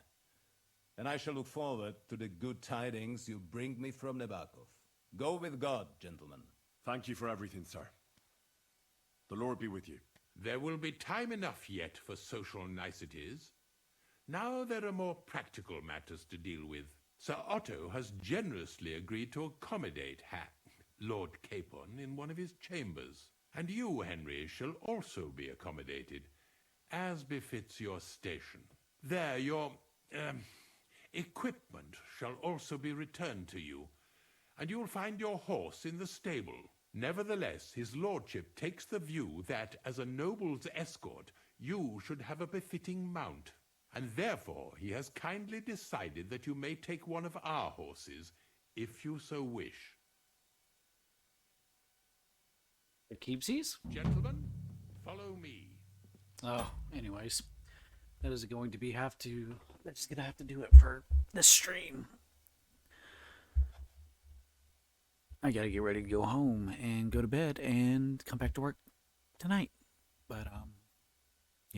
And I shall look forward to the good tidings you bring me from Nebakov. Go with God, gentlemen. Thank you for everything, sir. The Lord be with you. There will be time enough yet for social niceties. Now there are more practical matters to deal with. Sir Otto has generously agreed to accommodate Lord Capon in one of his chambers. And you, Henry, shall also be accommodated, as befits your station. There, your equipment shall also be returned to you, and you'll find your horse in the stable. Nevertheless, his lordship takes the view that, as a noble's escort, you should have a befitting mount, and therefore he has kindly decided that you may take one of our horses, if you so wish. The keepsies? Gentlemen, follow me. Oh, anyways. That is going to be that's gonna have to do it for this stream. I gotta get ready to go home and go to bed and come back to work tonight. But